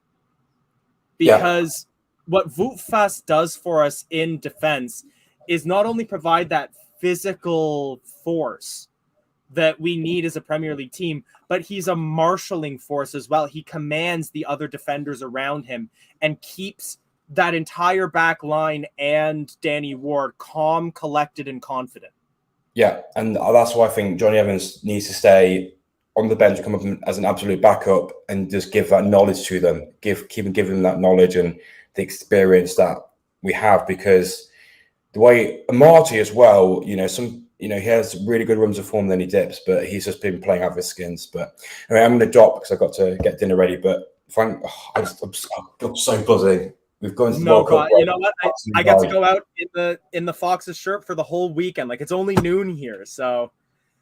because what Wout Faes does for us in defense is not only provide that physical force that we need as a Premier League team, but he's a marshalling force as well. He commands the other defenders around him and keeps that entire back line and Danny Ward calm, collected, and confident. Yeah, and that's why I think Johnny Evans needs to stay on the bench, come up as an absolute backup, and just give that knowledge to them, keep giving them that knowledge and the experience that we have. Because the way Marty as well, he has really good runs of form, then he dips, but he's just been playing out of his skins. But anyway, I'm going to drop because I've got to get dinner ready. But I'm so buzzing. We've gone to the World Cup. You know what? I get to go out in the Foxes shirt for the whole weekend. Like, it's only noon here, so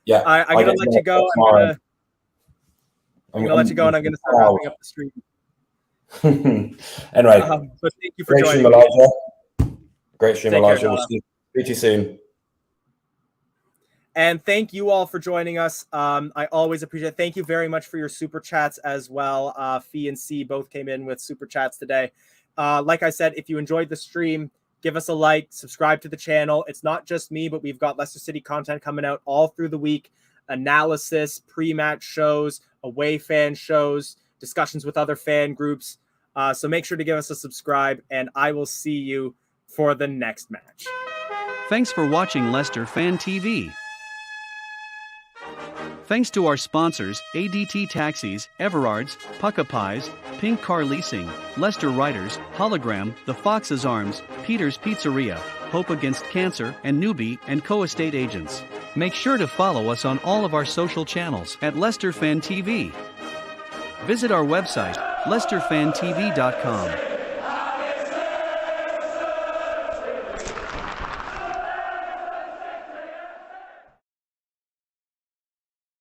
yeah, I'm gonna let you go. I'm gonna let you go, and I'm gonna start wrapping up the stream. Anyway, but thank you for joining me. Great stream, Elijah. We'll see you soon. And thank you all for joining us. I always appreciate it. Thank you very much for your super chats as well. Fee and C both came in with super chats today. Like I said, if you enjoyed the stream, give us a like, subscribe to the channel. It's not just me, but we've got Leicester City content coming out all through the week. Analysis, pre-match shows, away fan shows, discussions with other fan groups. So make sure to give us a subscribe, and I will see you for the next match. Thanks for watching Leicester Fan TV. Thanks to our sponsors, ADT Taxis, Everards, Pucka Pies, Pink Car Leasing, Leicester Riders, Hologram, The Fox's Arms, Peter's Pizzeria, Hope Against Cancer, and Newbie & Co Estate Agents. Make sure to follow us on all of our social channels at Leicester Fan TV. Visit our website, leicesterfantv.com.